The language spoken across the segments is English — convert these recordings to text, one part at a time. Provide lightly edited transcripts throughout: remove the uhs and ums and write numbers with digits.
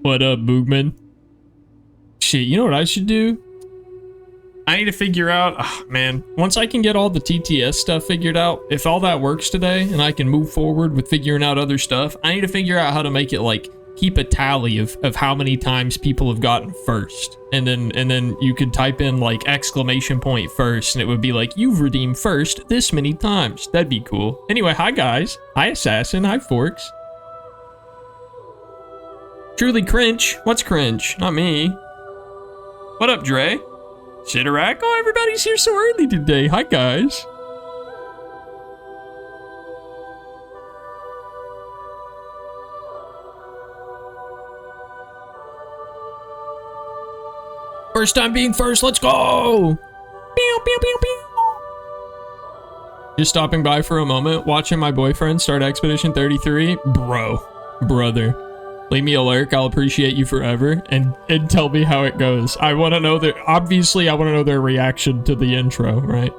What up, Boogman? Shit, you know what I should do? I need to figure out, oh, man, once I can get all the TTS stuff figured out, if all that works today and I can move forward with figuring out other stuff, I need to figure out how to make it like keep a tally of how many times people have gotten first. And then you could type in like exclamation point first and it would be like, you've redeemed first this many times. That'd be cool. Anyway, hi guys. Hi Assassin. Hi Forks. Truly cringe. What's cringe? Not me. What up, Dre? Shitterack? Oh, everybody's here so early today. Hi, guys. First time being first. Let's go. Pew, pew, pew, pew. Just stopping by for a moment, watching my boyfriend start Expedition 33. Bro. Brother. Leave me a lurk. I'll appreciate you forever. And tell me how it goes. I want to know their... Obviously, I want to know their reaction to the intro, right?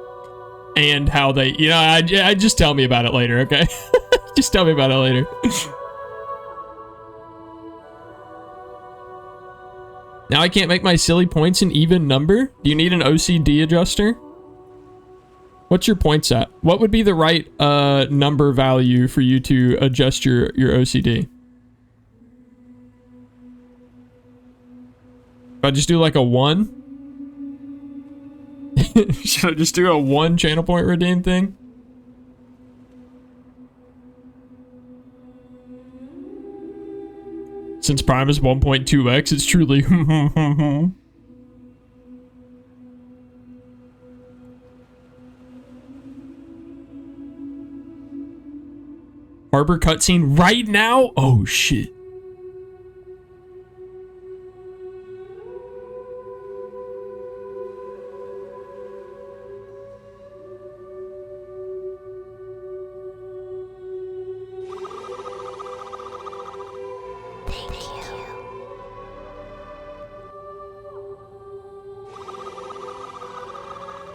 And how they... You know, I just tell me about it later, okay? Just tell me about it later. Now I can't make my silly points an even number? Do you need an OCD adjuster? What's your points at? What would be the right number value for you to adjust your OCD? If I just do like a 1? Should I just do a 1 channel point redeem thing? Since Prime is 1.2x, it's truly... Harbor cutscene right now? Oh, shit.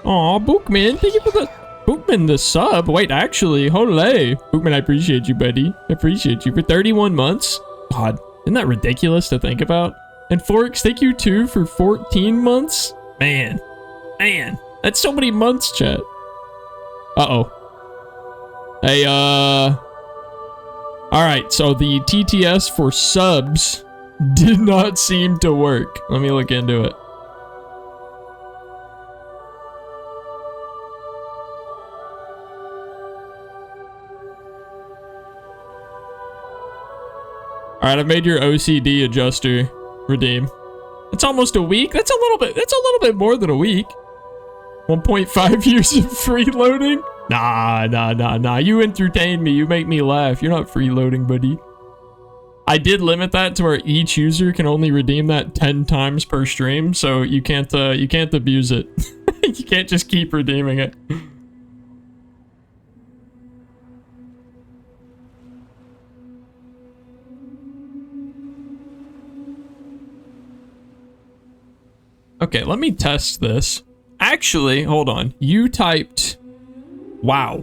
Aw, Bookman, thank you for the... Bookman, the sub? Wait, actually, holy. Bookman, I appreciate you, buddy. I appreciate you for 31 months. God, isn't that ridiculous to think about? And Forks, thank you too for 14 months. Man, that's so many months, chat. Uh-oh. Hey, all right, so the TTS for subs did not seem to work. Let me look into it. All right, I've made your OCD adjuster redeem. It's almost a week. That's a little bit more than a week. 1.5 years of freeloading? Nah. You entertain me. You make me laugh. You're not freeloading, buddy. I did limit that to where each user can only redeem that 10 times per stream, so you can't abuse it. You can't just keep redeeming it. Okay, let me test this. Actually, hold on. You typed wow,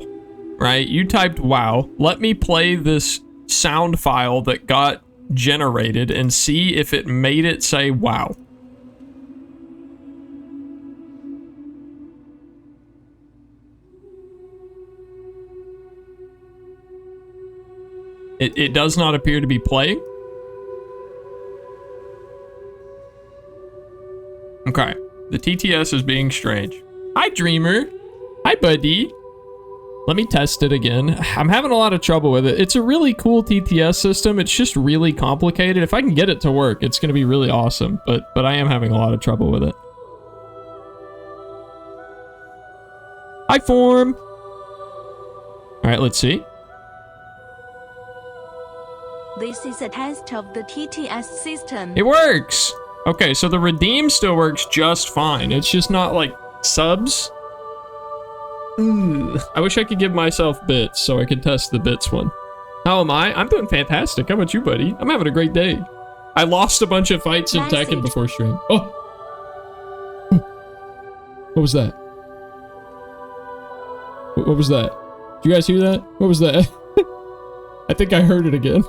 right? You typed wow. Let me play this sound file that got generated and see if it made it say wow. It does not appear to be playing. Okay, the TTS is being strange. Hi, Dreamer. Hi, buddy. Let me test it again. I'm having a lot of trouble with it. It's a really cool TTS system. It's just really complicated. If I can get it to work, it's going to be really awesome. But I am having a lot of trouble with it. Hi, Form. All right, let's see. This is a test of the TTS system. It works. Okay, so the redeem still works just fine. It's just not like subs. I wish I could give myself bits so I could test the bits one. How am I? I'm doing fantastic. How about you, buddy? I'm having a great day. I lost a bunch of fights in Tekken before stream. Oh! What was that? What was that? Did you guys hear that? What was that? I think I heard it again.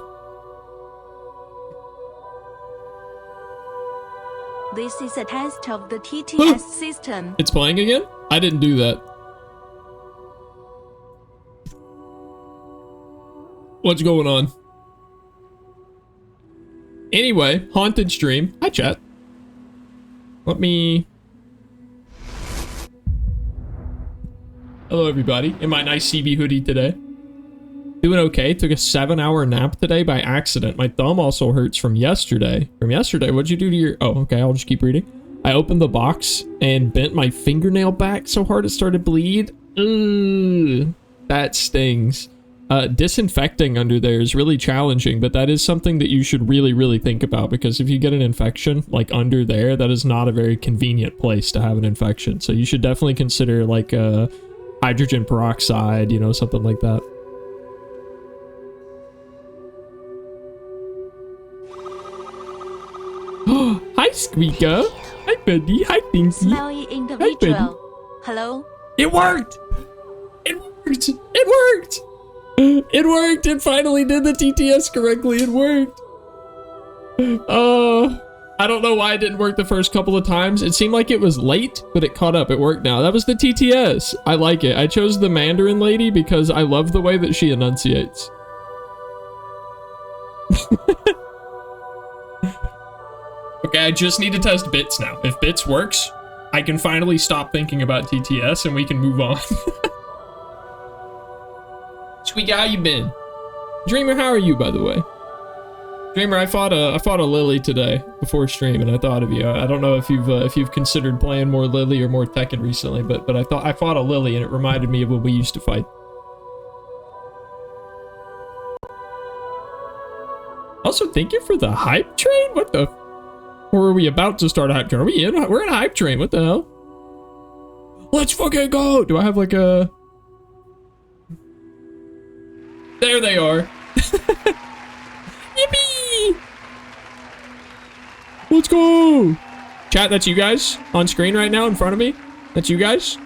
This is a test of the TTS system. It's playing again? I didn't do that. What's going on? Anyway, haunted stream. Hi, chat. Let me... Hello, everybody. In my nice CB hoodie today. Doing okay. Took a 7-hour nap today by accident. My thumb also hurts from yesterday. What'd you do to your... Oh, okay. I'll just keep reading. I opened the box and bent my fingernail back so hard it started to bleed. Ugh, that stings. Disinfecting under there is really challenging, but that is something that you should really, really think about, because if you get an infection, like under there, that is not a very convenient place to have an infection. So you should definitely consider like hydrogen peroxide, you know, something like that. Hi, Squeaker. Hi, buddy. Hi, Pinky. Smelly individual. Hello? It worked! It worked! It worked! It worked! It finally did the TTS correctly. It worked. I don't know why it didn't work the first couple of times. It seemed like it was late, but it caught up. It worked now. That was the TTS. I like it. I chose the Mandarin lady because I love the way that she enunciates. Okay, I just need to test bits now. If bits works, I can finally stop thinking about TTS and we can move on. Squeaky, how you been? Dreamer, how are you, by the way? Dreamer, I fought a Lily today before stream, and I thought of you. I don't know if you've considered playing more Lily or more Tekken recently, but I fought a Lily, and it reminded me of when we used to fight. Also, thank you for the hype train. What the? Or are we about to start a hype train? Are we in? We're in a hype train. What the hell? Let's fucking go! Do I have like a? There they are. Yippee! Let's go! Chat, that's you guys on screen right now in front of me. That's you guys.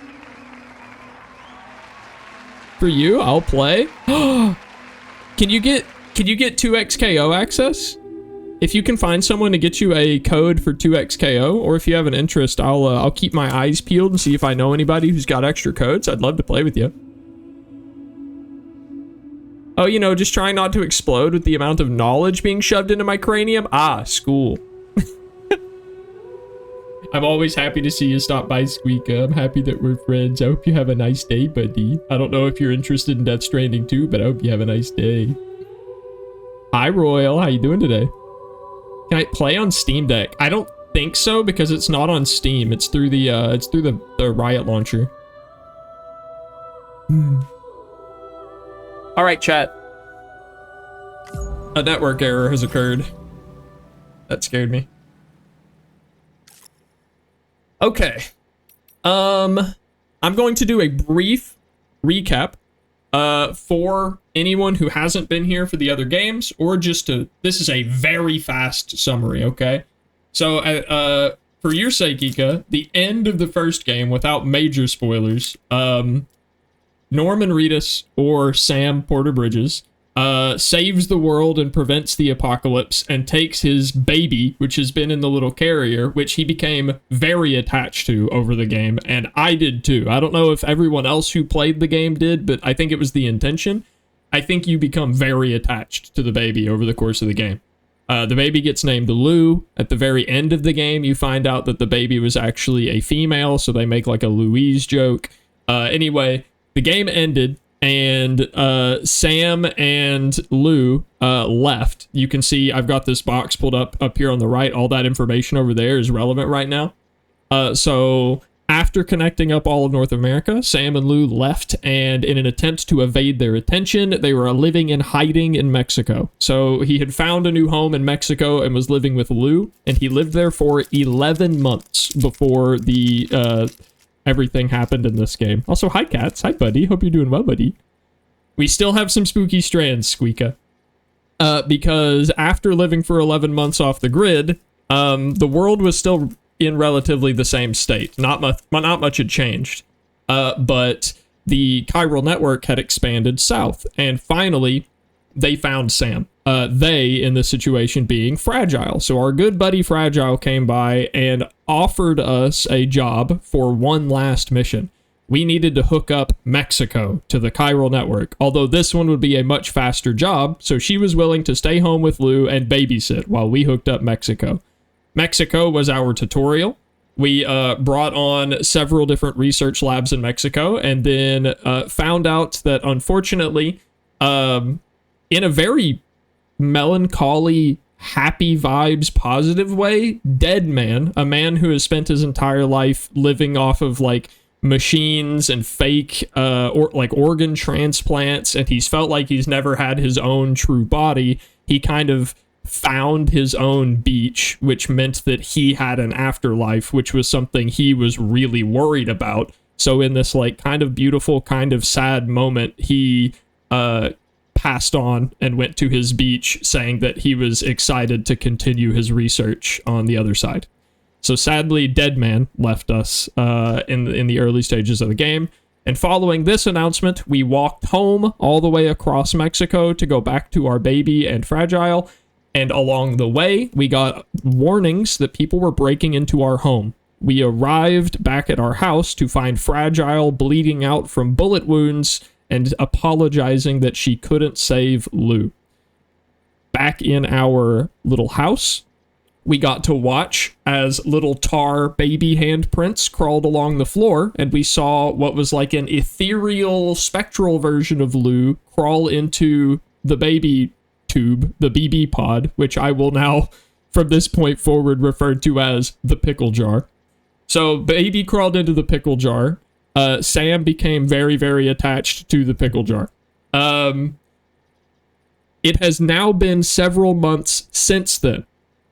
For you, I'll play. Can you get 2x KO access? If you can find someone to get you a code for 2x KO, or if you have an interest, I'll keep my eyes peeled and see if I know anybody who's got extra codes. I'd love to play with you. Oh, you know, just trying not to explode with the amount of knowledge being shoved into my cranium. Ah, school. I'm always happy to see you stop by, Squeaka. I'm happy that we're friends. I hope you have a nice day, buddy. I don't know if you're interested in Death Stranding too, but I hope you have a nice day. Hi, Royal. How you doing today? Can I play on Steam Deck? I don't think so, because it's not on Steam. It's through the Riot launcher. All right, chat. A network error has occurred. That scared me. Okay. I'm going to do a brief recap for anyone who hasn't been here for the other games, or just to... This is a very fast summary, okay? So, for your sake, Ika, the end of the first game, without major spoilers, Norman Reedus, or Sam Porter Bridges, saves the world and prevents the apocalypse, and takes his baby, which has been in the little carrier, which he became very attached to over the game, and I did too. I don't know if everyone else who played the game did, but I think it was the intention. I think you become very attached to the baby over the course of the game. The baby gets named Lou. At the very end of the game, you find out that the baby was actually a female, so they make like a Louise joke. Anyway, the game ended, and Sam and Lou left. You can see I've got this box pulled up here on the right. All that information over there is relevant right now. So after connecting up all of North America, Sam and Lou left, and in an attempt to evade their attention, they were living in hiding in Mexico. So he had found a new home in Mexico and was living with Lou, and he lived there for 11 months before the everything happened in this game. Also, hi, Cats. Hi, buddy. Hope you're doing well, buddy. We still have some spooky strands, Squeaka. Because after living for 11 months off the grid, the world was still in relatively the same state. Not much had changed. But the chiral network had expanded south, and finally, they found Sam. They, in this situation, being Fragile. So our good buddy Fragile came by and offered us a job for one last mission. We needed to hook up Mexico to the chiral network, although this one would be a much faster job, so she was willing to stay home with Lou and babysit while we hooked up Mexico. Mexico was our tutorial. We brought on several different research labs in Mexico, and then found out that, unfortunately, in a very melancholy, happy vibes, positive way, Dead Man, a man who has spent his entire life living off of, like, machines and fake or like organ transplants, and he's felt like he's never had his own true body. He kind of found his own beach, which meant that he had an afterlife, which was something he was really worried about. So in this like kind of beautiful, kind of sad moment, he passed on and went to his beach, saying that he was excited to continue his research on the other side. So sadly, Dead Man left us in the early stages of the game. And following this announcement, we walked home all the way across Mexico to go back to our baby and Fragile. And along the way, we got warnings that people were breaking into our home. We arrived back at our house to find Fragile bleeding out from bullet wounds and apologizing that she couldn't save Lou. Back in our little house, we got to watch as little tar baby handprints crawled along the floor, and we saw what was like an ethereal, spectral version of Lou crawl into the baby tube, the BB pod, which I will now, from this point forward, refer to as the pickle jar. So baby crawled into the pickle jar. Sam became very, very attached to the pickle jar. It has now been several months since then.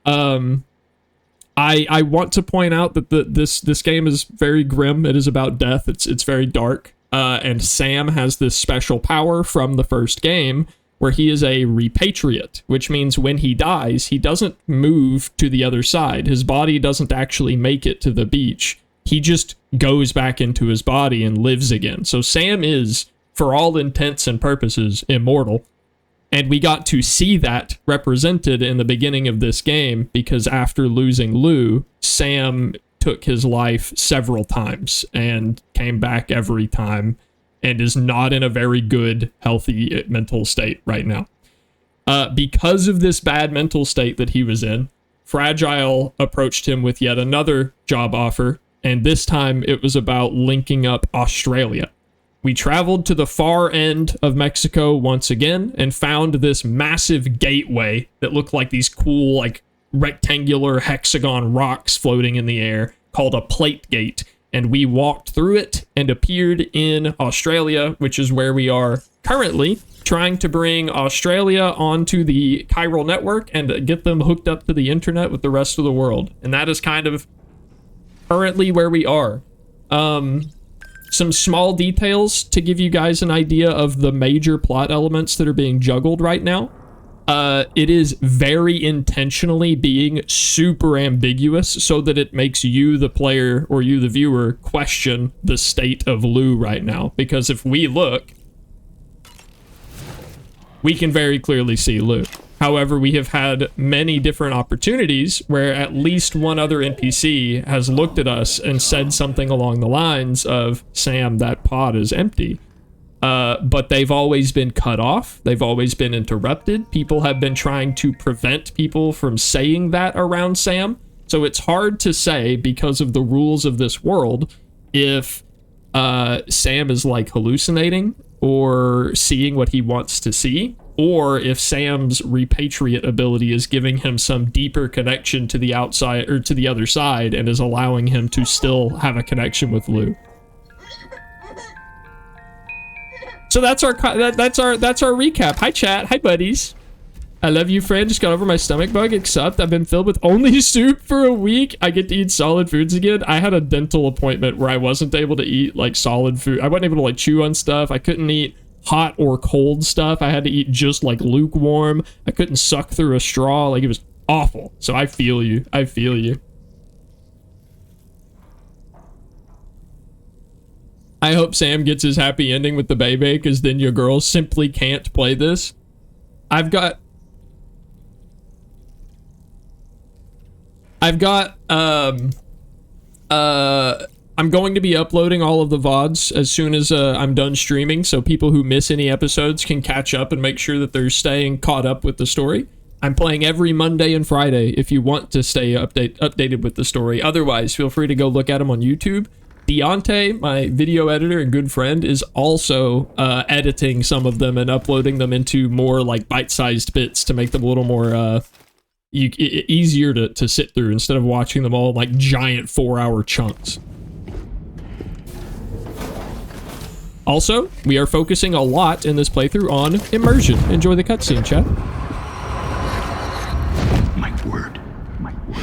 I want to point out that this game is very grim. It is about death. It's very dark. And Sam has this special power from the first game where he is a repatriate, which means when he dies, he doesn't move to the other side. His body doesn't actually make it to the beach. He just goes back into his body and lives again. So Sam is, for all intents and purposes, immortal. And we got to see that represented in the beginning of this game because after losing Lou, Sam took his life several times and came back every time and is not in a very good, healthy mental state right now. Because of this bad mental state that he was in, Fragile approached him with yet another job offer, and this time it was about linking up Australia. We traveled to the far end of Mexico once again and found this massive gateway that looked like these cool, like, rectangular hexagon rocks floating in the air called a plate gate. And we walked through it and appeared in Australia, which is where we are currently, trying to bring Australia onto the chiral network and get them hooked up to the internet with the rest of the world. And that is kind of currently where we are. Some small details to give you guys an idea of the major plot elements that are being juggled right now. It is very intentionally being super ambiguous so that it makes you, the player, or you, the viewer, question the state of Lou right now. Because if we look, we can very clearly see Lou. However, we have had many different opportunities where at least one other NPC has looked at us and said something along the lines of, Sam, that pod is empty. But they've always been cut off. They've always been interrupted. People have been trying to prevent people from saying that around Sam. So it's hard to say, because of the rules of this world, if Sam is like hallucinating or seeing what he wants to see, or if Sam's repatriate ability is giving him some deeper connection to the outside or to the other side and is allowing him to still have a connection with Lou. So that's our recap. Hi chat, hi buddies. I love you, friend. Just got over my stomach bug, except I've been filled with only soup for a week. I get to eat solid foods again. I had a dental appointment where I wasn't able to eat like solid food. I wasn't able to like chew on stuff. I couldn't eat hot or cold stuff. I had to eat just like lukewarm. I couldn't suck through a straw. Like, it was awful. So I feel you. I feel you. I hope Sam gets his happy ending with the baby, because then your girls simply can't play this. I've got I've got I'm going to be uploading all of the VODs as soon as I'm done streaming, so people who miss any episodes can catch up and make sure that they're staying caught up with the story. I'm playing every Monday and Friday if you want to stay updated with the story. Otherwise, feel free to go look at them on YouTube. Deontay, my video editor and good friend, is also editing some of them and uploading them into more like bite-sized bits to make them a little more easier to sit through instead of watching them all like giant 4-hour chunks. Also, we are focusing a lot in this playthrough on immersion. Enjoy the cutscene, chat. My word. My word.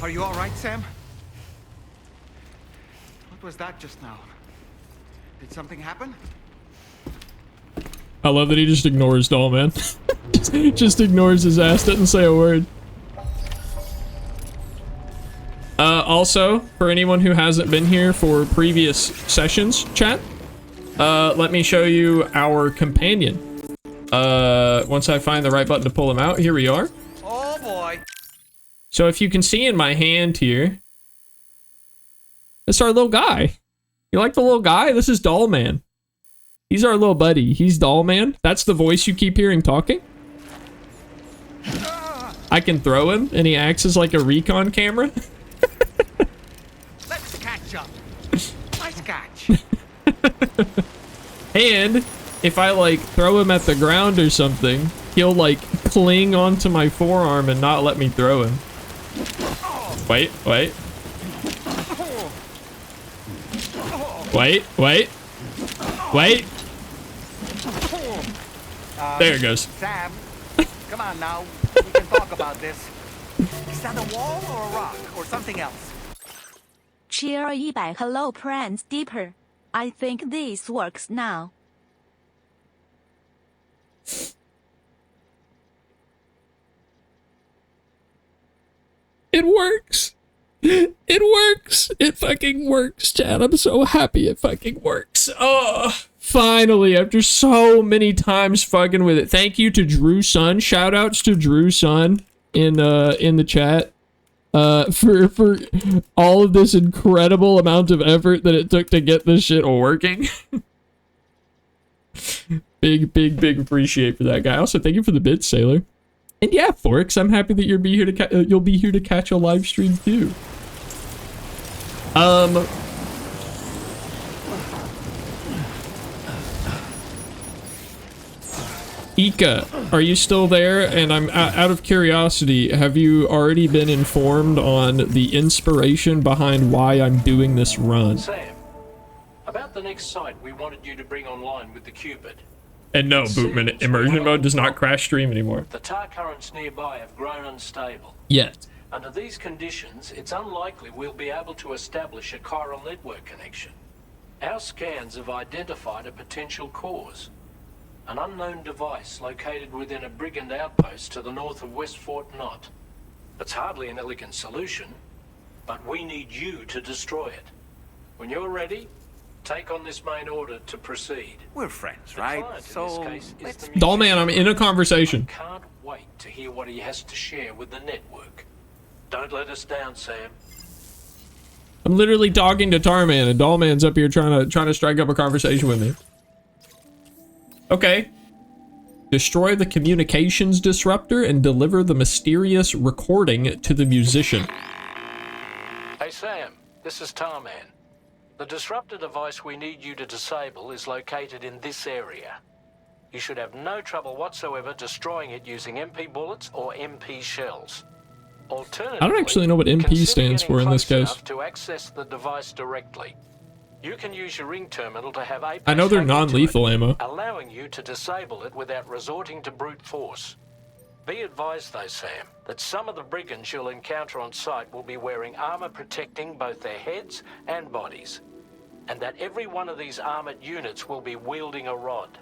Are you all right, Sam? What was that just now? Did something happen? I love that he just ignores Doll Man. just ignores his ass, doesn't say a word. Also, for anyone who hasn't been here for previous sessions, chat, let me show you our companion. Once I find the right button to pull him out, here we are. Oh boy. So if you can see in my hand here, this is our little guy. You like the little guy? This is Doll Man. He's our little buddy. He's Doll Man. That's the voice you keep hearing talking. I can throw him, and he acts as like a recon camera. Let's catch up. Nice catch. And if I like throw him at the ground or something, he'll like cling onto my forearm and not let me throw him. Wait. Wait. There it goes. Sam, come on now. We can talk about this. Is that a wall or a rock or something else? Cheer 100 hello friends deeper. I think this works now. It works. It works. It fucking works, chat. I'm so happy it fucking works. Oh, finally, after so many times fucking with it. Thank you to Drew Sun. Shout outs to Drew Sun in the chat. For all of this incredible amount of effort that it took to get this shit working. big appreciate for that guy. Also, thank you for the bits, Sailor. And yeah, Forks, I'm happy that you'll be here to catch a live stream too. Ika, are you still there? And I'm out of curiosity, have you already been informed on the inspiration behind why I'm doing this run? Sam, about the next site we wanted you to bring online with the Cupid. And no, Bootman, immersion mode does not crash stream anymore. The tar currents nearby have grown unstable. Yet. Under these conditions, it's unlikely we'll be able to establish a chiral network connection. Our scans have identified a potential cause. An unknown device located within a brigand outpost to the north of West Fort Knott. It's hardly an elegant solution, but we need you to destroy it. When you're ready, take on this main order to proceed. We're friends, The right? client in So this case is let's the Doll Man, I'm musician. in a conversation. I can't wait to hear what he has to share with the network. Don't let us down, Sam. I'm literally talking to Tarman, and Dollman's up here trying to strike up a conversation with me. Okay. Destroy the communications disruptor and deliver the mysterious recording to the musician. Hey, Sam, this is Tarman. The disruptor device we need you to disable is located in this area. You should have no trouble whatsoever destroying it using MP bullets or MP shells. Alternatively, I don't actually know what MP consider stands getting for in this close case. enough to access the device directly. You can use your ring terminal to have APAS I know they're hacked into non-lethal it, ammo. allowing you to disable it without resorting to brute force. Be advised though, Sam, that some of the brigands you'll encounter on site will be wearing armor protecting both their heads and bodies, and that every one of these armored units will be wielding a rod.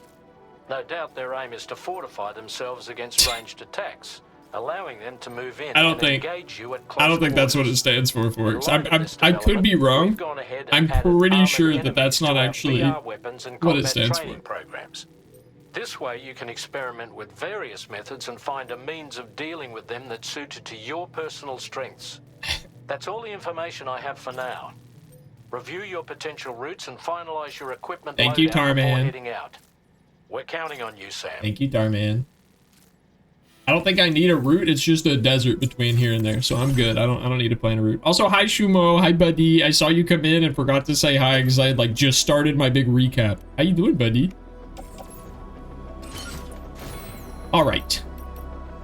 No doubt their aim is to fortify themselves against ranged attacks, allowing them to move in I don't and think engage you at close I don't think that's what it quarters. stands for, Forks. In light of this I could be development, wrong. we've gone ahead and I'm added pretty armored sure that that's enemies not to our actually VR weapons and what it combat stands training for. programs. This way you can experiment with various methods and find a means of dealing with them that's suited to your personal strengths. That's all the information I have for now. Review your potential routes and finalize your equipment Thank you, loadout before Tarman. heading out. We're counting on you, Sam. Thank you, Darman. I don't think I need a route. It's just a desert between here and there, so I'm good. I don't need to plan a route. Also, hi Shumo, hi buddy. I saw you come in and forgot to say hi because I had like just started my big recap. How you doing, buddy? All right,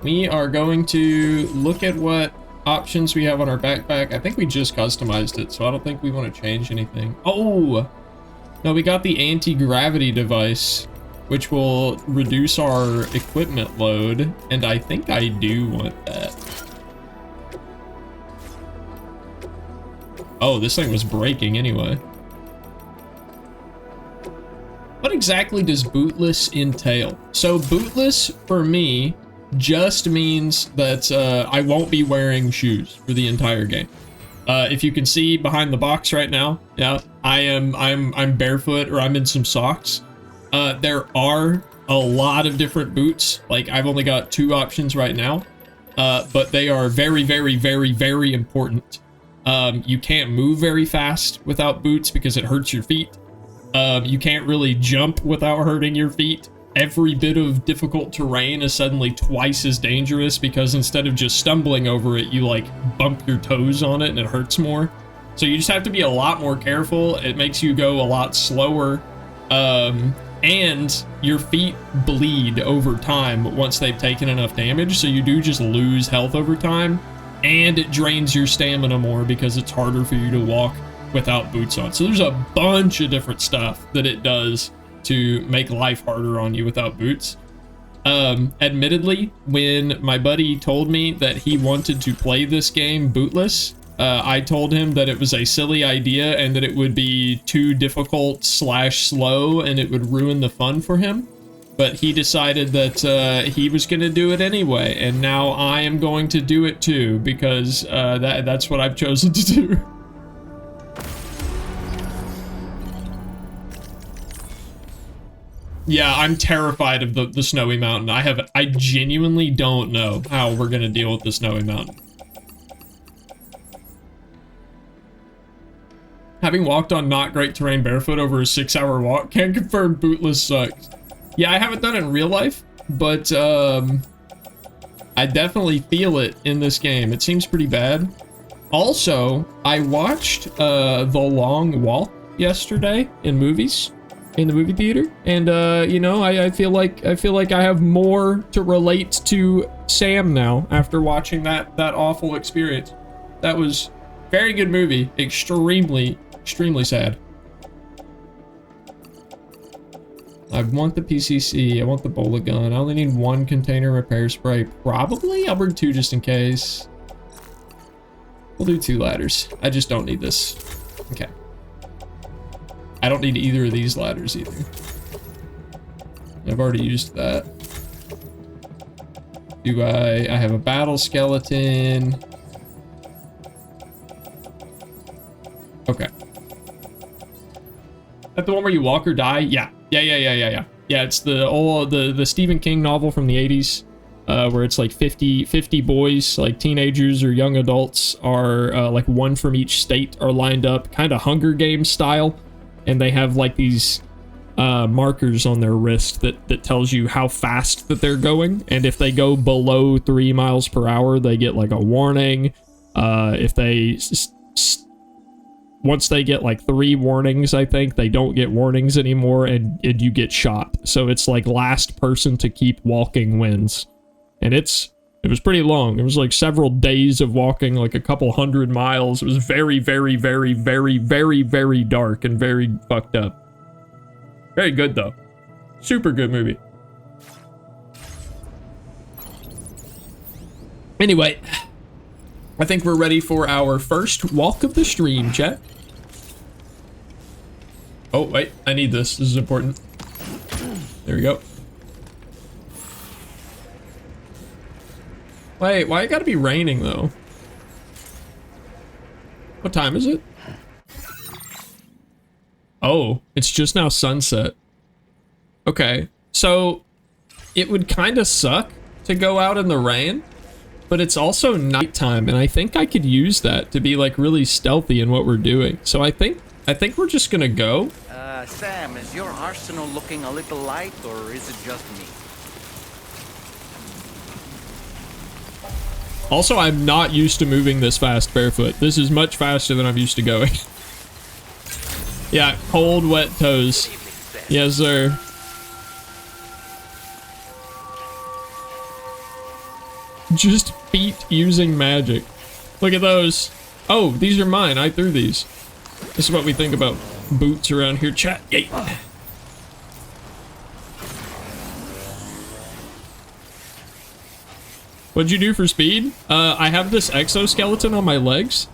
we are going to look at what options we have on our backpack. I think we just customized it, so I don't think we want to change anything. Oh, no, we got the anti-gravity device, which will reduce our equipment load, and I think I do want that. Oh, this thing was breaking anyway. What exactly does bootless entail? So bootless, for me, just means that I won't be wearing shoes for the entire game. If you can see behind the box right now, yeah, I'm barefoot or I'm in some socks. There are a lot of different boots. Like I've only got 2 options right now, but they are very, very, very, very important. You can't move very fast without boots because it hurts your feet. You can't really jump without hurting your feet. Every bit of difficult terrain is suddenly twice as dangerous because instead of just stumbling over it, you like bump your toes on it and it hurts more. So you just have to be a lot more careful. It makes you go a lot slower. And your feet bleed over time once they've taken enough damage. So you do just lose health over time, and it drains your stamina more because it's harder for you to walk without boots on. So there's a bunch of different stuff that it does to make life harder on you without boots. Admittedly, when my buddy told me that he wanted to play this game bootless, I told him that it was a silly idea and that it would be too difficult / slow and it would ruin the fun for him. But he decided that he was going to do it anyway, and now I am going to do it too because that's what I've chosen to do. Yeah, I'm terrified of the snowy mountain. I genuinely don't know how we're gonna deal with the snowy mountain. Having walked on not great terrain barefoot over a 6-hour walk, can confirm bootless sucks. Yeah, I haven't done it in real life, but I definitely feel it in this game. It seems pretty bad. Also, I watched The Long Walk yesterday in the movie theater, and you know, I feel like I have more to relate to Sam now after watching that awful experience. That was very good movie, extremely sad. I want the PCC, I want the bola gun. I only need 1 container repair spray. Probably I'll bring 2 just in case. We'll do 2 ladders. I just don't need this. Okay. I don't need either of these ladders either. I've already used that. Do I have a battle skeleton. Okay. That the one where you walk or die? Yeah. Yeah, it's the Stephen King novel from the 80s, where it's like 50 boys, like teenagers or young adults are like one from each state are lined up, kind of Hunger Games style. And they have like these markers on their wrist that tells you how fast that they're going. And if they go below 3 miles per hour, they get like a warning. If they once they get like 3 warnings, I think, they don't get warnings anymore, and you get shot. So it's like last person to keep walking wins. And it was pretty long. It was like several days of walking, like a couple 100 miles. It was very, very, very, very, very, very dark and very fucked up. Very good, though. Super good movie. Anyway, I think we're ready for our first walk of the stream, chat. Oh, wait. I need this. This is important. There we go. Wait, why it gotta be raining though? What time is it? Oh, it's just now sunset. Okay, so it would kind of suck to go out in the rain, but it's also nighttime, and I think I could use that to be like really stealthy in what we're doing. So I think we're just gonna go. Sam, is your arsenal looking a little light, or is it just me? Also, I'm not used to moving this fast barefoot. This is much faster than I'm used to going. Yeah, cold, wet toes. Yes, sir. Just feet using magic. Look at those. Oh, these are mine. I threw these. This is what we think about boots around here. Chat. Yay. What'd you do for speed? I have this exoskeleton on my legs.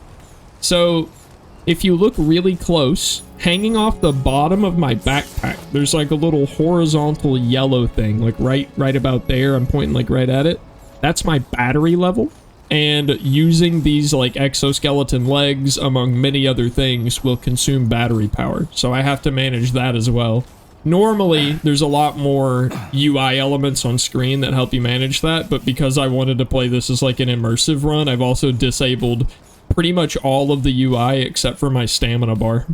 So, if you look really close, hanging off the bottom of my backpack, there's like a little horizontal yellow thing, like right about there. I'm pointing like right at it. That's my battery level. And using these like exoskeleton legs, among many other things, will consume battery power. So I have to manage that as well. Normally, there's a lot more UI elements on screen that help you manage that, but because I wanted to play this as like an immersive run, I've also disabled pretty much all of the UI except for my stamina bar.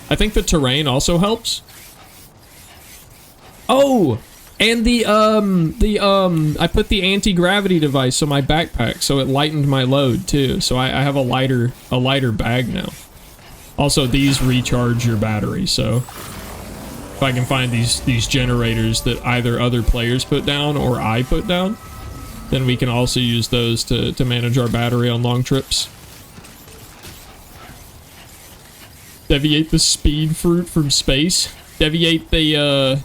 I think the terrain also helps. Oh! And I put the anti-gravity device on my backpack, so it lightened my load too. So I have a lighter bag now. Also, these recharge your battery, so if I can find these generators that either other players put down or I put down, then we can also use those to manage our battery on long trips. Deviate the speed fruit from space. Deviate the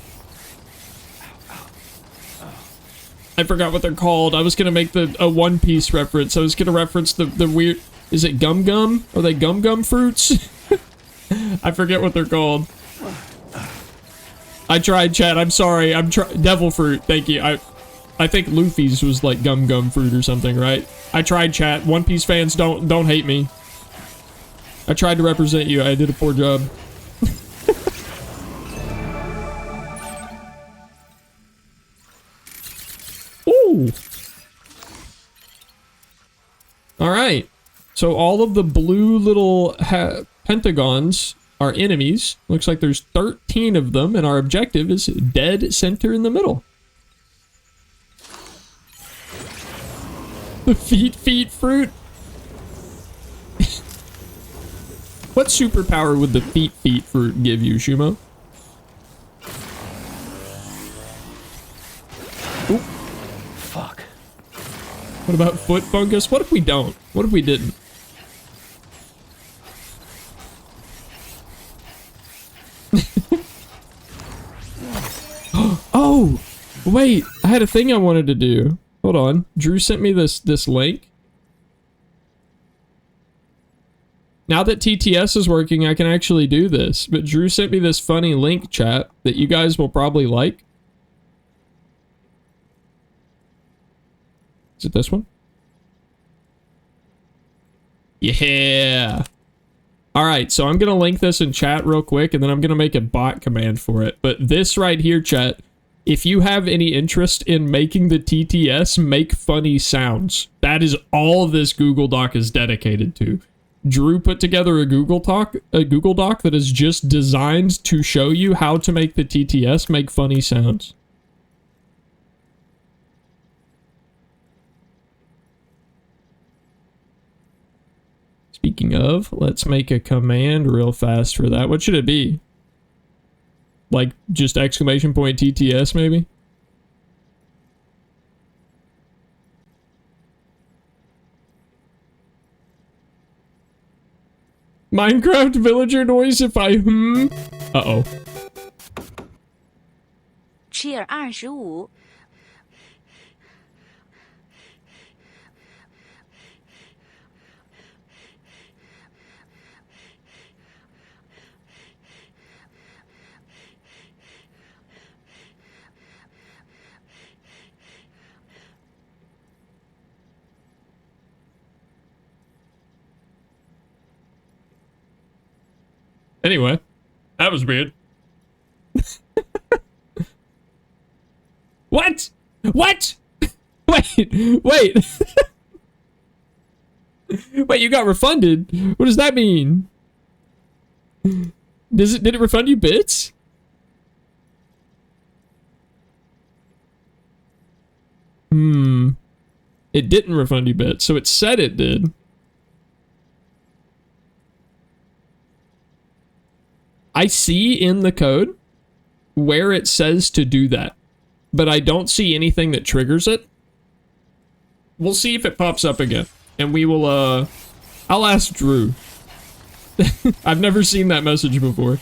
I forgot what they're called. I was gonna make a One Piece reference. I was gonna reference the weird... Is it Gum Gum? Are they Gum Gum fruits? I forget what they're called. I tried, chat. I'm sorry. Devil fruit. Thank you. I think Luffy's was like Gum Gum fruit or something, right? I tried, chat. One Piece fans, don't hate me. I tried to represent you. I did a poor job. Ooh. All right. So all of the blue little pentagons are enemies. Looks like there's 13 of them, and our objective is dead center in the middle. The feet fruit. What superpower would the feet fruit give you, Shumo? Oop. Fuck. What about foot fungus? What if we don't? What if we didn't? Oh! Wait! I had a thing I wanted to do. Hold on. Drew sent me this link. Now that TTS is working, I can actually do this. But Drew sent me this funny link, chat, that you guys will probably like. Is it this one? Yeah. Alright, so I'm going to link this in chat real quick, and then I'm going to make a bot command for it. But this right here, chat, if you have any interest in making the TTS make funny sounds, that is all this Google Doc is dedicated to. Drew put together a Google Doc that is just designed to show you how to make the TTS make funny sounds. Speaking of, let's make a command real fast for that. What should it be? Like, just exclamation point TTS, maybe? Minecraft villager noise if I Uh-oh. Cheer 25. Anyway, that was weird. What? What? Wait, wait. Wait, you got refunded? What does that mean? Did it refund you bits? It didn't refund you bits, so it said it did. I see in the code where it says to do that, but I don't see anything that triggers it. We'll see if it pops up again, and we will, I'll ask Drew. I've never seen that message before.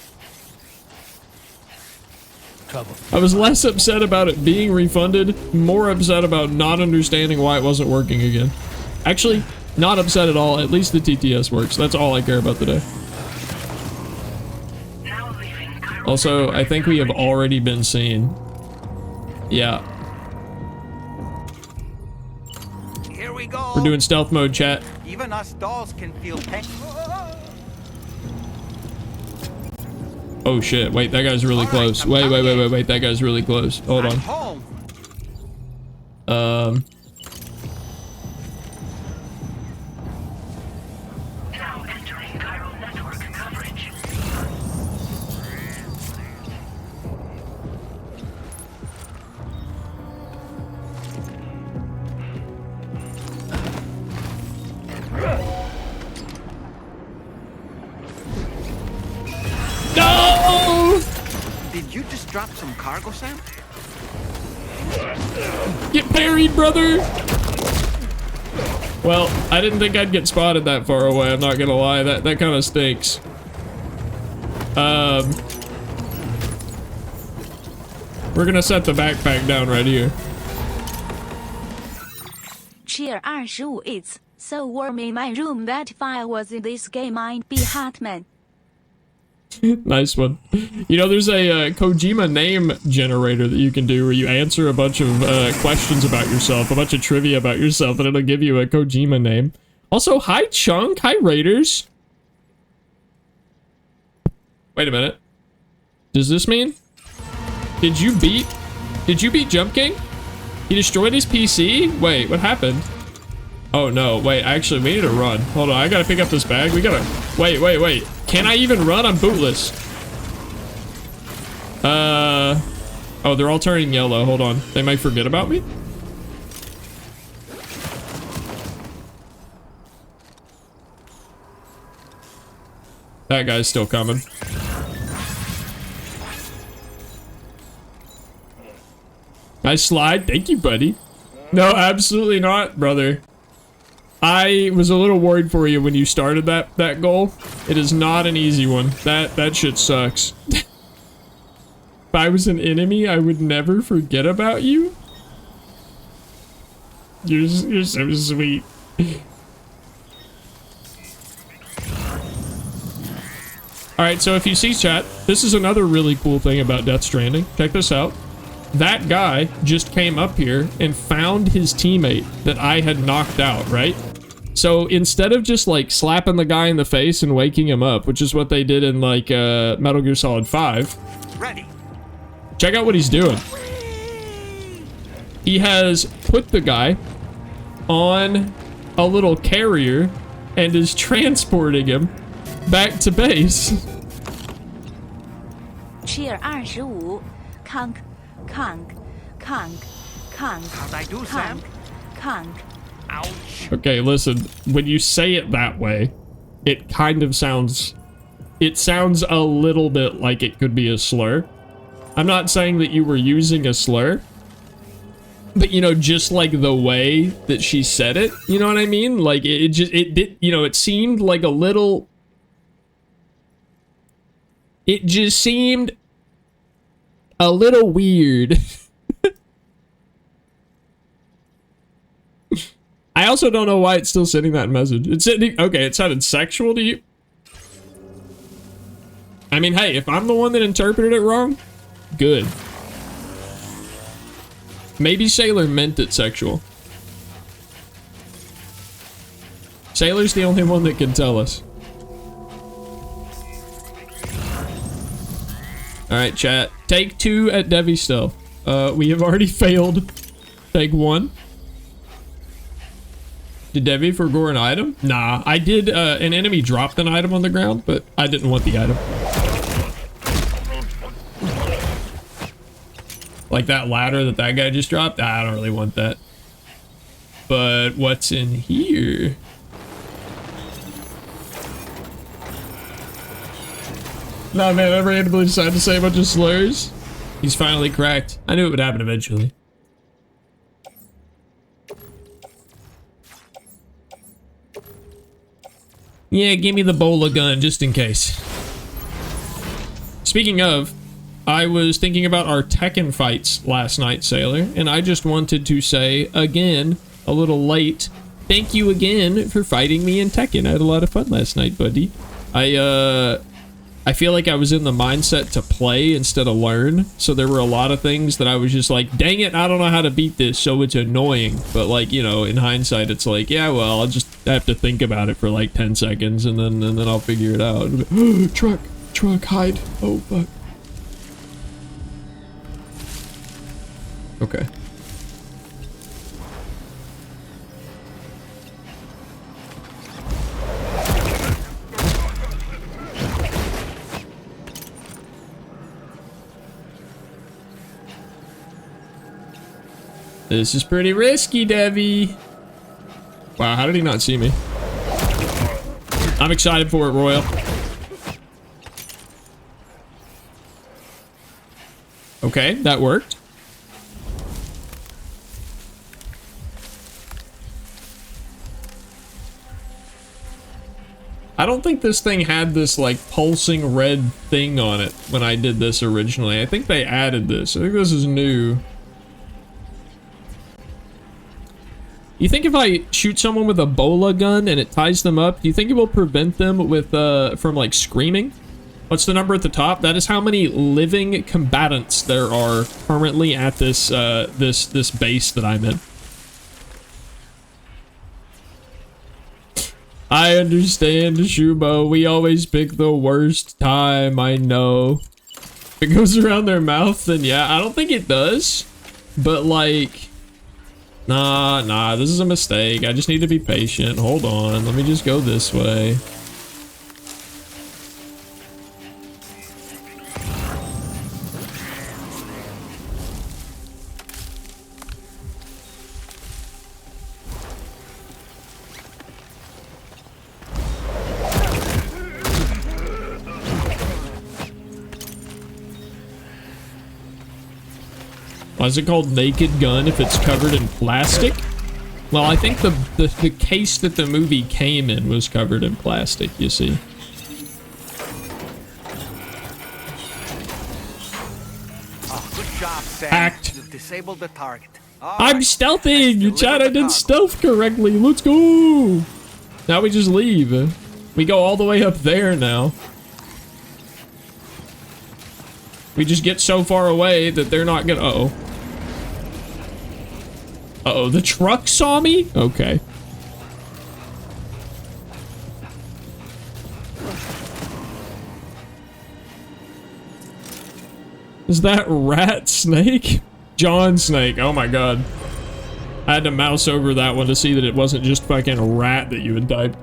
I was less upset about it being refunded, more upset about not understanding why it wasn't working again. Actually, not upset at all. At least the TTS works. That's all I care about today. Also, I think we have already been seen. Yeah. Here we go. We're doing stealth mode, chat. Even us dolls can feel pain. Oh shit, wait, that guy's really close. Wait, that guy's really close. Hold on. Now entering chiral network coverage. No! Did you just drop some cargo, Sam? Get parried, brother! Well, I didn't think I'd get spotted that far away, I'm not gonna lie. That kind of stinks. We're gonna set the backpack down right here. Cheer 25, it's so warm in my room that if I was in this game I'd be Hatman. Nice one. You know, there's a Kojima name generator that you can do where you answer a bunch of questions about yourself, a bunch of trivia about yourself, and it'll give you a Kojima name. Also, hi Chunk, hi Raiders. Wait a minute. Does this mean? Did you beat Jump King? He destroyed his PC? Wait, what happened? Oh no, wait, actually, we need to run. Hold on, I gotta pick up this bag. We gotta, wait. Can I even run? I'm bootless. Oh, they're all turning yellow. Hold on. They might forget about me. That guy's still coming. Nice slide. Thank you, buddy. No, absolutely not, brother. I was a little worried for you when you started that goal. It is not an easy one. That shit sucks. If I was an enemy, I would never forget about you. You're so sweet. Alright, so if you see chat, this is another really cool thing about Death Stranding. Check this out. That guy just came up here and found his teammate that I had knocked out, right? So instead of just like slapping the guy in the face and waking him up, which is what they did in like Metal Gear Solid 5. Ready. Check out what he's doing. He has put the guy on a little carrier and is transporting him back to base. Cheer 25, conk. How'd I do, Sam? Conk. Ouch. Okay, listen, when you say it that way, it kind of sounds... It sounds a little bit like it could be a slur. I'm not saying that you were using a slur, but, you know, just like the way that she said it, you know what I mean? Like, it did, you know, it seemed like a little... It just seemed a little weird. I also don't know why it's still sending that message. It's sending, okay, it sounded sexual to you. I mean, hey, if I'm the one that interpreted it wrong, good. Maybe Sailor meant it sexual. Sailor's the only one that can tell us. All right, chat. Take 2 at Devi stealth. We have already failed. Take 1. Did Devi forgo an item? Nah, I did. An enemy dropped an item on the ground, but I didn't want the item. Like that ladder that guy just dropped? I don't really want that. But what's in here? Nah, man, I randomly decided to say a bunch of slurs. He's finally cracked. I knew it would happen eventually. Yeah, give me the bola gun just in case. Speaking of, I was thinking about our Tekken fights last night, Sailor, and I just wanted to say, again, a little late, thank you again for fighting me in Tekken. I had a lot of fun last night, buddy. I feel like I was in the mindset to play instead of learn, so there were a lot of things that I was just like, dang it, I don't know how to beat this, so it's annoying. But like, you know, in hindsight, it's like, yeah, well, I'll just have to think about it for like 10 seconds, and then I'll figure it out. Truck, hide. Oh, fuck. Okay. This is pretty risky, Devi. Wow, how did he not see me? I'm excited for it, Royal. Okay, that worked. I don't think this thing had this like pulsing red thing on it when I did this originally. I think they added this. I think this is new. You think if I shoot someone with a bola gun and it ties them up, do you think it will prevent them with from like screaming? What's the number at the top? That is how many living combatants there are currently at this this base that I'm in. I understand, Shubo. We always pick the worst time, I know. If it goes around their mouth, then yeah, I don't think it does. But like, nah, this is a mistake. I just need to be patient. Hold on, let me just go this way. Why is it called Naked Gun if it's covered in plastic? Well, I think the case that the movie came in was covered in plastic, you see. Oh, good job, Sam. Hacked. You've disabled the target. All I'm right. stealthing! Let's Chat, I deliver the did cargo. stealth correctly. Let's go! Now we just leave. We go all the way up there now. We just get so far away that they're not gonna... Uh-oh. Uh-oh, the truck saw me? Okay. Is that Rat Snake? John Snake, oh my god. I had to mouse over that one to see that it wasn't just fucking rat that you had typed.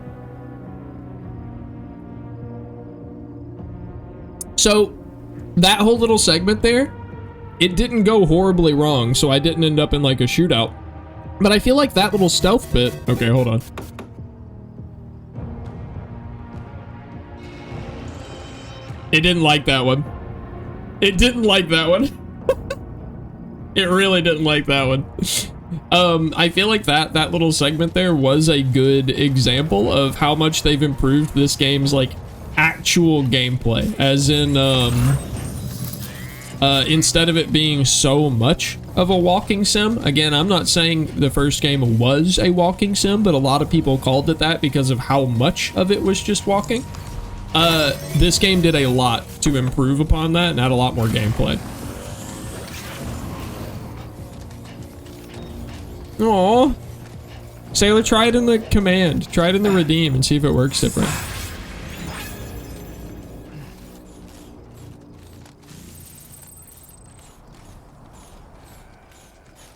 So, that whole little segment there, it didn't go horribly wrong, so I didn't end up in like a shootout. But I feel like that little stealth bit... Okay, hold on. It didn't like that one. It didn't like that one. It really didn't like that one. I feel like that little segment there was a good example of how much they've improved this game's like actual gameplay, as in instead of it being so much of a walking sim. Again, I'm not saying the first game was a walking sim, but a lot of people called it that because of how much of it was just walking. This game did a lot to improve upon that and add a lot more gameplay. Aww. Sailor, try it in the command. Try it in the redeem and see if it works different.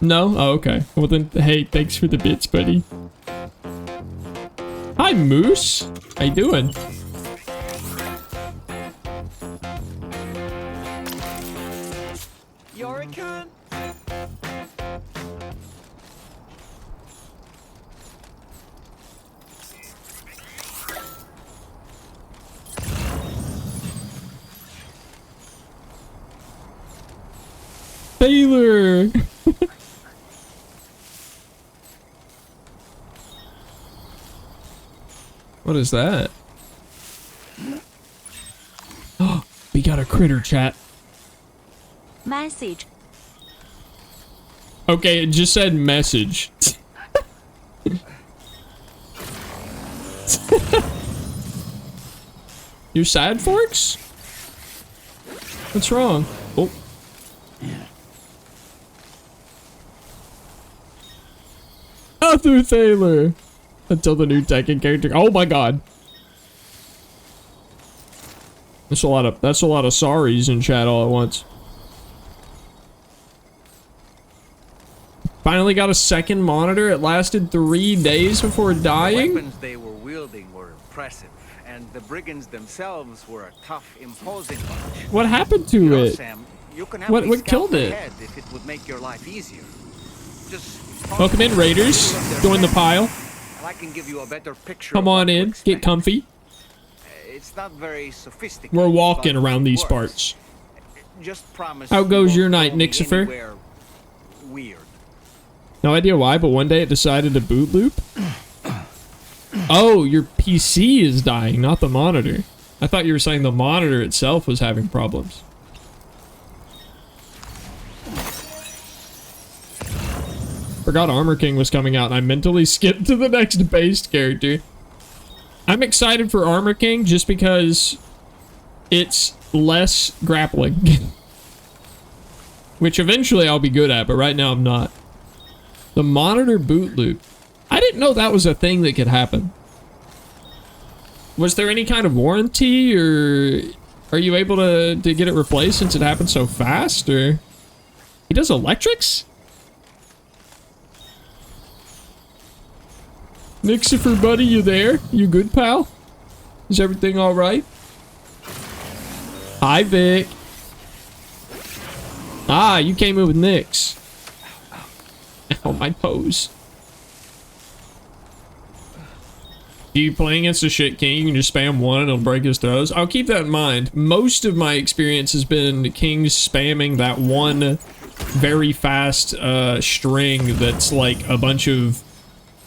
No? Oh, okay. Well then, hey, thanks for the bits, buddy. Hi, Moose. How you doing? Yorican? Taylor! What is that? Oh, we got a critter, chat. Message. Okay, it just said message. You sad, Forks? What's wrong? Oh. Other Taylor. Until the new Tekken character. Oh my god. That's a lot of sorries in chat all at once. Finally got a second monitor. It lasted 3 days before dying. The weapons they were wielding were impressive, and the brigands themselves were a tough, imposing bunch. What happened to You know, it? Sam, you can have What me killed scout it? ahead if it would make your life easier. Just Welcome in, Raiders. Join the pile. and I can give you a better picture. Come of on what to in. expect. Get comfy. It's not very sophisticated. We're walking but around it these works. parts. Just promise. How you goes won't your night, throw me Nixifer? anywhere weird. No idea why, but one day it decided to boot loop. Oh, your PC is dying, not the monitor. I thought you were saying the monitor itself was having problems. Forgot Armor King was coming out and I mentally skipped to the next based character. I'm excited for Armor King just because it's less grappling. Which eventually I'll be good at, but right now I'm not. The monitor boot loop. I didn't know that was a thing that could happen. Was there any kind of warranty, or are you able to get it replaced since it happened so fast, or... He does electrics? Nixifer, buddy, you there? You good, pal? Is everything alright? Hi, Vic. Ah, you came in with Nix. Ow, my toes. Do you play against a shit king? You can just spam one and it'll break his throws. I'll keep that in mind. Most of my experience has been kings spamming that one very fast string that's like a bunch of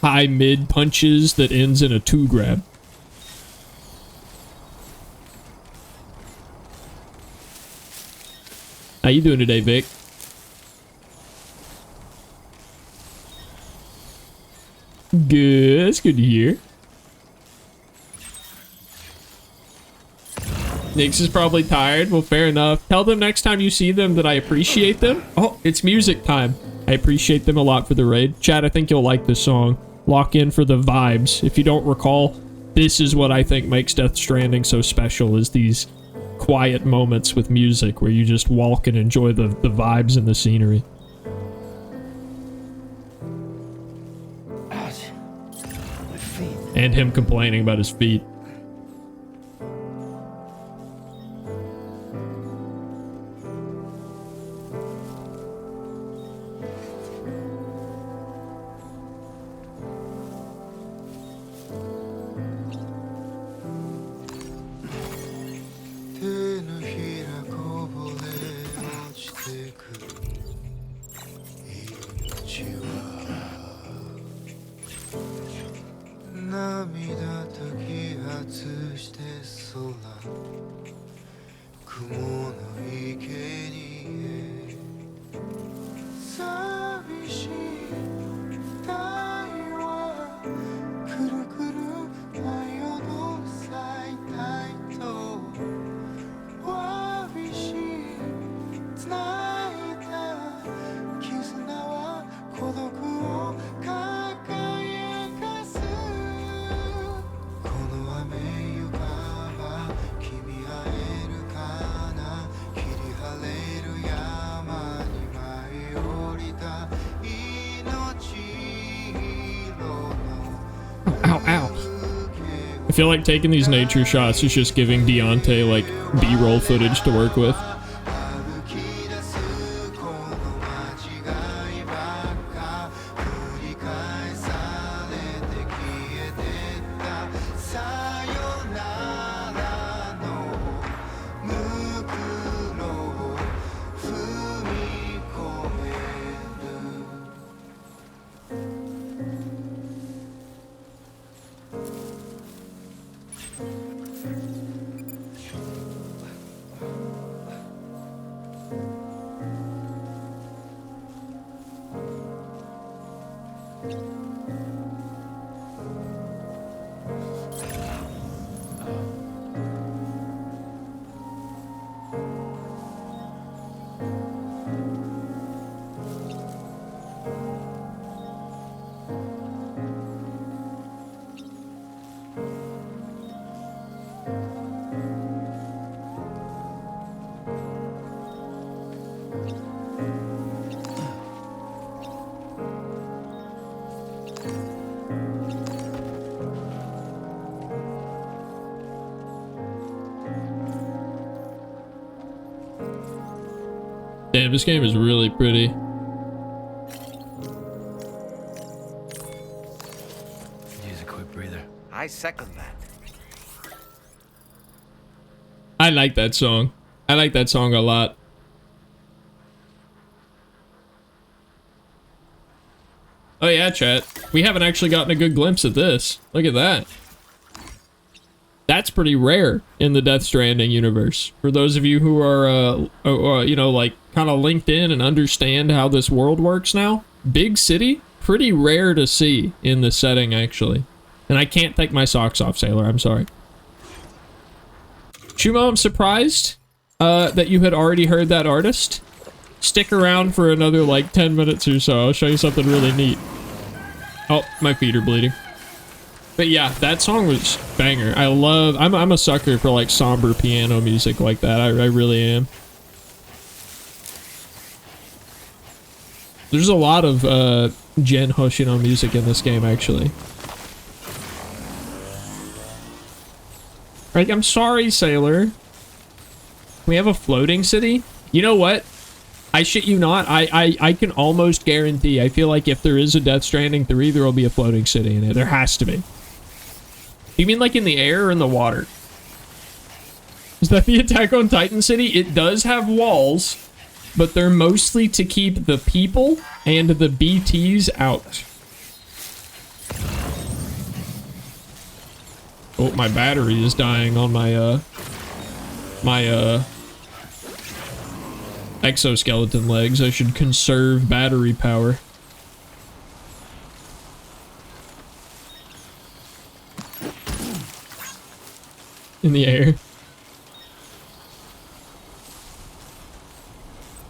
high mid punches that ends in a 2 grab. How you doing today, Vic? Good. That's good to hear. Nix is probably tired. Well, fair enough. Tell them next time you see them that I appreciate them. Oh, it's music time. I appreciate them a lot for the raid. Chat, I think you'll like this song. Lock in for the vibes. If you don't recall, this is what I think makes Death Stranding so special, is these quiet moments with music where you just walk and enjoy the vibes and the scenery. And him complaining about his feet. I feel like taking these nature shots is just giving Deontay, like, B-roll footage to work with. Damn, this game is really pretty. Use a quick breather. I second that. I like that song. I like that song a lot. Oh yeah, chat. We haven't actually gotten a good glimpse of this. Look at that. That's pretty rare in the Death Stranding universe. For those of you who are, you know, like, kind of linked in and understand how this world works now, big city, pretty rare to see in the setting, actually. And I can't take my socks off, Sailor. I'm sorry. Chumo, I'm surprised that you had already heard that artist. Stick around for another, like, 10 minutes or so. I'll show you something really neat. Oh, my feet are bleeding. But yeah, that song was banger. I'm a sucker for like somber piano music like that. I really am. There's a lot of Gen Hoshino music in this game, actually. Like, I'm sorry, Sailor. We have a floating city? You know what? I shit you not, I can almost guarantee, I feel like if there is a Death Stranding 3, there will be a floating city in it. There has to be. You mean like in the air or in the water? Is that the Attack on Titan city? It does have walls, but they're mostly to keep the people and the BTs out. Oh, my battery is dying on my, exoskeleton legs. I should conserve battery power. In the air.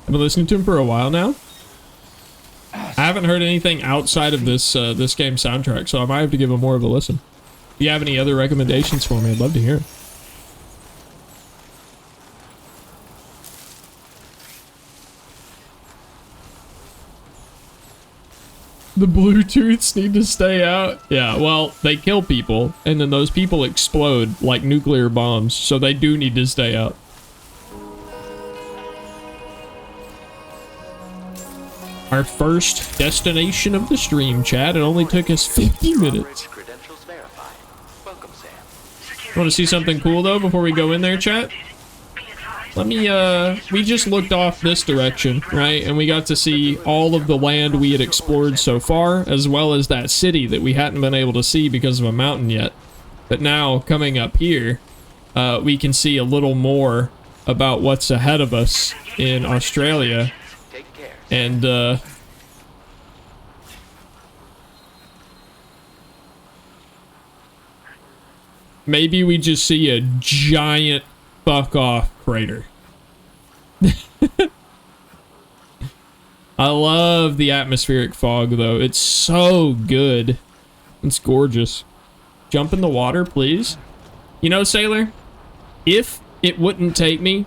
I've been listening to him for a while now. I haven't heard anything outside of this this game's soundtrack, so I might have to give him more of a listen. If you have any other recommendations for me, I'd love to hear it. The Bluetooths need to stay out. Yeah, well, they kill people, and then those people explode like nuclear bombs, so they do need to stay out. Our first destination of the stream, chat. It only took us 50 minutes. Credentials verified. Welcome, Sam. Want to see something cool, though, before we go in there, chat? Let me, we just looked off this direction, right? And we got to see all of the land we had explored so far, as well as that city that we hadn't been able to see because of a mountain yet. But now, coming up here, we can see a little more about what's ahead of us in Australia. And, maybe we just see a giant fuck off crater. I love the atmospheric fog, though. It's so good. It's gorgeous. Jump in the water, please. You know, Sailor, if it wouldn't take me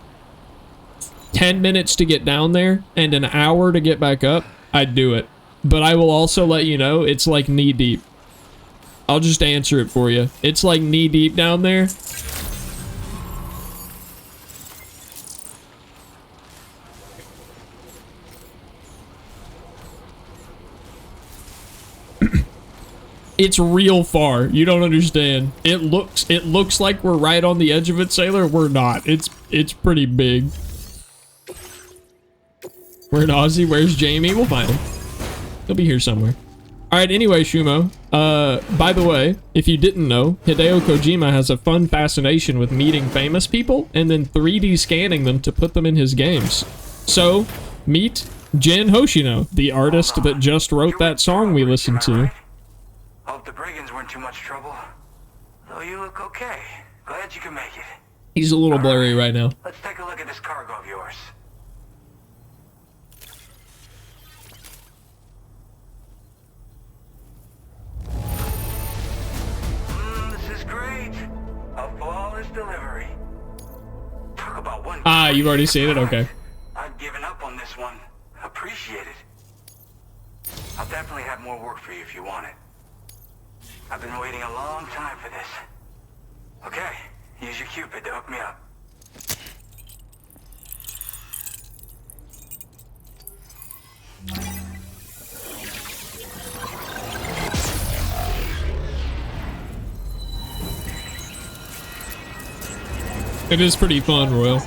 10 minutes to get down there and an hour to get back up, I'd do it. But I will also let you know, it's like knee deep. I'll just answer it for you. It's like knee deep down there. It's real far. You don't understand. It looks like we're right on the edge of it, Sailor. We're not. It's pretty big. We're in Aussie. Where's Jamie? We'll find him. He'll be here somewhere. All right, anyway, Shumo. By the way, if you didn't know, Hideo Kojima has a fun fascination with meeting famous people and then 3D scanning them to put them in his games. So, meet Jin Hoshino, the artist that just wrote that song we listened to. Hope the brigands weren't too much trouble. Though you look okay. Glad you can make it. He's a little blurry right now. Let's take a look at this cargo of yours. This is great. A flawless delivery. Talk about one. Ah, you've already seen it? Okay. I've given up on this one. Appreciate it. I'll definitely have more work for you if you want it. I've been waiting a long time for this. Okay, use your Cupid to hook me up. It is pretty fun, Royal.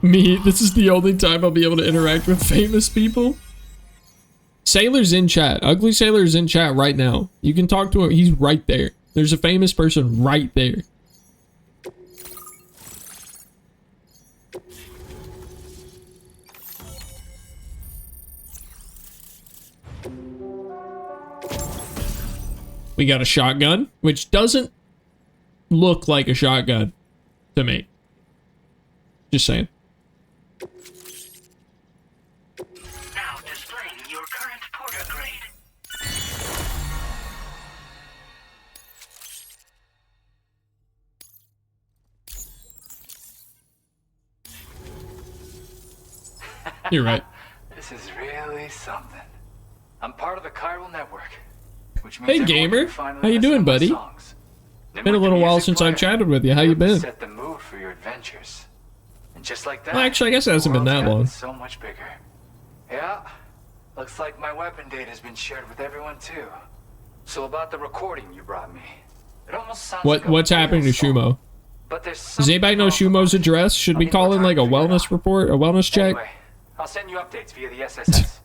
Me, this is the only time I'll be able to interact with famous people. Sailor's in chat. Ugly Sailor's in chat right now. You can talk to him. He's right there. There's a famous person right there. We got a shotgun, which doesn't look like a shotgun to me. Just saying. Now displaying your current porter grade. You're right. This is really something. I'm part of the chiral network, which means Hey, everyone gamer. can finally How you listen doing, to my buddy? songs. Been a little while since I've chatted with you. How you been? Set the mood for your adventures. And just like that, Well, actually, I guess it hasn't been the that world's long. gotten so much bigger. Yeah. Looks like my weapon data has been shared with everyone too. So about the recording you brought me. It almost sounds like What's happening to Shumo? But there's Does anybody know Shumo's address? Should we call in like a wellness report, a wellness check? Anyway, I'll send you updates via the SSS.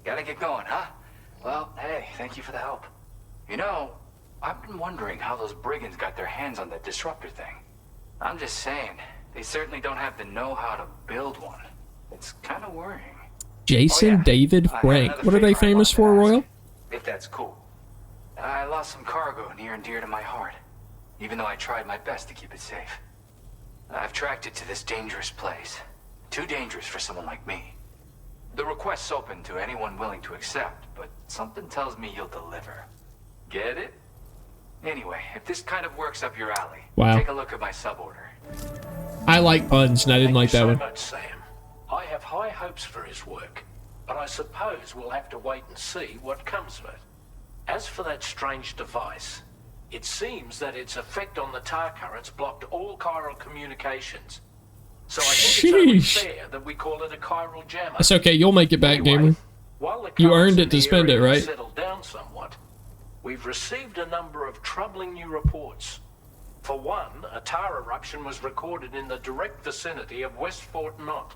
Gotta get going, huh? Well, hey, thank you for the help. You know, I've been wondering how those brigands got their hands on that disruptor thing. I'm just saying, they certainly don't have the know-how to build one. It's kind of worrying. Jason, Oh, yeah. David, I had Frank. another What are they favor I famous wanted for, to ask, Royal? if that's cool. I lost some cargo near and dear to my heart, even though I tried my best to keep it safe. I've tracked it to this dangerous place. Too dangerous for someone like me. The request's open to anyone willing to accept, but something tells me you'll deliver. Get it? Anyway, if this kind of works up your alley, Wow. take a look at my suborder. I like puns, and I didn't like that Thank you one. so much, Sam. I have high hopes for his work, but I suppose we'll have to wait and see what comes of it. As for that strange device, it seems that its effect on the tar currents blocked all chiral communications. So I think it's only Sheesh. fair that we call it a chiral jammer. It's okay. You'll make it back, Anyway, gamer. while the You currents earned in it to the spend it, area have right? settled down somewhat, we've received a number of troubling new reports. For one, a tar eruption was recorded in the direct vicinity of West Fort Knot.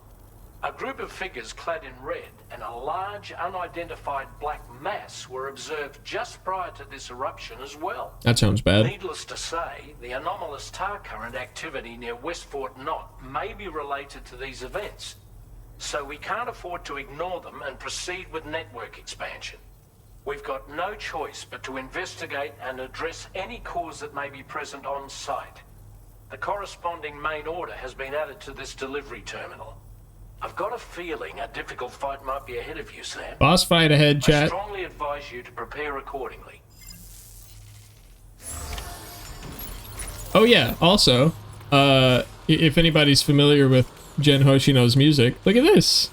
A group of figures clad in red and a large unidentified black mass were observed just prior to this eruption as well. That sounds bad. Needless to say, the anomalous tar current activity near West Fort Knot may be related to these events. So we can't afford to ignore them and proceed with network expansion. We've got no choice but to investigate and address any cause that may be present on site. The corresponding main order has been added to this delivery terminal. I've got a feeling a difficult fight might be ahead of you, Sam. Boss fight ahead, I chat. strongly advise you to prepare accordingly. Oh yeah, also, if anybody's familiar with Gen Hoshino's music, look at this.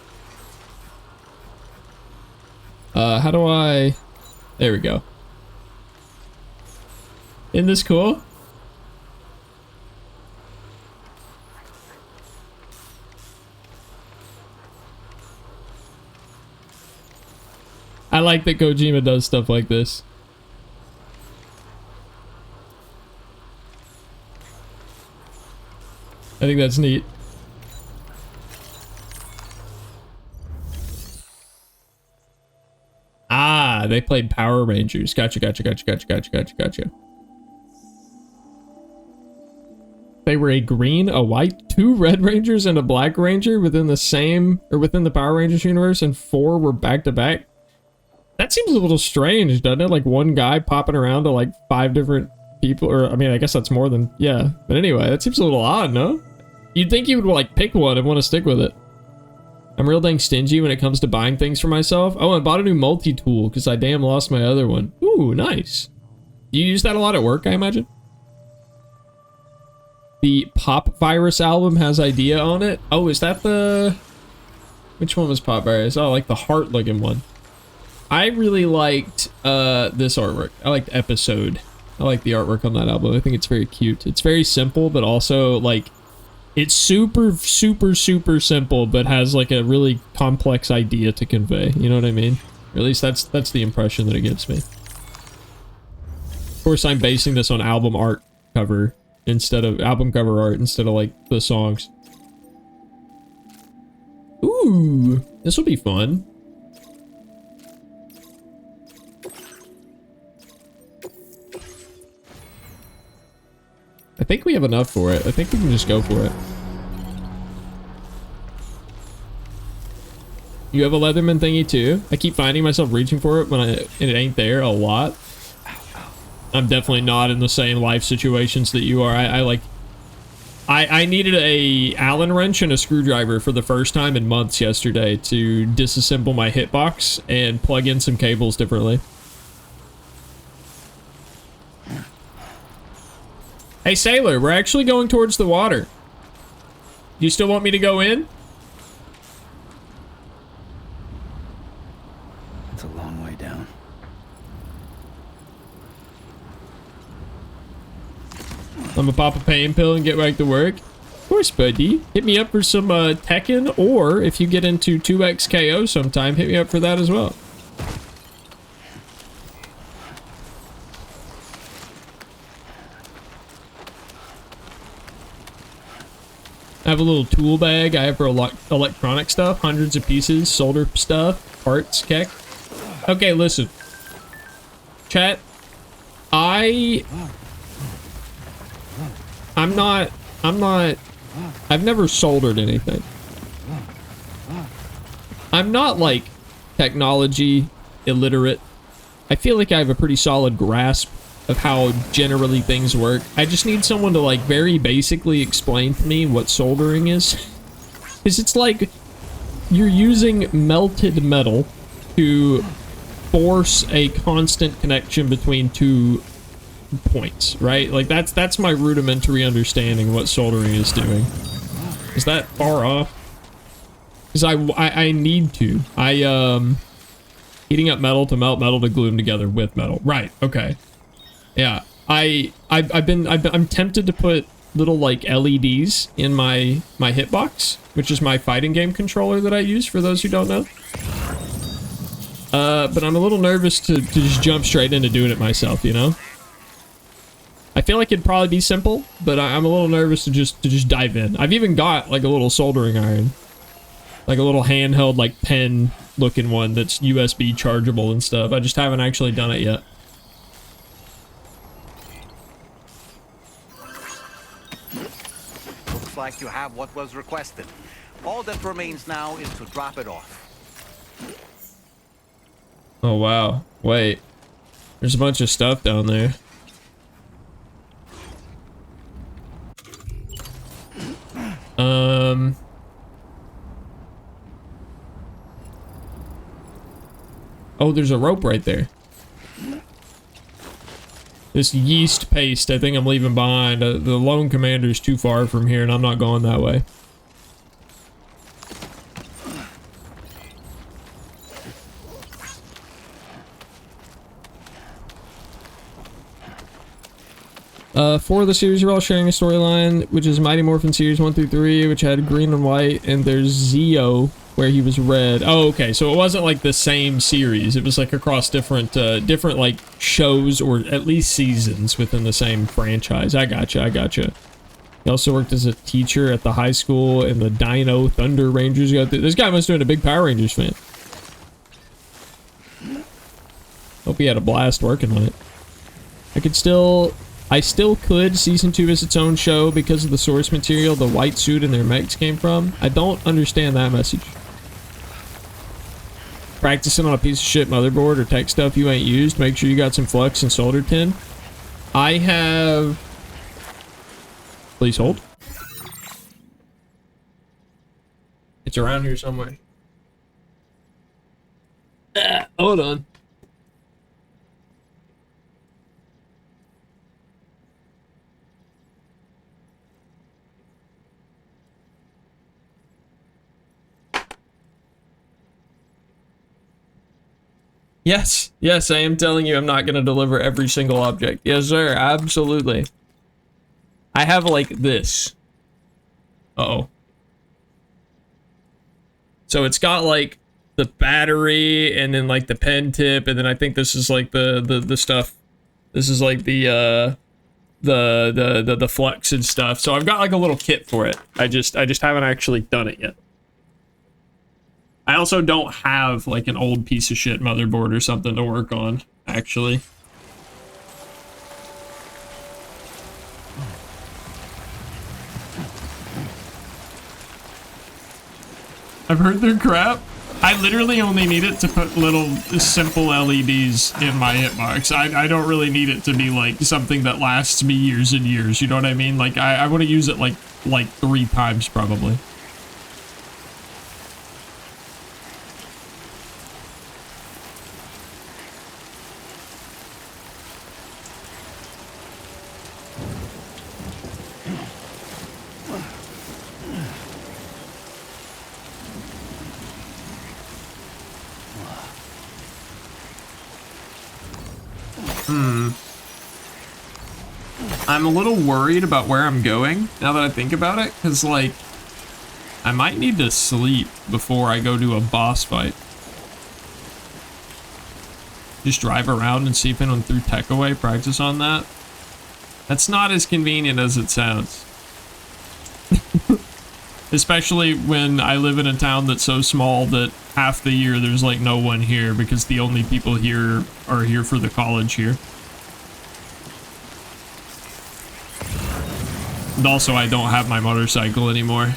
How do I... There we go. Isn't this cool? I like that Kojima does stuff like this. I think that's neat. Ah, they played Power Rangers. Gotcha. They were a green, a white, 2 Red Rangers, and a Black Ranger within the same, or within the Power Rangers universe, and 4 were back to back. That seems a little strange, doesn't it? Like one guy popping around to like 5 different people, or I mean, I guess that's more than, yeah. But anyway, that seems a little odd, no? You'd think you would like pick one and want to stick with it. I'm real dang stingy when it comes to buying things for myself. Oh, I bought a new multi-tool because I damn lost my other one. Ooh, nice. You use that a lot at work, I imagine? The Pop Virus album has Idea on it. Oh, is that the... Which one was Pop Virus? Oh, like the heart-looking one. I really liked this artwork. I liked Episode. I like the artwork on that album. I think it's very cute. It's very simple, but also like it's super simple, but has like a really complex idea to convey. You know what I mean? Or at least that's the impression that it gives me. Of course, I'm basing this on album art cover instead of album cover art instead of like the songs. Ooh, this will be fun. I think we have enough for it. I think we can just go for it. You have a Leatherman thingy too? I keep finding myself reaching for it when it ain't there a lot. I'm definitely not in the same life situations that you are. I needed a Allen wrench and a screwdriver for the first time in months yesterday to disassemble my hitbox and plug in some cables differently. Hey, Sailor, we're actually going towards the water. Do you still want me to go in? It's a long way down. I'm gonna pop a pain pill and get right to work. Of course, buddy. Hit me up for some Tekken, or if you get into 2XKO sometime, hit me up for that as well. I have a little tool bag I have for electronic stuff, hundreds of pieces, solder stuff, parts, keck. Okay, listen. Chat, I've never soldered anything. I'm not like technology illiterate. I feel like I have a pretty solid grasp of how generally things work. I just need someone to like very basically explain to me what soldering is. Because it's like you're using melted metal to force a constant connection between 2 points, right? Like that's my rudimentary understanding of what soldering is doing. Is that far off? Because I need to. Heating up metal to melt metal to glue them together with metal. Right, okay. Yeah, I'm tempted to put little like LEDs in my hitbox, which is my fighting game controller that I use for those who don't know. But I'm a little nervous to just jump straight into doing it myself, you know? I feel like it'd probably be simple, but I'm a little nervous to just dive in. I've even got like a little soldering iron, like a little handheld like pen looking one that's USB chargeable and stuff. I just haven't actually done it yet. Looks like you have what was requested. All that remains now is to drop it off. Oh wow, wait. There's a bunch of stuff down there. Oh, there's a rope right there. This yeast paste, I think I'm leaving behind. The Lone Commander's too far from here, and I'm not going that way. Four of the series are all sharing a storyline, which is Mighty Morphin Series 1 through 3, which had green and white, and there's Zeo, where he was red. Oh, okay, so it wasn't like the same series. It was like across different like shows or at least seasons within the same franchise. I gotcha. He also worked as a teacher at the high school in the Dino Thunder Rangers. This guy must have been a big Power Rangers fan. Hope he had a blast working on it. I still could. Season 2 is its own show because of the source material the white suit and their mechs came from. I don't understand that message. Practicing on a piece of shit motherboard or tech stuff you ain't used. Make sure you got some flux and solder tin. I have... Please hold. It's around here somewhere. Hold on. Yes, I am telling you I'm not going to deliver every single object. Yes, sir, absolutely. I have, like, this. Uh-oh. So it's got, like, the battery, and then, like, the pen tip, and then I think this is, like, the stuff. This is, like, the flux and stuff. So I've got, like, a little kit for it. I just haven't actually done it yet. I also don't have, like, an old piece of shit motherboard or something to work on, actually. I've heard they're crap. I literally only need it to put little simple LEDs in my hitbox. I don't really need it to be, like, something that lasts me years and years, you know what I mean? Like, I want to use it, like 3 times, probably. I'm a little worried about where I'm going, now that I think about it, because, like, I might need to sleep before I go to a boss fight. Just drive around and see if anyone threw tech away, practice on that. That's not as convenient as it sounds. Especially when I live in a town that's so small that half the year there's, like, no one here, because the only people here are here for the college here. And also, I don't have my motorcycle anymore.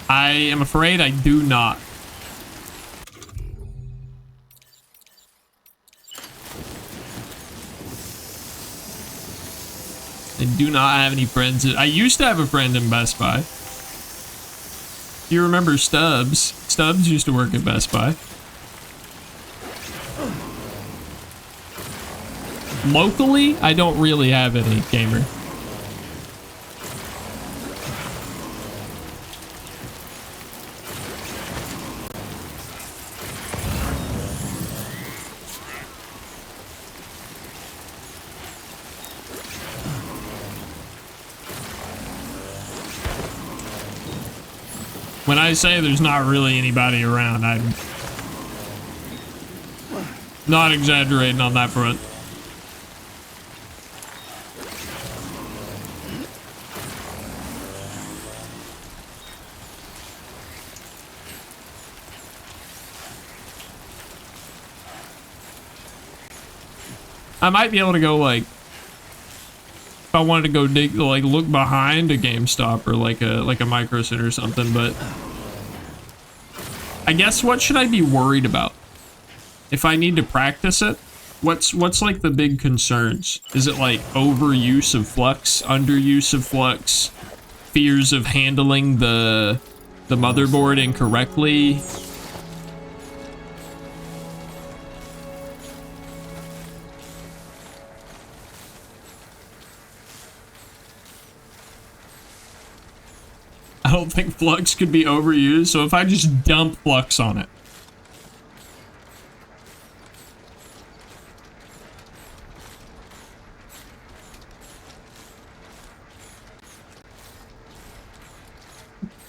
I am afraid I do not. I do not have any friends. I used to have a friend in Best Buy. Do you remember Stubbs? Stubbs used to work at Best Buy. Locally, I don't really have any gamer. When I say there's not really anybody around, I'm not exaggerating on that front. I might be able to go, like, I wanted to go dig, like, look behind a GameStop or like a Micro Center or something, but I guess what should I be worried about? If I need to practice it, what's like the big concerns? Is it like overuse of flux, underuse of flux, fears of handling the motherboard incorrectly? I don't think flux could be overused, so if I just dump flux on it.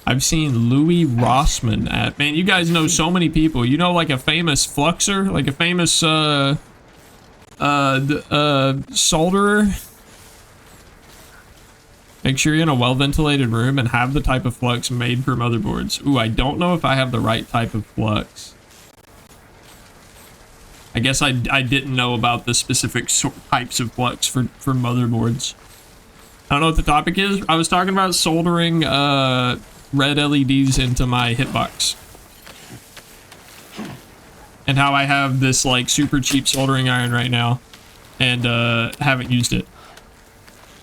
I've seen Louis Rossman at, man, you guys know so many people. You know, like a famous fluxer, like a famous solderer. Make sure you're in a well-ventilated room and have the type of flux made for motherboards. Ooh, I don't know if I have the right type of flux. I guess I didn't know about the specific types of flux for motherboards. I don't know what the topic is. I was talking about soldering red LEDs into my hitbox. And how I have this like super cheap soldering iron right now and haven't used it.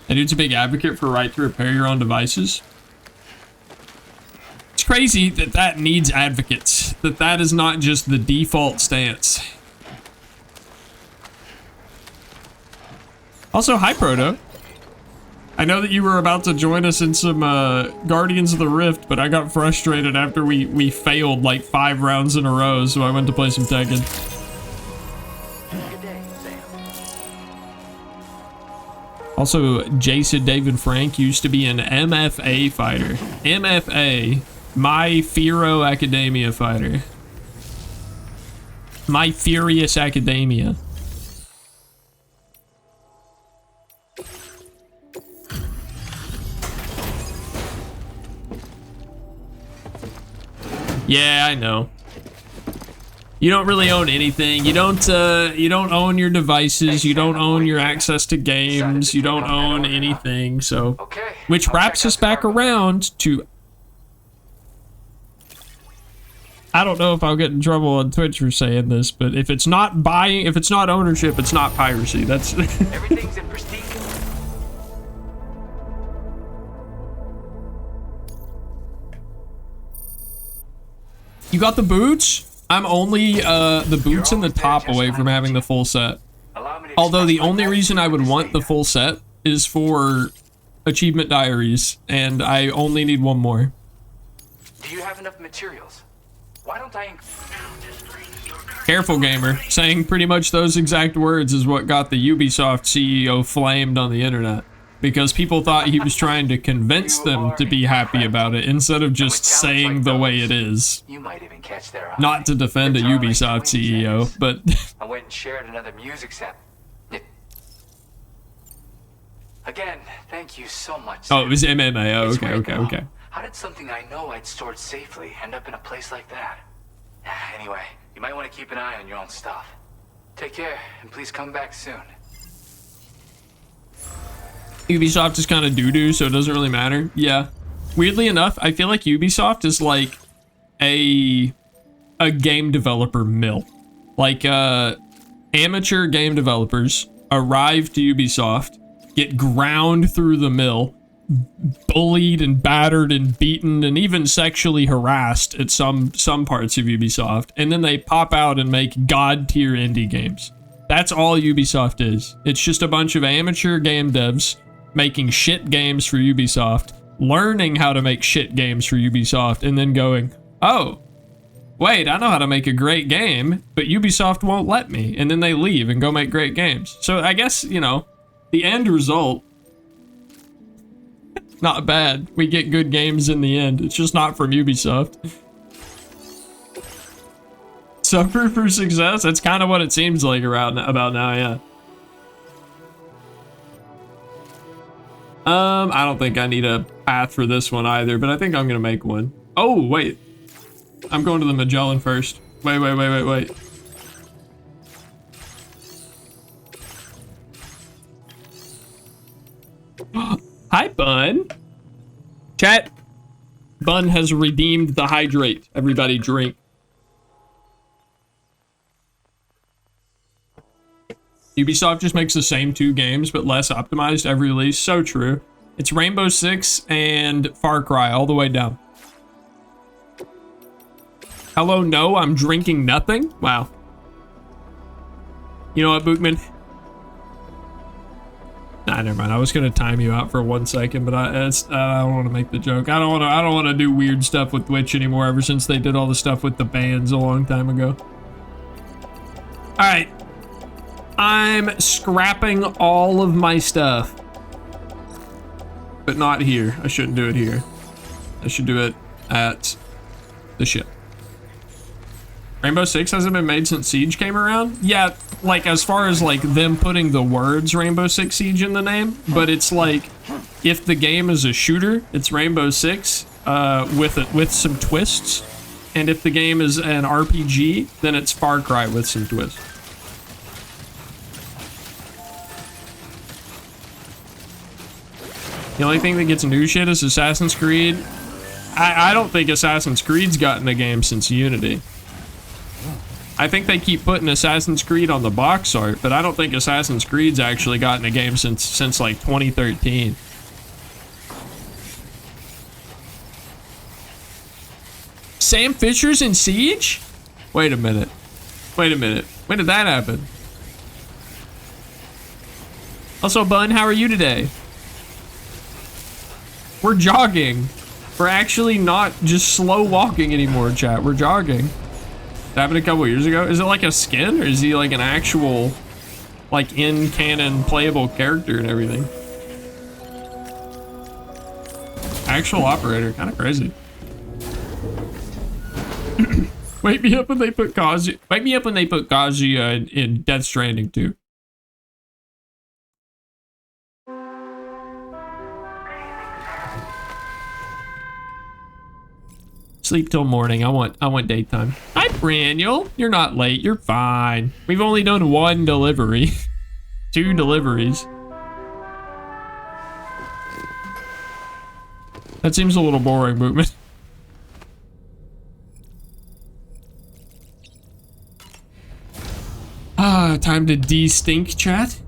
And dude's a big advocate for right to repair your own devices. It's crazy that that needs advocates. That is not just the default stance. Also, hi Proto. I know that you were about to join us in some Guardians of the Rift, but I got frustrated after we failed like 5 rounds in a row, so I went to play some Tekken. Also, Jason David Frank used to be an MFA fighter. MFA, My Hero Academia fighter. My Furious Academia. Yeah, I know. You don't really own anything. You don't own your devices. You don't own your access to games. You don't own anything. So, which wraps us back around to. I don't know if I'll get in trouble on Twitch for saying this, but if it's not buying, if it's not ownership, it's not piracy. That's. Everything's in pristine. You got the boots? I'm only the boots and the top away from having the full set. Although the only reason I would want the full set is for achievement diaries, and I only need one more. Do you have enough materials? Why don't I... Careful, gamer. Saying pretty much those exact words is what got the Ubisoft CEO flamed on the internet. Because people thought he was trying to convince them to be happy about it instead of just saying the way it is. You might even catch their eye. Not to defend a Ubisoft CEO, but... I went and shared another music sample. Again, thank you so much. Oh, it was MMA. Oh, okay. How did something I know I'd stored safely end up in a place like that? Anyway, you might want to keep an eye on your own stuff. Take care, and please come back soon. Ubisoft is kind of doo-doo, so it doesn't really matter. Yeah. Weirdly enough, I feel like Ubisoft is like a game developer mill. Like, amateur game developers arrive to Ubisoft, get ground through the mill, bullied and battered and beaten and even sexually harassed at some parts of Ubisoft, and then they pop out and make god-tier indie games. That's all Ubisoft is. It's just a bunch of amateur game devs making shit games for Ubisoft, learning how to make shit games for Ubisoft, and then going, oh, wait, I know how to make a great game, but Ubisoft won't let me. And then they leave and go make great games. So I guess, you know, the end result, not bad. We get good games in the end. It's just not from Ubisoft. Suffer for success? That's kind of what it seems like about now, yeah. I don't think I need a path for this one either, but I think I'm gonna make one. Oh, wait. I'm going to the Magellan first. Wait. Chat. Bun has redeemed the hydrate. Everybody drink. Ubisoft just makes the same 2 games, but less optimized every release. So true. It's Rainbow Six and Far Cry all the way down. Hello, no, I'm drinking nothing? Wow. You know what, Bookman? Nah, never mind. I was gonna time you out for 1 second, but I don't want to make the joke. I don't want to do weird stuff with Twitch anymore. Ever since they did all the stuff with the bans a long time ago. All right, I'm scrapping all of my stuff, but not here. I shouldn't do it here. I should do it at the ship. Rainbow Six hasn't been made since Siege came around? Yeah, like as far as like them putting the words Rainbow Six Siege in the name, but it's like if the game is a shooter, it's Rainbow Six with some twists, and if the game is an RPG, then it's Far Cry with some twists. The only thing that gets new shit is Assassin's Creed. I don't think Assassin's Creed's gotten a game since Unity. I think they keep putting Assassin's Creed on the box art, but I don't think Assassin's Creed's actually gotten a game since like 2013. Sam Fisher's in Siege? Wait a minute. Wait a minute. When did that happen? Also, Bun, how are you today? We're jogging. We're actually not just slow walking anymore, chat. We're jogging. It happened a couple years ago. Is it like a skin, or is he like an actual, like in canon playable character and everything? Actual operator, kind of crazy. Wake me up when they put Kazuya. Wake me up when they put Kazuya in Death Stranding too. Sleep till morning. I want daytime. Hi, Braniel. You're not late. You're fine. We've only done 1 delivery. 2 deliveries. That seems a little boring, movement. Ah, time to de-stink, chat.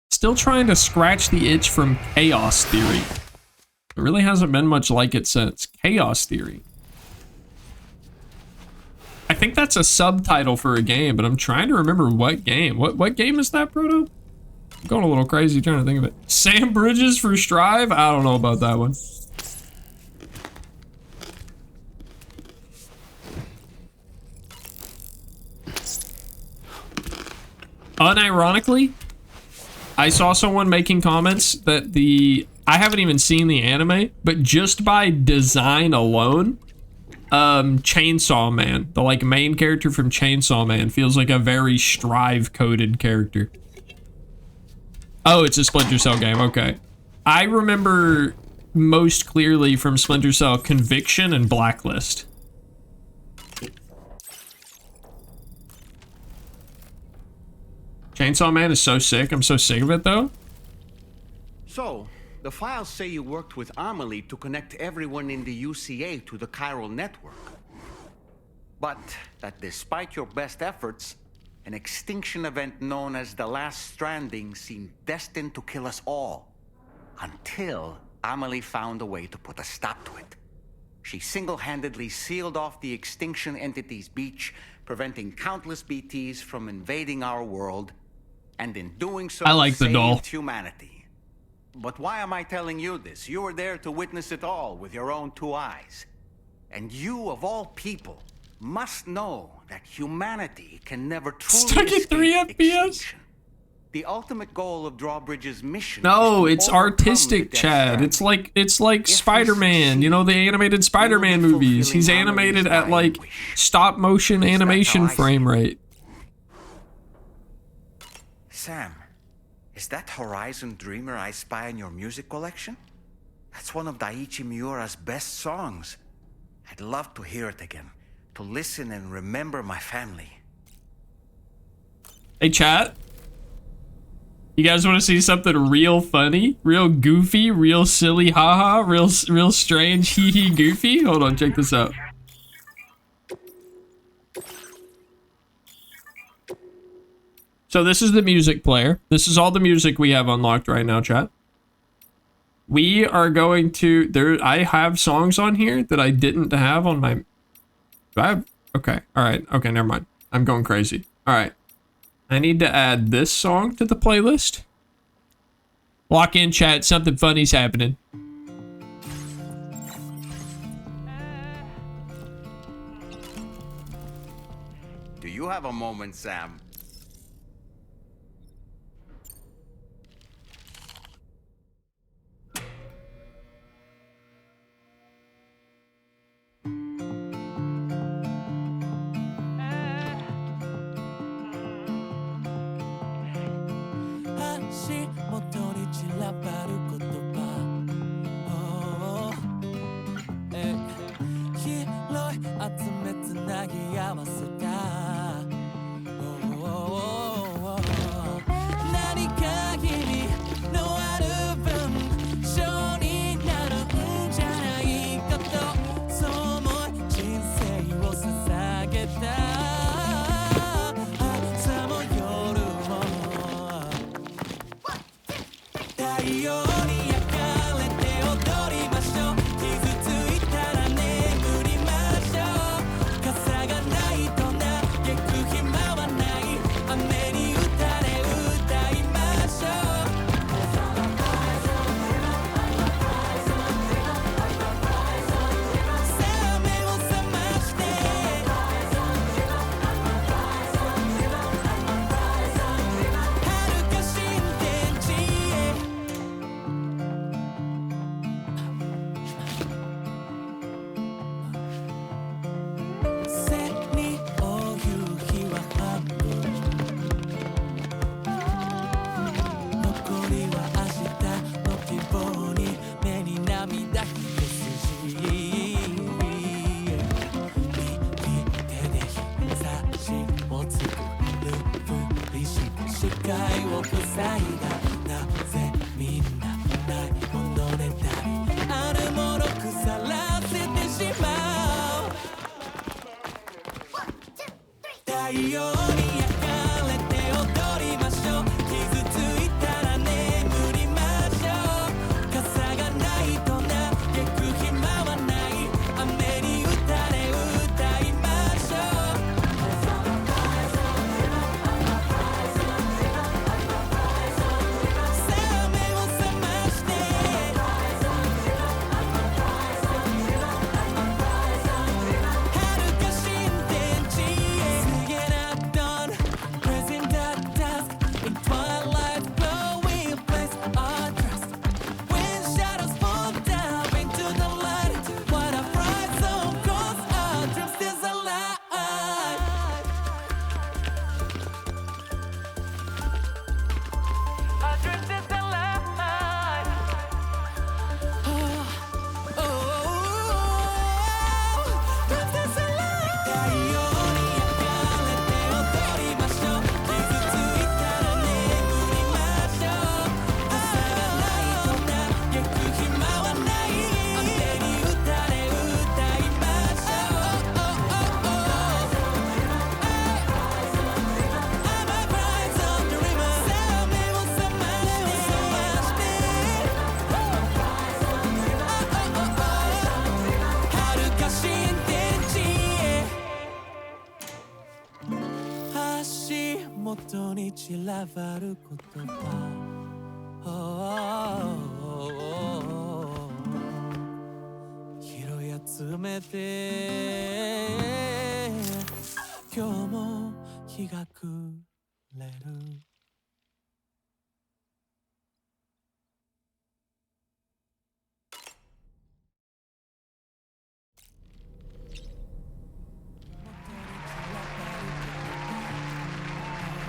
Still trying to scratch the itch from Chaos Theory. It really hasn't been much like it since. Chaos Theory. I think that's a subtitle for a game, but I'm trying to remember what game. What game is that, Proto? I'm going a little crazy trying to think of it. Sam Bridges for Strive? I don't know about that one. Unironically, I saw someone making comments that I haven't even seen the anime, but just by design alone, Chainsaw Man, the like main character from Chainsaw Man, feels like a very Strive coded character. Oh, it's a Splinter Cell game, okay. I remember most clearly from Splinter Cell Conviction and Blacklist. Chainsaw Man is so sick. I'm so sick of it, though. So, the files say you worked with Amelie to connect everyone in the UCA to the chiral network. But that despite your best efforts, an extinction event known as the Last Stranding seemed destined to kill us all. Until Amelie found a way to put a stop to it. She single-handedly sealed off the extinction entity's beach, preventing countless BTs from invading our world, and in doing so, I like the doll. saved humanity. But why am I telling you this? You were there to witness it all with your own 2 eyes. And you, of all people, must know that humanity can never truly Stuck at 3 escape FPS? extinction. The ultimate goal of Drawbridge's mission No, is to it's overcome artistic, the Death Chad. Stranding. It's like Spider-Man, you know, the animated Spider-Man we will be movies. He's fulfilling animated Amelie's at like dying wish. stop motion That's animation how I see frame it. rate. Sam, is that Horizon Dreamer I spy in your music collection? That's one of Daiichi Miura's best songs. I'd love to hear it again, to listen and remember my family. Hey, chat. You guys want to see something real funny? Real goofy? Real silly haha? Real strange hee hee goofy? Hold on, check this out. So this is the music player. This is all the music we have unlocked right now, chat. We are going to... I have songs on here that I didn't have on my... Okay, alright. Okay, never mind. I'm going crazy. Alright. I need to add this song to the playlist. Walk in, chat. Something funny's happening. Do you have a moment, Sam?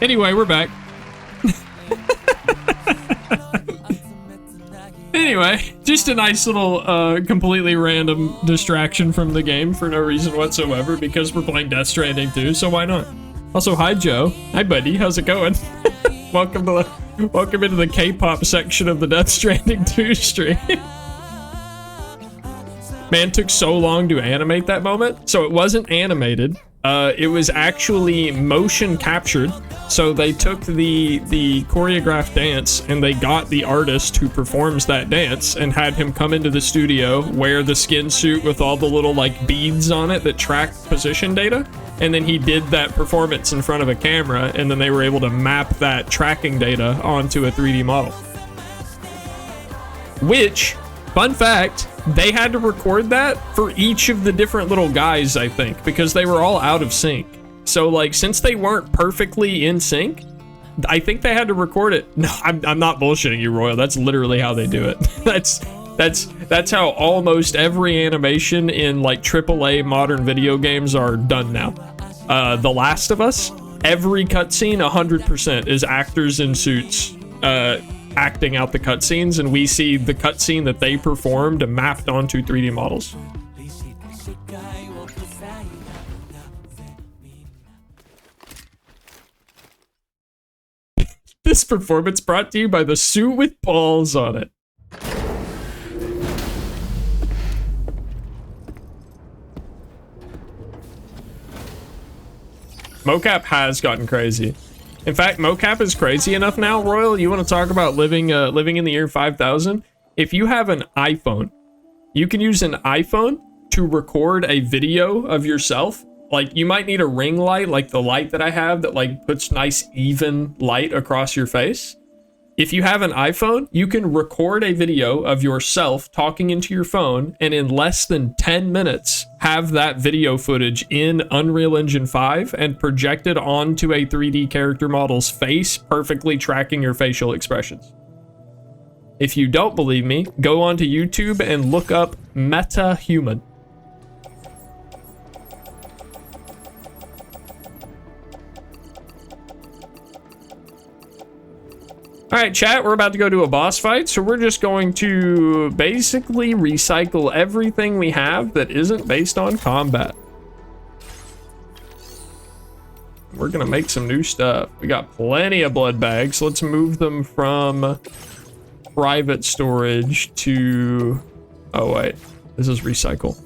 Anyway, we're back. Anyway, just a nice little, completely random distraction from the game for no reason whatsoever, because we're playing Death Stranding 2, so why not? Also, hi Joe. Hi buddy, how's it going? Welcome into the K-pop section of the Death Stranding 2 stream. Man, took so long to animate that moment. So it wasn't animated. It was actually motion captured. So they took the choreographed dance and they got the artist who performs that dance and had him come into the studio, wear the skin suit with all the little like beads on it that track position data. And then he did that performance in front of a camera, and then they were able to map that tracking data onto a 3D model. Which, fun fact, they had to record that for each of the different little guys, I think, because they were all out of sync. So, like, since they weren't perfectly in sync, I think they had to record it. No, I'm not bullshitting you, Royal. That's literally how they do it. That's how almost every animation in, like, AAA modern video games are done now. The Last of Us, every cutscene, 100% is actors in suits, acting out the cutscenes, and we see the cutscene that they performed mapped onto 3D models. This performance brought to you by the suit with balls on it. Mocap has gotten crazy. In fact, mocap is crazy enough now, Royal. You want to talk about living in the year 5000? If you have an iPhone, you can use an iPhone to record a video of yourself. Like, you might need a ring light, like the light that I have that like puts nice even light across your face. If you have an iPhone, you can record a video of yourself talking into your phone, and in less than 10 minutes, have that video footage in Unreal Engine 5 and projected onto a 3D character model's face, perfectly tracking your facial expressions. If you don't believe me, go onto YouTube and look up MetaHuman. Alright, chat, we're about to go to a boss fight, so we're just going to basically recycle everything we have that isn't based on combat. We're gonna make some new stuff. We got plenty of blood bags. Let's move them from private storage to... Oh, wait. This is recycle.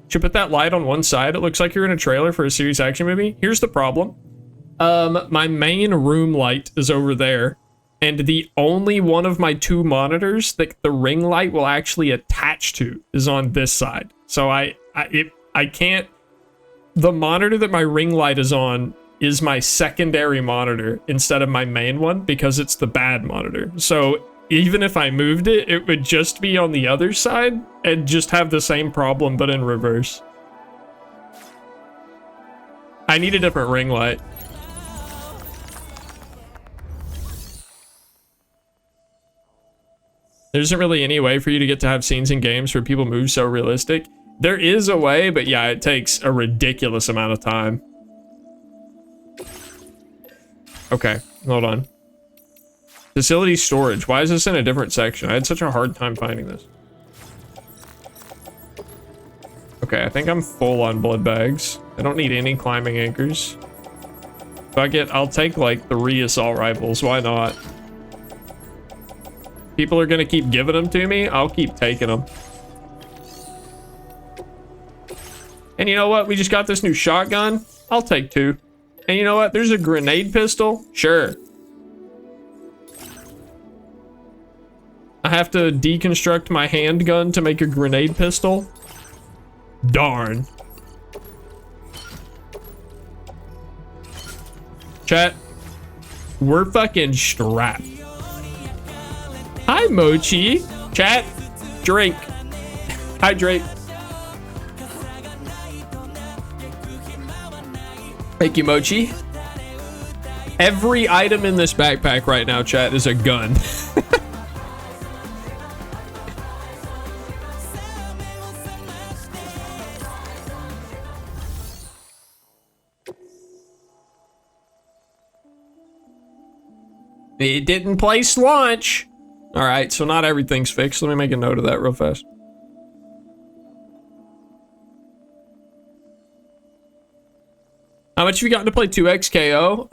Should put that light on one side. It looks like you're in a trailer for a serious action movie. Here's the problem. My main room light is over there, and the only one of my two monitors that the ring light will actually attach to is on this side. So I can't... The monitor that my ring light is on is my secondary monitor instead of my main one, because it's the bad monitor. So even if I moved it, it would just be on the other side and just have the same problem, but in reverse. I need a different ring light. There isn't really any way for you to get to have scenes in games where people move so realistic. There is a way, but yeah, it takes a ridiculous amount of time. Okay, hold on. Facility storage. Why is this in a different section? I had such a hard time finding this. Okay, I think I'm full on blood bags. I don't need any climbing anchors. I'll take like 3 assault rifles. Why not? People are gonna keep giving them to me. I'll keep taking them. And you know what? We just got this new shotgun. I'll take 2. And you know what? There's a grenade pistol. Sure. I have to deconstruct my handgun to make a grenade pistol. Darn. Chat. We're fucking strapped. Hi, Mochi. Chat. Drake. Hydrate. Thank you, Mochi. Every item in this backpack right now, chat, is a gun. It didn't place launch. All right, so not everything's fixed. Let me make a note of that real fast. How much have you gotten to play 2XKO?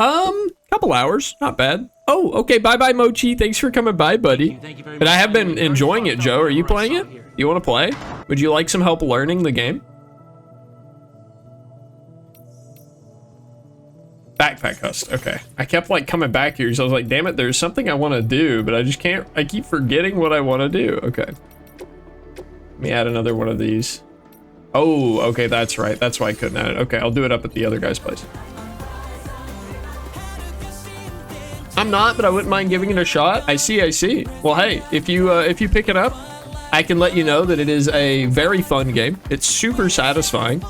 Couple hours, not bad. Oh, okay, bye-bye, Mochi. Thanks for coming by, buddy. But I have been enjoying it, Joe. Are you playing it? You want to play? Would you like some help learning the game? Backpack Hust, okay. I kept like coming back here, so I was like, damn it, there's something I want to do, but I just can't, I keep forgetting what I want to do. Okay. Let me add another one of these. Oh, okay, that's right. That's why I couldn't add it. Okay, I'll do it up at the other guy's place. I'm not, but I wouldn't mind giving it a shot. I see. Well, hey, if you pick it up, I can let you know that it is a very fun game. It's super satisfying.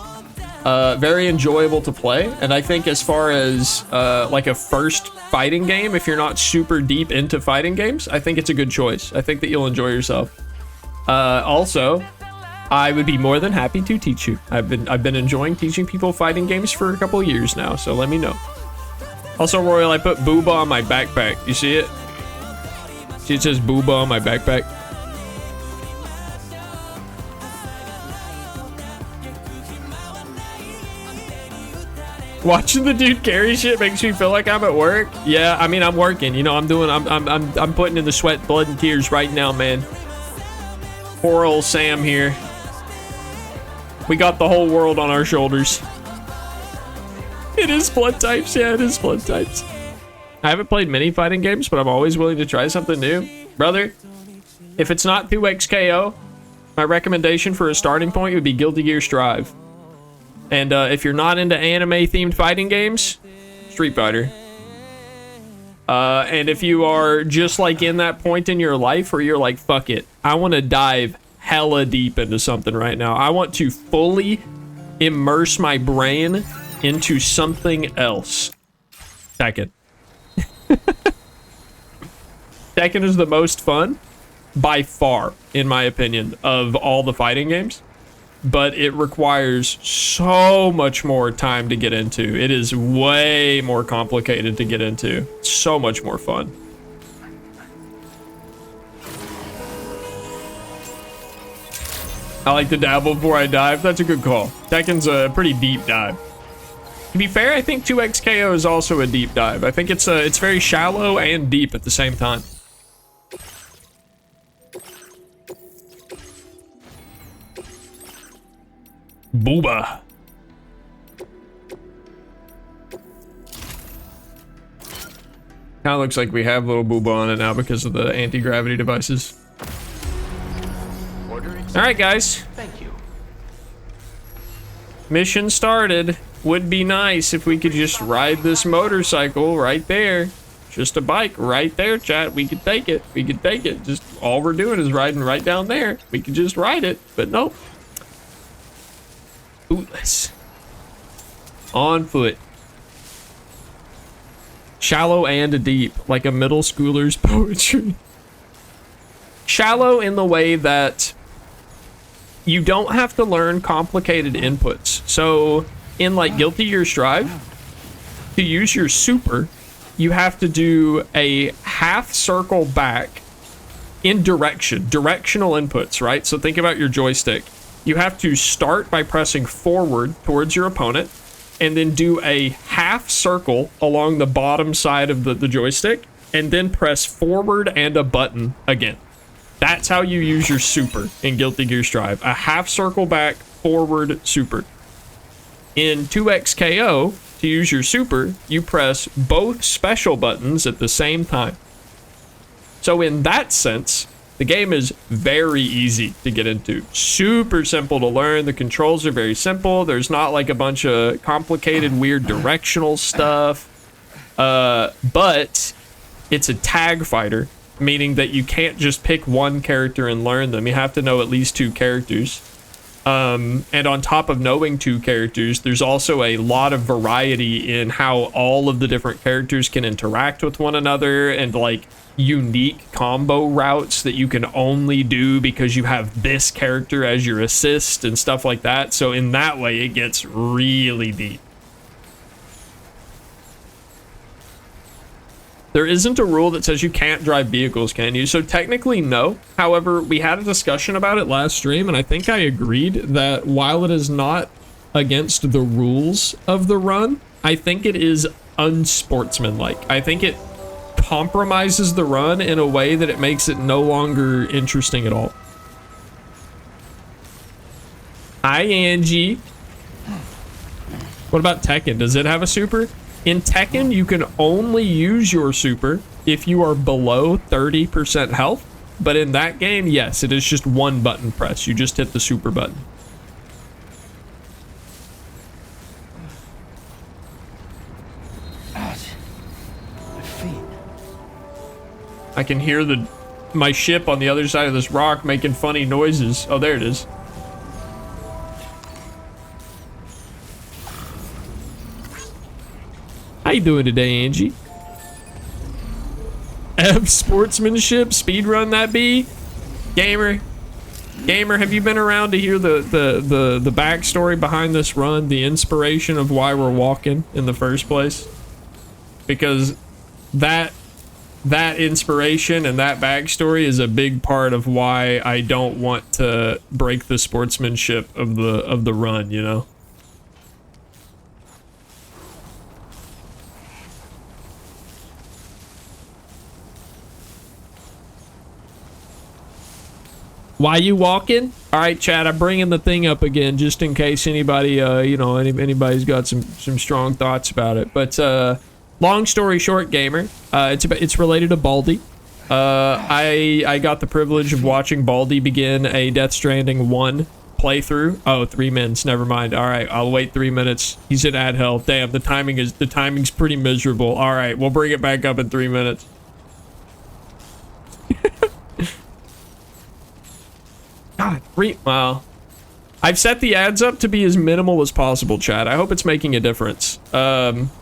Very enjoyable to play, and I think as far as like a first fighting game, if you're not super deep into fighting games, I think it's a good choice. I think that you'll enjoy yourself. Also, I would be more than happy to teach you. I've been enjoying teaching people fighting games for a couple of years now, so let me know. Also, Royal, I put Booba on my backpack. You see it? See, it says Booba on my backpack. Watching the dude carry shit makes me feel like I'm at work. Yeah, I mean, I'm working. You know, I'm putting in the sweat, blood, and tears right now, man. Poor old Sam here. We got the whole world on our shoulders. It is blood types. Yeah, it is blood types. I haven't played many fighting games, but I'm always willing to try something new. Brother, if it's not 2XKO, my recommendation for a starting point would be Guilty Gear Strive. And if you're not into anime-themed fighting games, Street Fighter. And if you are just like in that point in your life where you're like, fuck it, I want to dive hella deep into something right now. I want to fully immerse my brain into something else. Tekken. Tekken is the most fun, by far, in my opinion, of all the fighting games. But it requires so much more time to get into. It is way more complicated to get into. So much more fun. I like to dabble before I dive. That's a good call. Tekken's a pretty deep dive. To be fair, I think 2XKO is also a deep dive. I think it's very shallow and deep at the same time. Booba. Kind of looks like we have little Booba on it now because of the anti-gravity devices. All right, guys. Thank you. Mission started. Would be nice if we could just ride this motorcycle right there. Just a bike right there, chat. We could take it. We could take it. Just all we're doing is riding right down there. We could just ride it, but nope. Bootless. On foot. Shallow and deep, like a middle schooler's poetry. Shallow in the way that you don't have to learn complicated inputs. So in like Guilty Gear Strive, to use your super, you have to do a half circle back in directional inputs, right? So think about your joystick. You have to start by pressing forward towards your opponent and then do a half circle along the bottom side of the joystick and then press forward and a button again. That's how you use your super in Guilty Gear Strive. A half circle back, forward, super. In 2XKO, to use your super, you press both special buttons at the same time. So in that sense, the game is very easy to get into. Super simple to learn. The controls are very simple. There's not like a bunch of complicated, weird directional stuff. But it's a tag fighter, meaning that you can't just pick one character and learn them. You have to know at least 2 characters. And on top of knowing 2 characters, there's also a lot of variety in how all of the different characters can interact with one another, and like unique combo routes that you can only do because you have this character as your assist and stuff like that. So in that way, it gets really deep. There isn't a rule that says you can't drive vehicles, can you? So technically, no. However, we had a discussion about it last stream, and I think I agreed that while it is not against the rules of the run, I think it is unsportsmanlike. I think it compromises the run in a way that it makes it no longer interesting at all. Hi, Angie. What about Tekken? Does it have a super? In Tekken, you can only use your super if you are below 30% health. But in that game, yes, it is just one button press. You just hit the super button. My feet. I can hear my ship on the other side of this rock making funny noises. Oh, there it is. How you doing today, Angie? Sportsmanship, speedrun that be? Gamer, have you been around to hear the backstory behind this run, the inspiration of why we're walking in the first place? Because that inspiration and that backstory is a big part of why I don't want to break the sportsmanship of the run, you know? Why you walking? All right, chat, I'm bringing the thing up again just in case anybody, you know, anybody's got some strong thoughts about it. But long story short, gamer, it's related to Baldi. I got the privilege of watching Baldi begin a Death Stranding 1 playthrough. Oh, 3 minutes. Never mind. All right, I'll wait 3 minutes. He's at add health. Damn, the timing's pretty miserable. All right, we'll bring it back up in 3 minutes. God, well, I've set the ads up to be as minimal as possible, chat. I hope it's making a difference.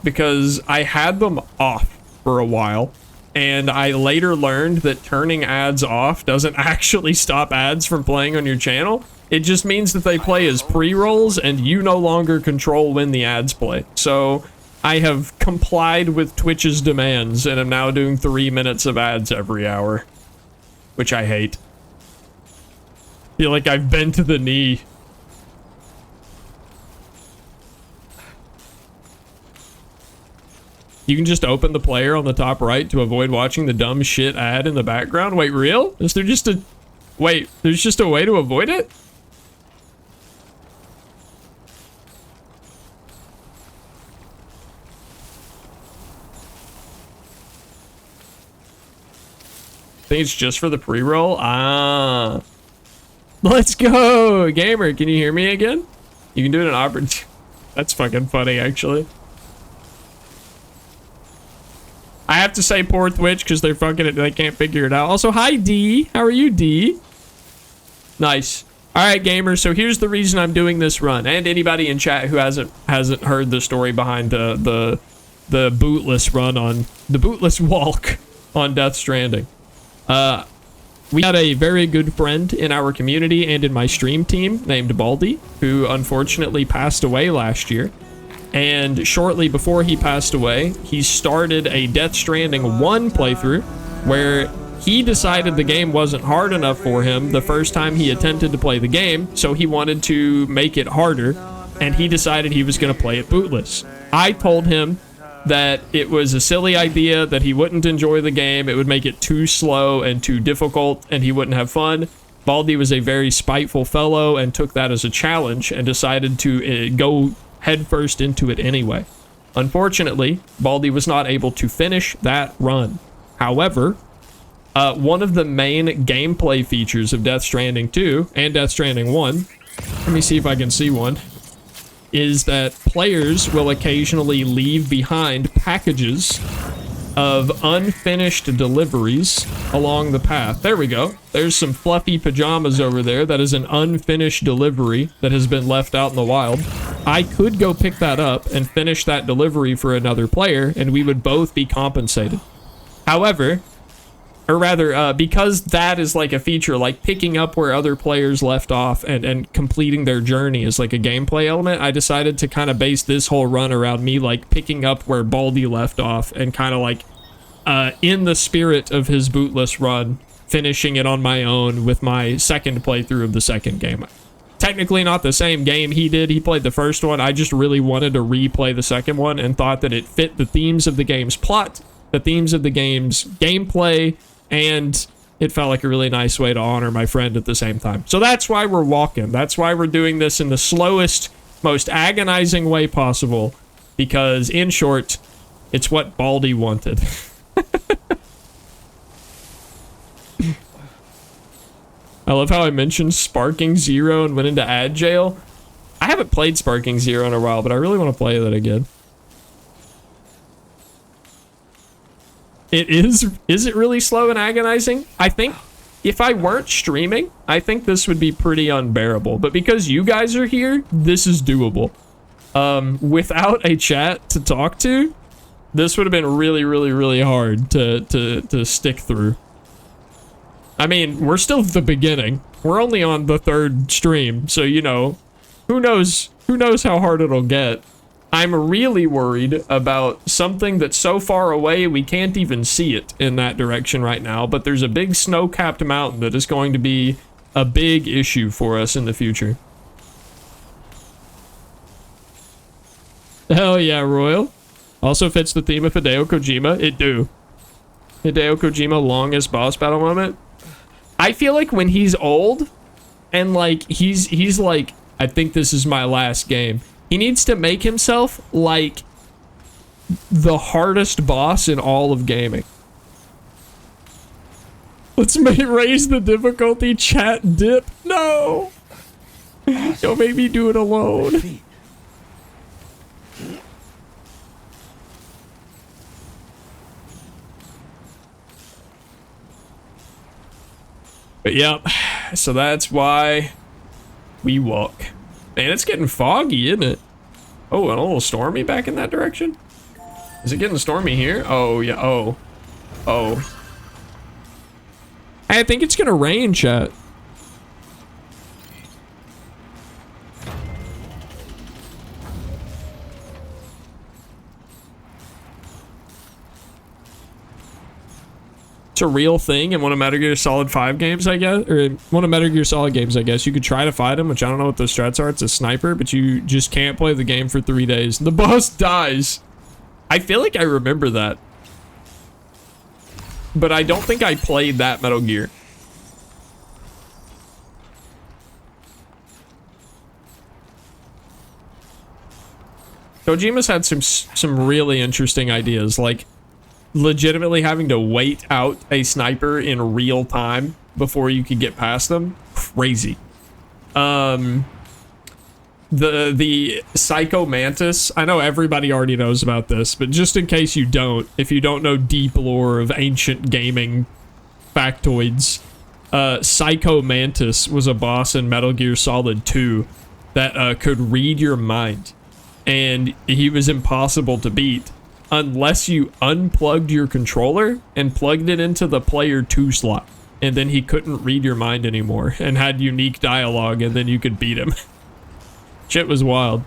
Because I had them off for a while, and I later learned that turning ads off doesn't actually stop ads from playing on your channel. It just means that they play as pre-rolls, and you no longer control when the ads play. So I have complied with Twitch's demands, and am now doing 3 minutes of ads every hour, which I hate. Feel like I've been to the knee. You can just open the player on the top right to avoid watching the dumb shit ad in the background. Wait, real? Is there just a... Wait, there's just a way to avoid it? I think it's just for the pre-roll? Ah... Let's go! Gamer, can you hear me again? You can do it in Auburn. That's fucking funny, actually. I have to say poor Twitch because they're fucking it. They can't figure it out. Also, hi, D. How are you, D? Nice. All right, gamers. So here's the reason I'm doing this run, and anybody in chat who hasn't heard the story behind the Bootless run on the Bootless walk on Death Stranding. We had a very good friend in our community and in my stream team named Baldi, who unfortunately passed away last year. And shortly before he passed away, he started a Death Stranding 1 playthrough where he decided the game wasn't hard enough for him the first time he attempted to play the game, so he wanted to make it harder, and he decided he was going to play it bootless. I told him that it was a silly idea, that he wouldn't enjoy the game, it would make it too slow and too difficult, and he wouldn't have fun. Baldi was a very spiteful fellow and took that as a challenge and decided to go headfirst into it anyway. Unfortunately, Baldi was not able to finish that run. However, one of the main gameplay features of Death Stranding 2 and Death Stranding 1, let me see if I can see one, is that players will occasionally leave behind packages of unfinished deliveries along the path. There we go. There's some fluffy pajamas over there. That is an unfinished delivery that has been left out in the wild. I could go pick that up and finish that delivery for another player, and we would both be compensated. However, or rather, because that is like a feature, like picking up where other players left off and completing their journey is like a gameplay element, I decided to kind of base this whole run around me like picking up where Baldi left off and kind of like in the spirit of his Bootless run, finishing it on my own with my second playthrough of the second game. Technically not the same game he did. He played the first one. I just really wanted to replay the second one and thought that it fit the themes of the game's plot, the themes of the game's gameplay, and it felt like a really nice way to honor my friend at the same time. So that's why we're walking. That's why we're doing this in the slowest, most agonizing way possible, because in short, it's what Baldy wanted. I love how I mentioned Sparking Zero and went into ad jail. I haven't played Sparking Zero in a while, but I really want to play that again. It is it really slow and agonizing? I think if I weren't streaming, I think this would be pretty unbearable. But because you guys are here, this is doable. Without a chat to talk to, this would have been really, really, really hard to stick through. I mean, we're still at the beginning. We're only on the third stream, so, you know, who knows how hard it'll get. I'm really worried about something that's so far away we can't even see it in that direction right now, but there's a big snow-capped mountain that is going to be a big issue for us in the future. Hell yeah, Royal. Also fits the theme of Hideo Kojima. It do. Hideo Kojima longest boss battle moment. I feel like when he's old and like he's like, I think this is my last game, he needs to make himself like the hardest boss in all of gaming. Let's raise the difficulty, chat dip. No! Don't make me do it alone. But yep, so that's why we walk. Man, it's getting foggy, isn't it? Oh, and a little stormy back in that direction? Is it getting stormy here? Oh, yeah, oh. Oh. I think it's gonna rain, chat. It's a real thing in one of Metal Gear Solid 5 games, I guess, or one of Metal Gear Solid games, I guess. You could try to fight him, which I don't know what those strats are. It's a sniper, but you just can't play the game for 3 days. The boss dies. I feel like I remember that. But I don't think I played that Metal Gear. Kojima's had some really interesting ideas, like legitimately having to wait out a sniper in real time before you could get past them. Crazy. The Psycho Mantis, I know everybody already knows about this, but just in case you don't, if you don't know deep lore of ancient gaming factoids, Psycho Mantis was a boss in Metal Gear Solid 2 that could read your mind, and he was impossible to beat unless you unplugged your controller and plugged it into the player 2 slot, and then he couldn't read your mind anymore and had unique dialogue, and then you could beat him. Shit was wild.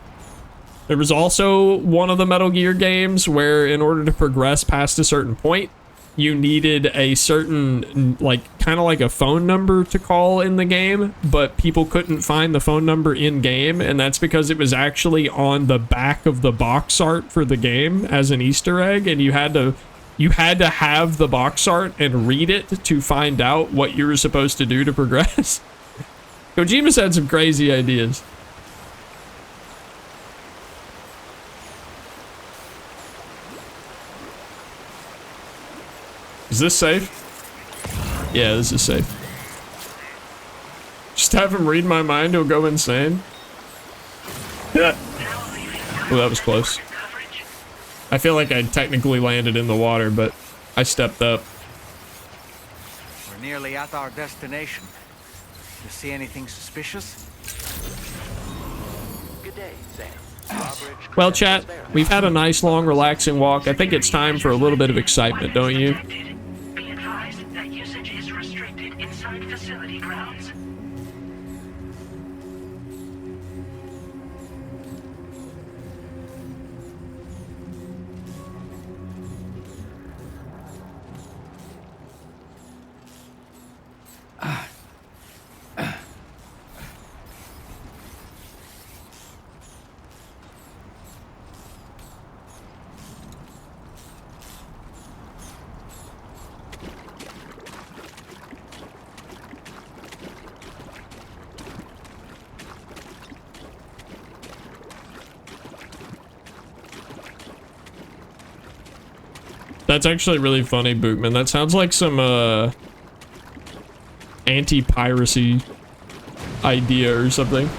There was also one of the Metal Gear games where in order to progress past a certain point, you needed a certain, like, kind of like a phone number to call in the game, but people couldn't find the phone number in game, and that's because it was actually on the back of the box art for the game as an Easter egg, and you had to have the box art and read it to find out what you were supposed to do to progress. Kojima's had some crazy ideas. Is this safe? Yeah, this is safe. Just have him read my mind, he'll go insane. Yeah. Oh, that was close. I feel like I technically landed in the water, but I stepped up. We're nearly at our destination. You see anything suspicious? Good day, Sam. Well, chat, we've had a nice, long, relaxing walk. I think it's time for a little bit of excitement, don't you? Be advised that usage is restricted inside facility grounds. That's actually really funny, Bootman. That sounds like some anti-piracy idea or something.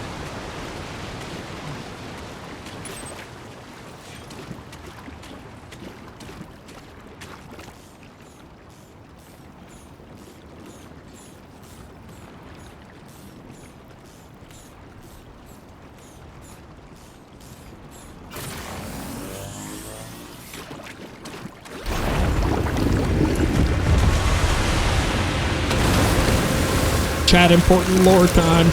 Chat important lore time.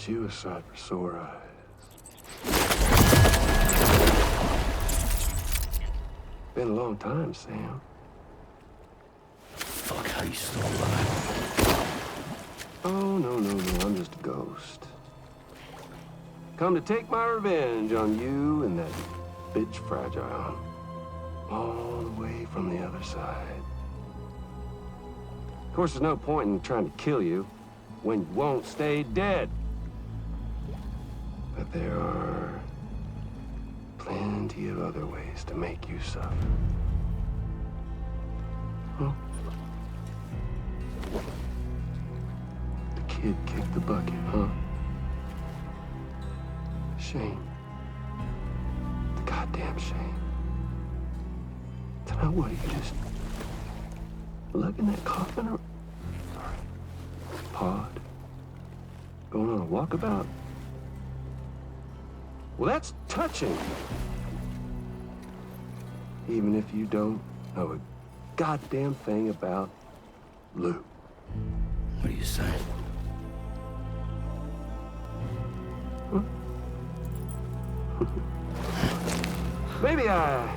You a sight for sore eyes. Been a long time, Sam. Fuck, how you still alive? Oh, no, I'm just a ghost. Come to take my revenge on you and that bitch Fragile. All the way from the other side. Of course, there's no point in trying to kill you when you won't stay dead. But there are plenty of other ways to make you suffer. Huh? The kid kicked the bucket, huh? Shame. The goddamn shame. Then what, you just lug in that coffin or pod? Going on a walkabout? Well, that's touching. Even if you don't know a goddamn thing about Lou. What are you saying? Huh? Maybe I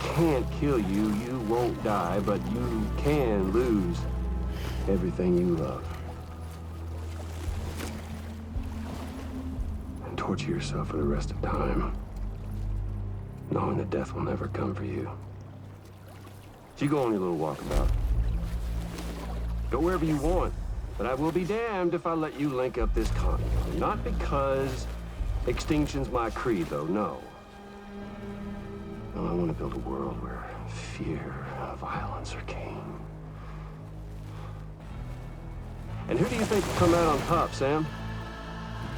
can't kill you, you won't die, but you can lose everything you love. Torture yourself for the rest of time, knowing that death will never come for you. So you go on your little walkabout. Go wherever you want, but I will be damned if I let you link up this condo. Not because extinction's my creed, though, no. No, I want to build a world where fear and violence are king. And who do you think will come out on top, Sam?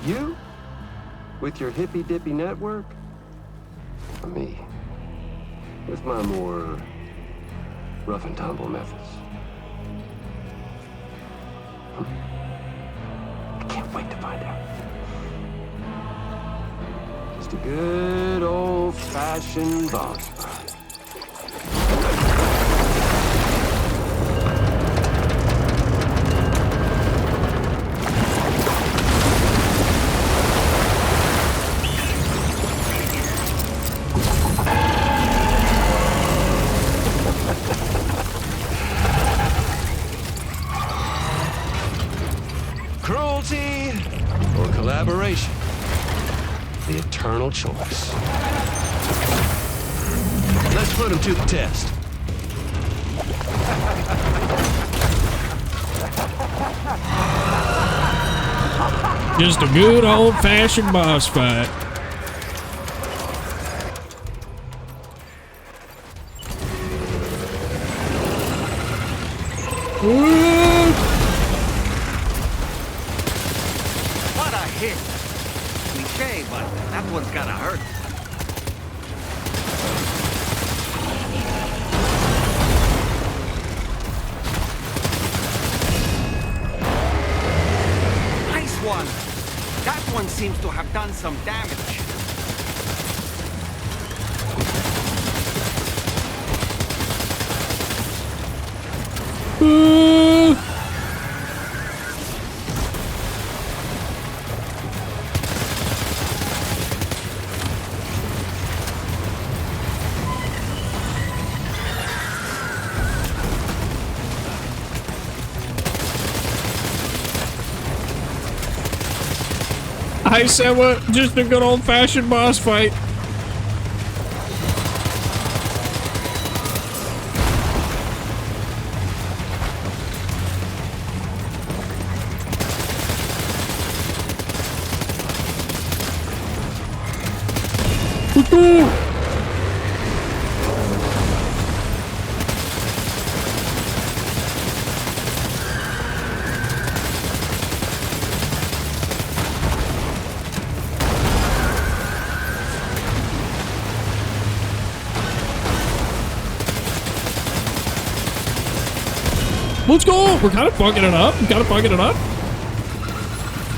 You? With your hippy-dippy network? Or me? With my more rough and tumble methods? I can't wait to find out. Just a good old-fashioned boss fight. Cruelty or collaboration? The eternal choice. Let's put him to the test. Just a good old-fashioned boss fight. What a hit! Cliche, but that one's gotta hurt. Nice one! That one seems to have done some damage. Hi, Sewa. Just a good old-fashioned boss fight. Let's go! Let's go! We're kind of bugging it up.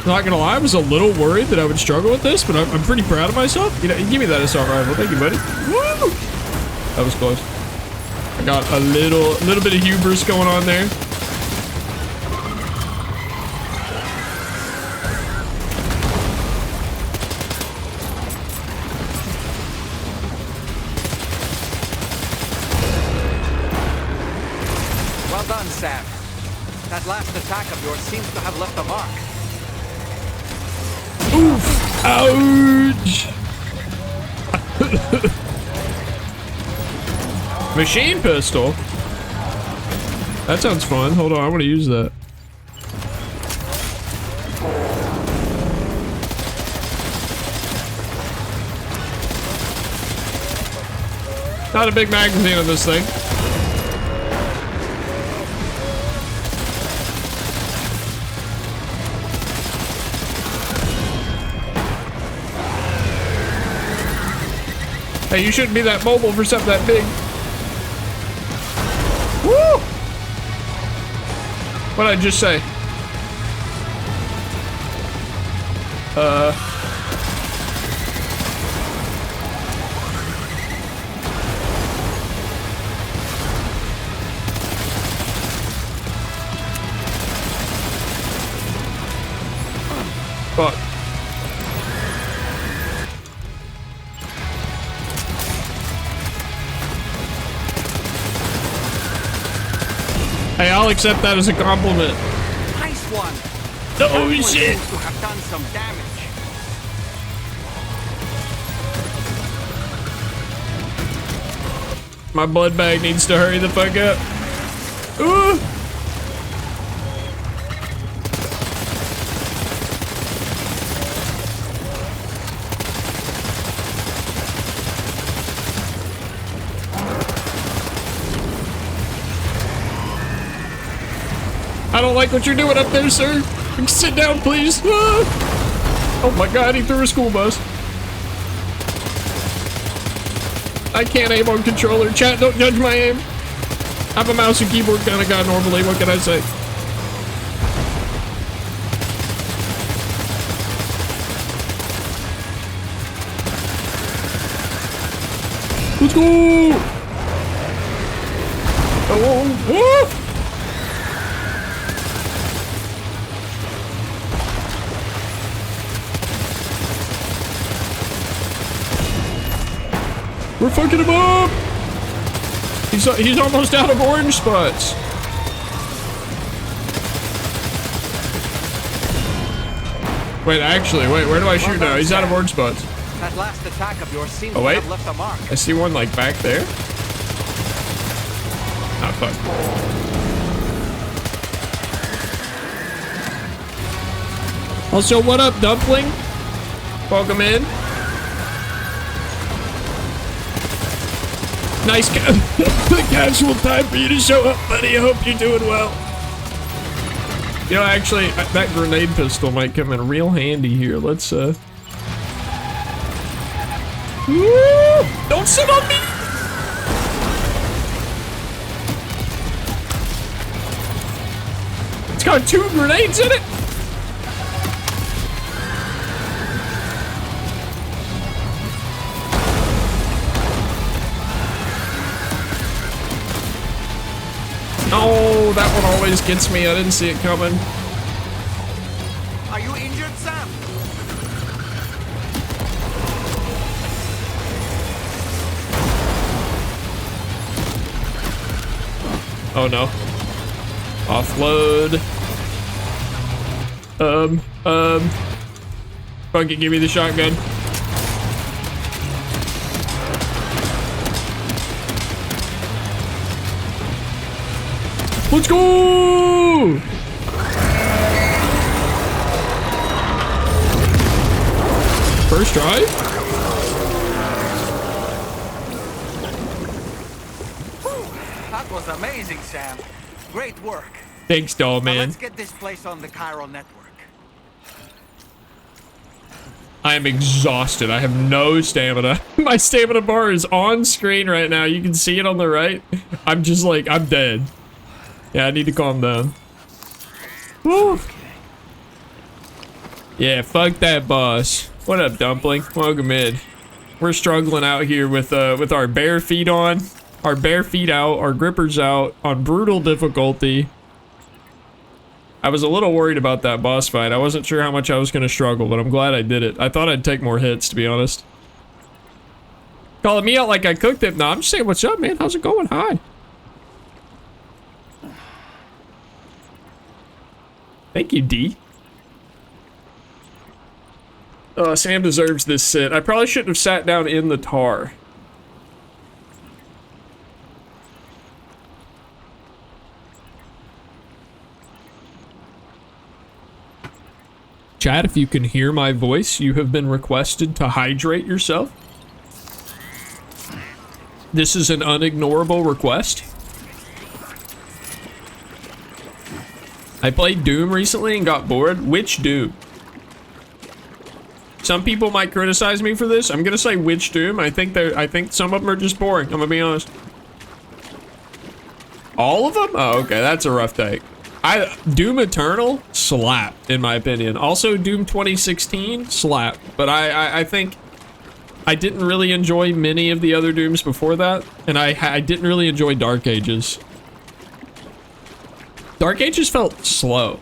Not gonna lie, I was a little worried that I would struggle with this, but I'm pretty proud of myself. You know, give me that assault rifle. Thank you, buddy. Woo! That was close. I got a little bit of hubris going on there. Well done, Sam. That last attack of yours seems to have left a mark. Oof! Ouch! Machine pistol? That sounds fun. Hold on, I want to use that. Not a big magazine on this thing. Hey, you shouldn't be that mobile for something that big. Woo! What'd I just say? Fuck. Hey, I'll accept that as a compliment. Nice one. Oh That one shit! seems to have done some damage. My blood bag needs to hurry the fuck up. Ooh! I don't like what you're doing up there, sir. Sit down, please. Ah! Oh my god, he threw a school bus. I can't aim on controller. Chat, don't judge my aim. I'm a mouse and keyboard kind of guy normally. What can I say? Let's go! Oh, oh. We're fucking him up! He's almost out of orange spots. Wait, actually, wait, where do I shoot now? He's out of orange spots. That last attack of yours seems Oh, to wait. have left a mark. I see one, like, back there. Ah, fuck. Also, what up, Dumpling? Welcome in. Nice casual time for you to show up, buddy. I hope you're doing well. You know, actually, that grenade pistol might come in real handy here. Let's, Woo! Don't sit on me! It's got 2 grenades in it! Oh, that one always gets me. I didn't see it coming. Are you injured, Sam? Oh no. Offload. Fuck it, give me the shotgun. Let's go! First try? That was amazing, Sam. Great work. Thanks, doll Now man. let's get this place on the chiral network. I am exhausted. I have no stamina. My stamina bar is on screen right now. You can see it on the right. I'm just like, I'm dead. Yeah, I need to calm down. Woo. Yeah, fuck that boss. What up, Dumpling? Welcome in. We're struggling out here with our bare feet on, our bare feet out, our grippers out, on brutal difficulty. I was a little worried about that boss fight. I wasn't sure how much I was going to struggle, but I'm glad I did it. I thought I'd take more hits, to be honest. Calling me out like I cooked it. No, I'm just saying, what's up, man? How's it going? Hi. Thank you, D. Sam deserves this sit. I probably shouldn't have sat down in the tar. Chat, if you can hear my voice, you have been requested to hydrate yourself. This is an unignorable request. I played Doom recently and got bored. Which Doom? Some people might criticize me for this. I'm gonna say which Doom. I think some of them are just boring. I'm gonna be honest. All of them? Oh, okay. That's a rough take. Doom Eternal, slap, in my opinion. Also, Doom 2016, slap. But I think I didn't really enjoy many of the other Dooms before that, and I didn't really enjoy Dark Ages. Dark Ages felt slow.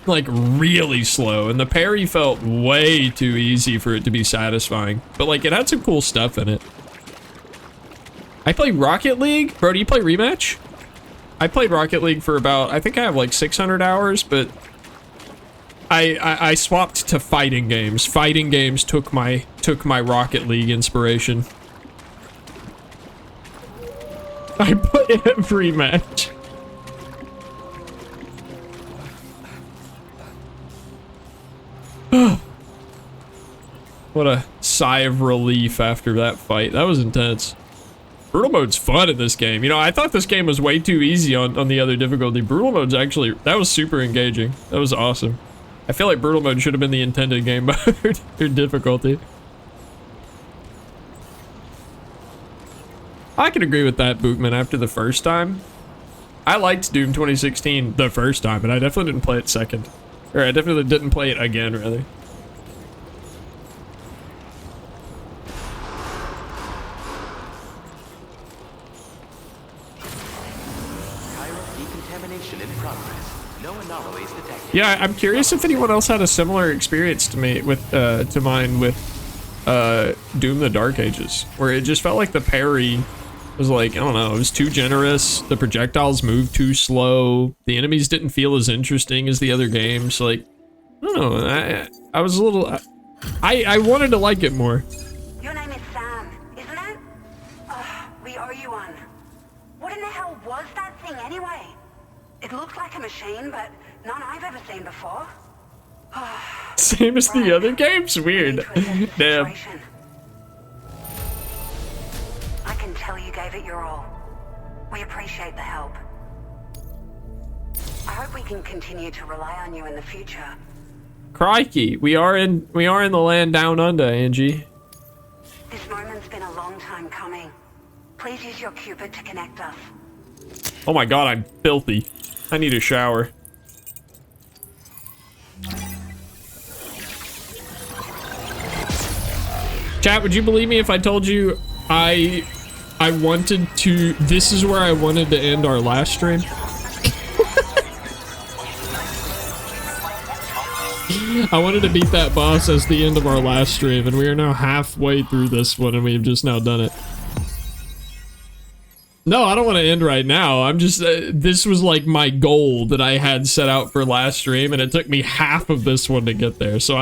Like, really slow, and the parry felt way too easy for it to be satisfying. But, like, it had some cool stuff in it. I played Rocket League. Bro, do you play Rematch? I played Rocket League for about, I think I have like 600 hours, but I swapped to fighting games. Fighting games took my Rocket League inspiration. I play every match. What a sigh of relief after that fight. That was intense. Brutal mode's fun in this game. You know, I thought this game was way too easy on the other difficulty. Brutal mode's actually, that was super engaging. That was awesome. I feel like brutal mode should have been the intended game mode or difficulty. I can agree with that, Bookman, after the first time. I liked Doom 2016 the first time, but I definitely didn't play it second. Or I definitely didn't play it again, rather. Yeah, I'm curious if anyone else had a similar experience to me with to mine with Doom the Dark Ages, where it just felt like the parry was like, I don't know, it was too generous, the projectiles moved too slow, the enemies didn't feel as interesting as the other games. Like, I don't know, I was a little, I wanted to like it more. Your name is Sam, isn't it? We owe you one. What in the hell was that thing anyway? It looked like a machine, but none I've ever seen before. Same as the other games? Weird. Damn. I can tell you gave it your all. We appreciate the help. I hope we can continue to rely on you in the future. Crikey, we are in the land down under, Angie. This moment's been a long time coming. Please use your Cupid to connect us. Oh my god, I'm filthy. I need a shower. Chat, would you believe me if I told you I wanted to, this is where I wanted to end our last stream? I wanted to beat that boss as the end of our last stream, and we are now halfway through this one, and we've just now done it. No, I don't want to end right now. I'm just, this was like my goal that I had set out for last stream, and it took me half of this one to get there. So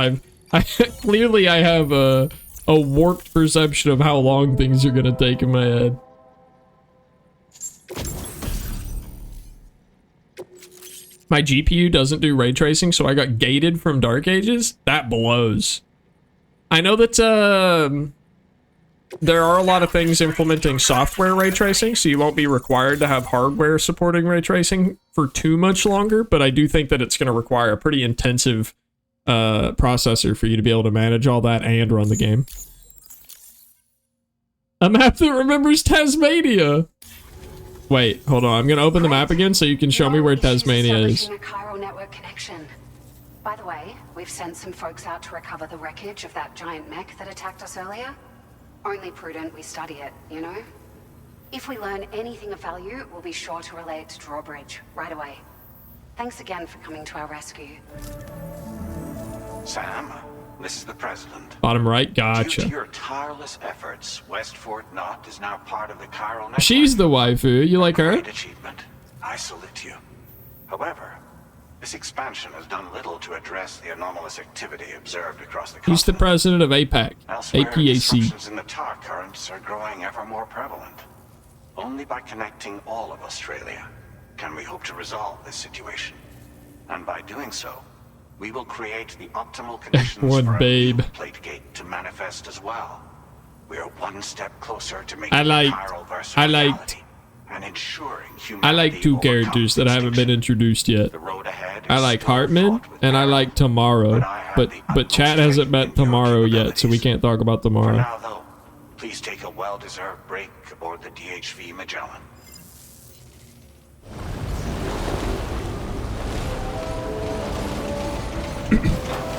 Clearly I have a warped perception of how long things are gonna take in my head. My GPU doesn't do ray tracing, so I got gated from Dark Ages. That blows. I know that there are a lot of things implementing software ray tracing, so you won't be required to have hardware supporting ray tracing for too much longer, but I do think that it's going to require a pretty intensive processor for you to be able to manage all that and run the game. A map that remembers Tasmania! Wait, hold on. I'm going to open the map again so you can show me where Tasmania is. A chiral network connection. By the way, we've sent some folks out to recover the wreckage of that giant mech that attacked us earlier. Only prudent we study it, you know? If we learn anything of value, we'll be sure to relay it to Drawbridge right away. Thanks again for coming to our rescue. Sam, this is the President. Bottom right, gotcha. Due to your tireless efforts, West Fort Knot is now part of the chiral network. She's the waifu. You like her? Great achievement. I salute you. However, this expansion has done little to address the anomalous activity observed across the continent. He's the president of APAC. Elsewhere, APAC. disruptions in the tar currents are growing ever more prevalent. Only by connecting all of Australia can we hope to resolve this situation. And by doing so, we will create the optimal conditions One for babe. a new plate gate to manifest as well. We are one step closer to making I liked and ensuring I like two characters that haven't been introduced yet. I like Hartman and I like Tomorrow, but Chat hasn't met Tomorrow yet, so we can't talk about For Tomorrow. now, though, please take a well-deserved break aboard the DHV Magellan.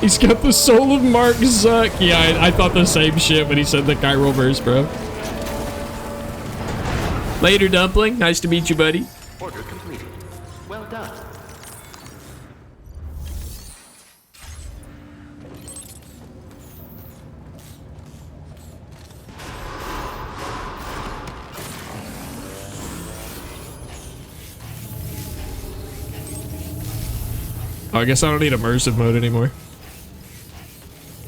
He's got the soul of Mark Zuck. Yeah, I thought the same shit when he said the chiral verse, bro. Later, Dumpling. Nice to meet you, buddy. Order completed. Well done. Oh, I guess I don't need immersive mode anymore.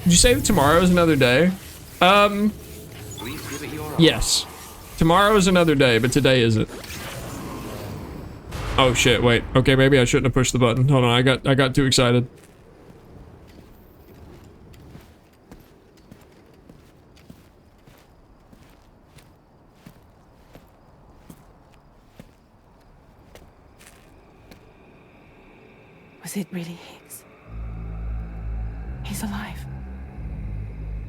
Did you say that tomorrow is another day? Please give it your all. Yes. Tomorrow is another day, but today isn't. Oh shit, wait. Okay, maybe I shouldn't have pushed the button. Hold on, I got too excited. Was it really Higgs? He's alive.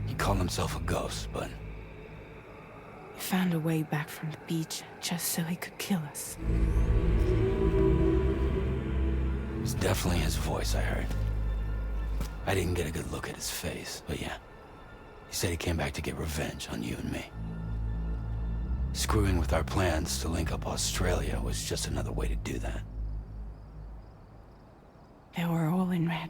He called himself a ghost, but He found a way back from the beach just so he could kill us. it was definitely his voice I heard. I didn't get a good look at his face, but yeah. He said he came back to get revenge on you and me. Screwing with our plans to link up Australia was just another way to do that. They were all in red.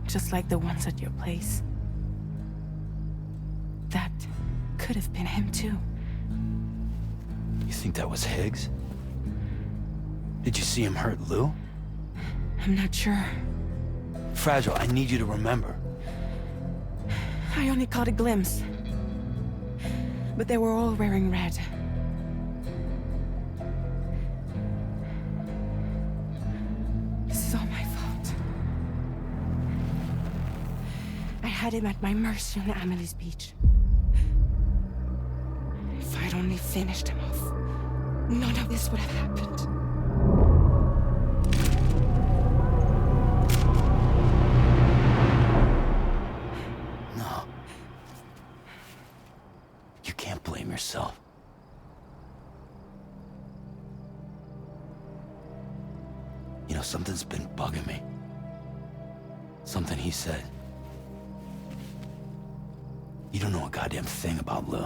Just like the ones at your place. That could have been him too. You think that was Higgs? Did you see him hurt Lou? I'm not sure. Fragile, I need you to remember. I only caught a glimpse. But they were all wearing red. This is all my fault. I had him at my mercy on Amelie's beach. If I'd only finished him off, none of this would have happened. No. You can't blame yourself. You know, something's been bugging me. Something he said. You don't know a goddamn thing about Lou.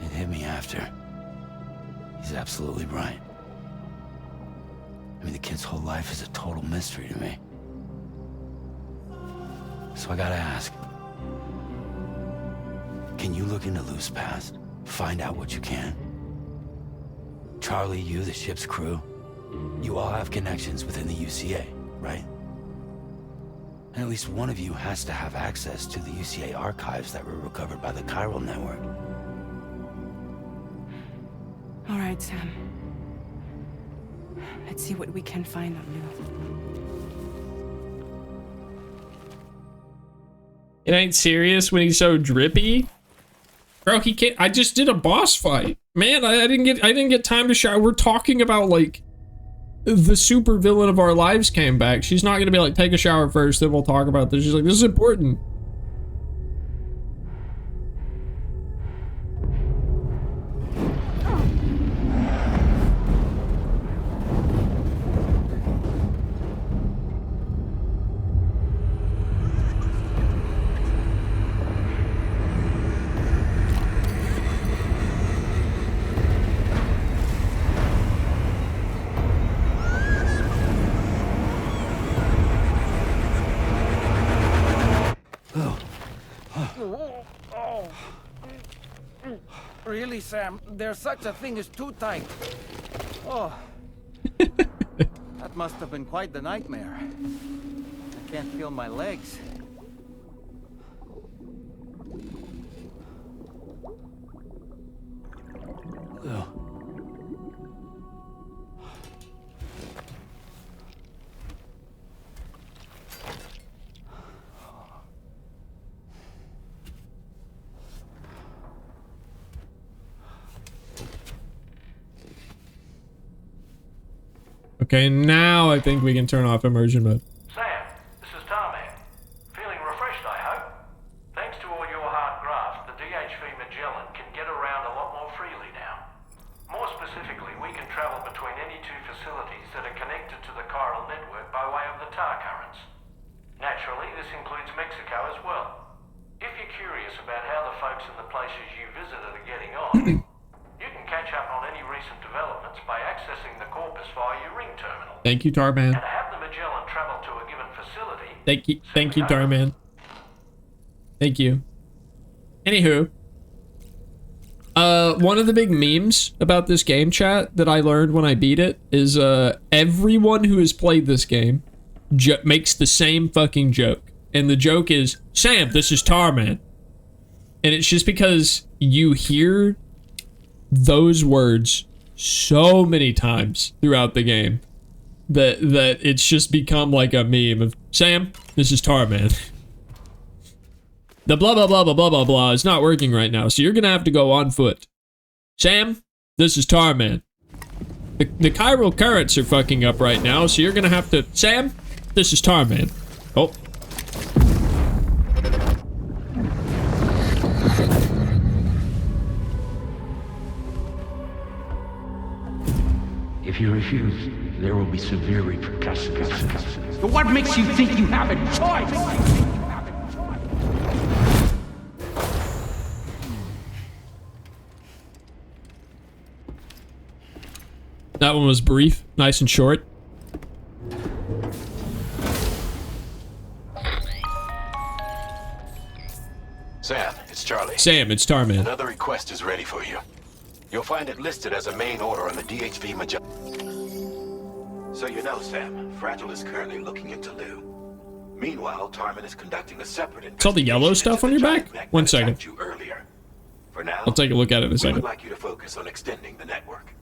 It hit me after. He's absolutely right. I mean, the kid's whole life is a total mystery to me. So I gotta ask. Can you look into Lou's past? Find out what you can? Charlie, you, the ship's crew? You all have connections within the UCA, right? And at least one of you has to have access to the UCA archives that were recovered by the chiral network. All right, Sam. Let's see what we can find on Lou. It ain't serious when he's so drippy. Bro, he can't. I just did a boss fight. Man, I didn't get time to shower. We're talking about like the super villain of our lives came back. She's not gonna be like, take a shower first, then we'll talk about this. She's like, this is important. Really, Sam? There's such a thing as too tight. Oh. That must have been quite the nightmare. I can't feel my legs. Ugh. Okay, now I think we can turn off immersion mode. Sam, this is Tarman. Feeling refreshed, I hope? Thanks to all your hard graft, the DHV Magellan can get around a lot more freely now. More specifically, we can travel between any two facilities that are connected to the chiral network by way of the tar currents. Naturally, this includes Mexico as well. If you're curious about how the folks in the places you visited are getting on, you can catch up on any recent developments by accessing the corpus via your ring terminal. Thank you, Tarman. And to have the Magellan travel to a given facility... Thank you, Tarman. Thank you. Anywho. One of the big memes about this game, chat, that I learned when I beat it is, everyone who has played this game makes the same fucking joke. And the joke is, Sam, this is Tarman. And it's just because you hear those words so many times throughout the game that it's just become like a meme of, Sam, this is Tarman. The blah blah blah blah blah blah blah is not working right now, so you're gonna have to go on foot. Sam, this is Tarman. The chiral currents are fucking up right now, so you're gonna have to, Sam, this is Tarman. Oh. If you refuse, there will be severe repercussions. But what makes you think you have a choice? That one was brief, nice and short. Sam, it's Charlie. Sam, it's Tarman. Another request is ready for you. You'll find it listed as a main order on the DHV Magellan. So you know, Sam, Fragile is currently looking into Lou. Meanwhile, Tarman is conducting a separate investigation. It's all the yellow stuff on your back? 1 second. For now, I'll take a look at it in a second. We would like you to focus on extending the network.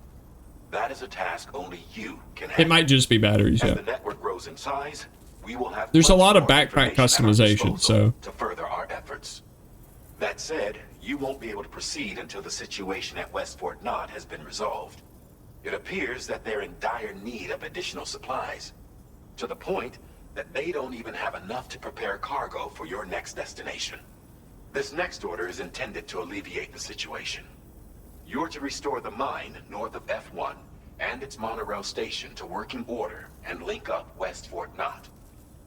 That is a task only you can handle. It might just be batteries, As yeah. the network grows in size, we will have There's a much lot of more backpack information at our customization, disposal so. to further our efforts. That said, you won't be able to proceed until the situation at West Fort Knott has been resolved. It appears that they're in dire need of additional supplies, to the point that they don't even have enough to prepare cargo for your next destination. This next order is intended to alleviate the situation. You're to restore the mine north of F1 and its monorail station to working order and link up West Fort Knott.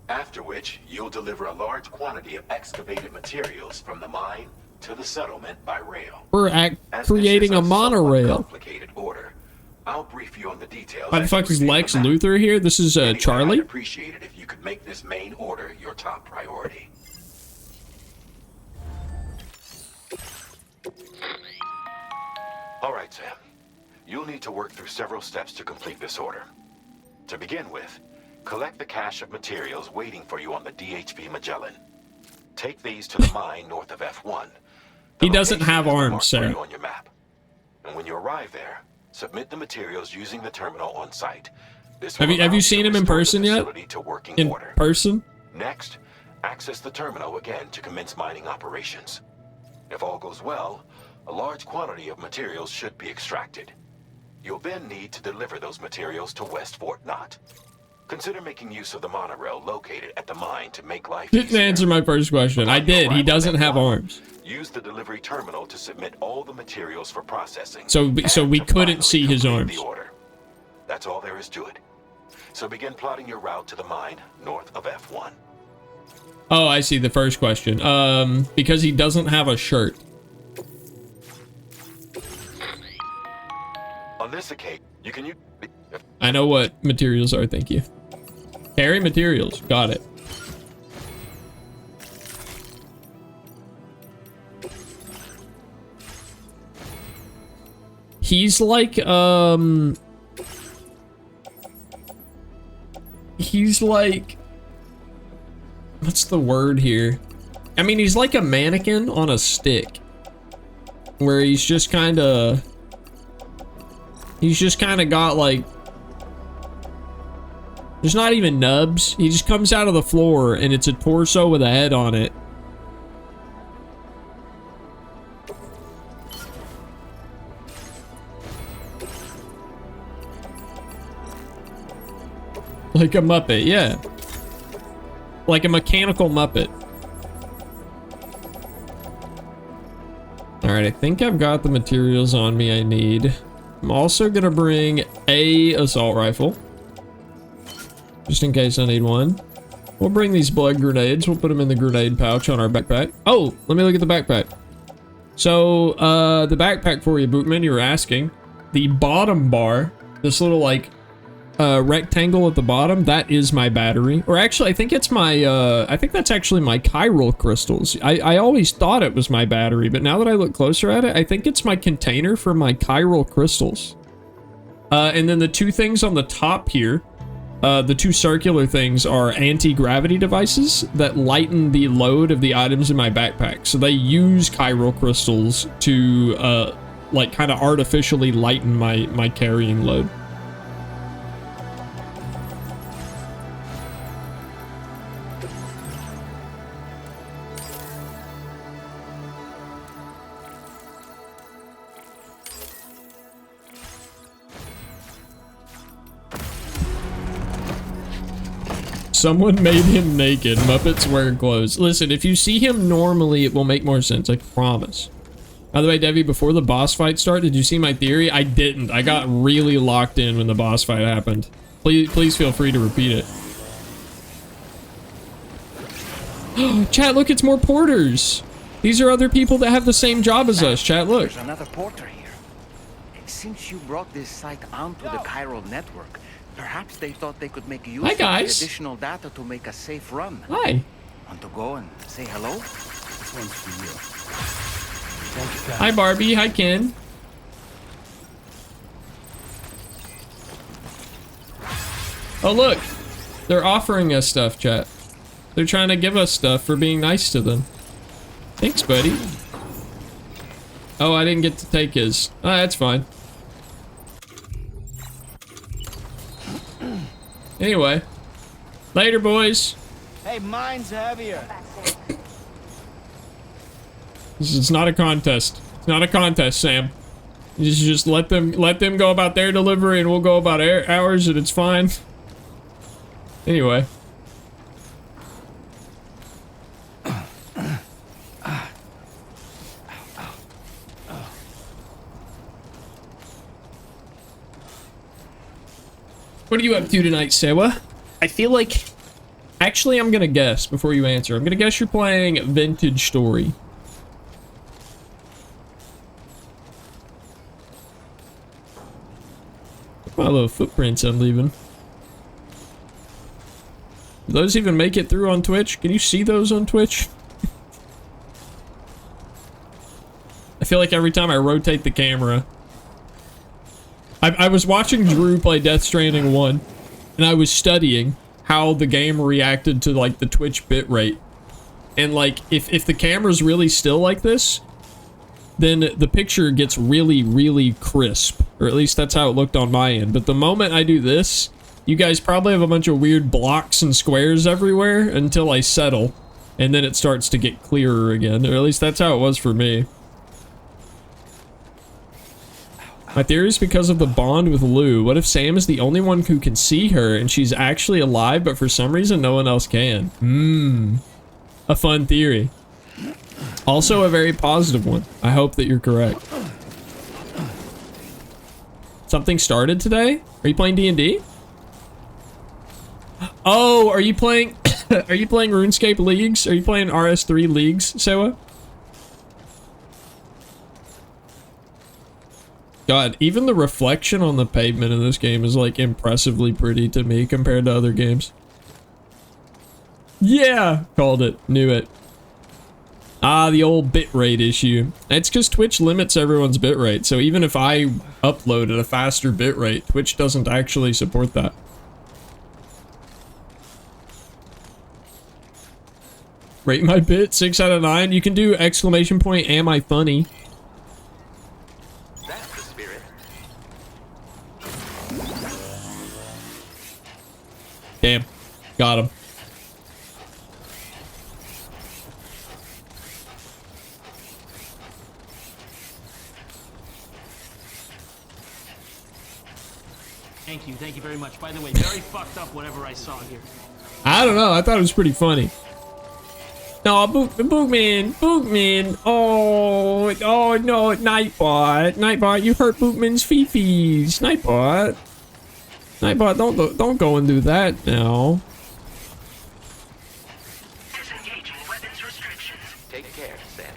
After which, you'll deliver a large quantity of excavated materials from the mine to the settlement by rail. We're creating a monorail. Complicated order. I'll brief you on the details. Why the fuck is Lex Luthor here? This is Charlie? I'd appreciate it if you could make this main order your top priority. All right, Sam. You'll need to work through several steps to complete this order. To begin with, collect the cache of materials waiting for you on the DHP Magellan. Take these to the mine north of F1. He doesn't have arms, Sarah. On your map. And when you arrive there, submit the materials using the terminal on site. This Have you seen him in person yet? In person? Next, access the terminal again to commence mining operations. If all goes well, a large quantity of materials should be extracted. You'll then need to deliver those materials to West Fort Knott. Consider making use of the monorail located at the mine to make life Didn't answer my first question. I did. He doesn't have arms. Use the delivery terminal to submit all the materials for processing. So we couldn't see his arms. The order. That's all there is to it. So begin plotting your route to the mine north of F1. Oh, I see the first question. Because he doesn't have a shirt. On this occasion, you can use... I know what materials are, thank you. Carry materials, got it. He's like, he's like, what's the word here? I mean, he's like a mannequin on a stick. Where he's just kind of got like, there's not even nubs. He just comes out of the floor and it's a torso with a head on it. Like a Muppet, yeah. Like a mechanical Muppet. Alright, I think I've got the materials on me I need. I'm also gonna bring a assault rifle. Just in case I need one. We'll bring these blood grenades. We'll put them in the grenade pouch on our backpack. Oh, let me look at the backpack. So, the backpack for you, Bootman, you were asking. The bottom bar, this little, like, rectangle at the bottom, that is my battery. Or actually, I think it's my, I think that's actually my chiral crystals. I always thought it was my battery, but now that I look closer at it, I think it's my container for my chiral crystals. And then the two things on the top here, the two circular things are anti-gravity devices that lighten the load of the items in my backpack. So they use chiral crystals to, like, kind of artificially lighten my carrying load. Someone made him naked. Muppets wearing clothes. Listen, if you see him normally, it will make more sense. I promise. By the way, Devi, before the boss fight started, did you see my theory? I didn't. I got really locked in when the boss fight happened. Please feel free to repeat it. Chat, look, it's more porters. These are other people that have the same job as us. Chat, look. There's another porter here. Since you brought this site onto the chiral network, perhaps they thought they could make use of the additional data to make a safe run. Hi. Want to go and say hello? This one's for you. Hi, Barbie. Hi, Ken. Oh, look. They're offering us stuff, chat. They're trying to give us stuff for being nice to them. Thanks, buddy. Oh, I didn't get to take his. Oh, that's fine. Anyway, later, boys. Hey, mine's heavier. This is not a contest. It's not a contest, Sam. You just let them go about their delivery, and we'll go about ours, and it's fine. Anyway. What are you up to tonight, Sewa? I feel like... Actually, I'm gonna guess before you answer. I'm gonna guess you're playing Vintage Story. My little footprints I'm leaving. Do those even make it through on Twitch? Can you see those on Twitch? I feel like every time I rotate the camera... I was watching Drew play Death Stranding 1, and I was studying how the game reacted to like the Twitch bitrate. And like, if the camera's really still like this, then the picture gets really, really crisp. Or at least that's how it looked on my end. But the moment I do this, you guys probably have a bunch of weird blocks and squares everywhere until I settle. And then it starts to get clearer again. Or at least that's how it was for me. My theory is because of the bond with Lou. What if Sam is the only one who can see her and she's actually alive, but for some reason no one else can? A fun theory. Also a very positive one. I hope that you're correct. Something started today? Are you playing D&D? Oh, are you playing are you playing RuneScape Leagues? Are you playing RS3 Leagues, Sewa? God, even the reflection on the pavement in this game is like impressively pretty to me compared to other games. Yeah, called it. Knew it. Ah, the old bitrate issue. It's because Twitch limits everyone's bitrate, so even if I upload at a faster bitrate, Twitch doesn't actually support that. Rate my bit 6 out of 9. You can do exclamation point, am I funny? That's the spirit. Damn. Got him. Thank you very much. By the way, very fucked up whatever I saw here. I don't know. I thought it was pretty funny. No, Boogman. Oh no, Nightbot. Nightbot, you hurt Boogman's fifis. Nightbot. Nightbot, don't go and do that now. Disengaging weapons restrictions. Take care, Sam.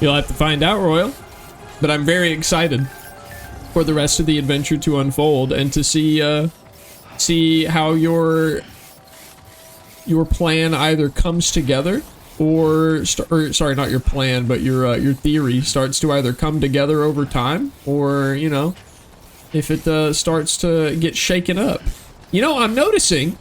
You'll have to find out, Royal. But I'm very excited for the rest of the adventure to unfold and to see how your plan either comes together or sorry, not your plan, but your theory starts to either come together over time, or you know, if it starts to get shaken up. You know, I'm noticing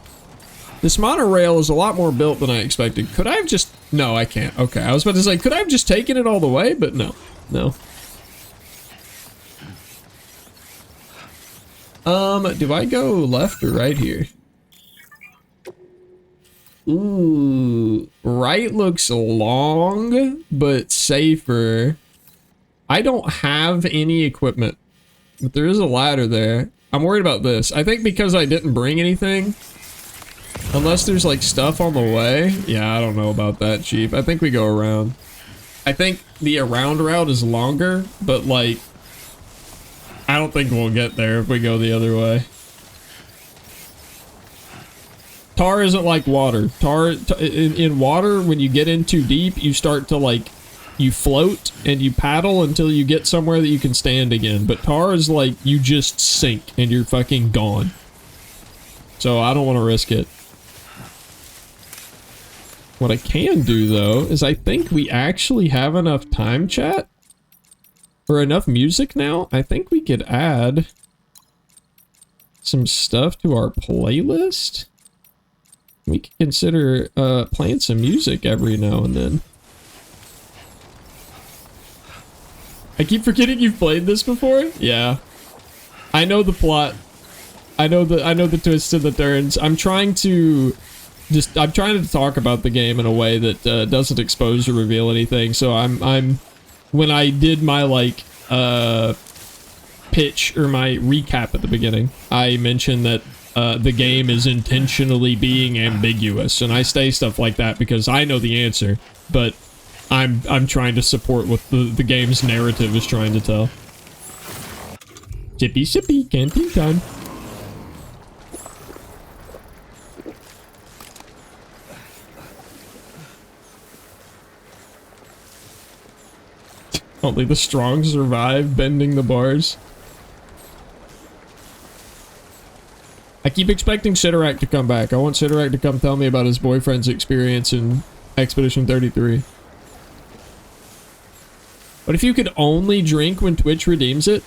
this monorail is a lot more built than I expected. Could I have just... No, I can't. Okay, I was about to say, could I have just taken it all the way? But no. No. Do I go left or right here? Ooh, right looks long, but safer. I don't have any equipment, but there is a ladder there. I'm worried about this. I think because I didn't bring anything, unless there's like stuff on the way. Yeah, I don't know about that, Chief. I think we go around. I think the around route is longer, but like, I don't think we'll get there if we go the other way. Tar isn't like water. In water, when you get in too deep, you start to like, you float and you paddle until you get somewhere that you can stand again. But tar is like, you just sink and you're fucking gone. So I don't want to risk it. What I can do though, is I think we actually have enough time chat. Or enough music now. I think we could add some stuff to our playlist. We could consider playing some music every now and then. I keep forgetting you've played this before? Yeah. I know the plot. I know the twists and the turns. I'm trying to talk about the game in a way that doesn't expose or reveal anything. So when I did my like pitch or my recap at the beginning, I mentioned that the game is intentionally being ambiguous, and I say stuff like that because I know the answer, but I'm trying to support what the game's narrative is trying to tell. Sippy sippy, canteen time. Only the strong survive bending the bars. I keep expecting Sidorak to come back. I want Sidorak to come tell me about his boyfriend's experience in Expedition 33. But if you could only drink when Twitch redeems it,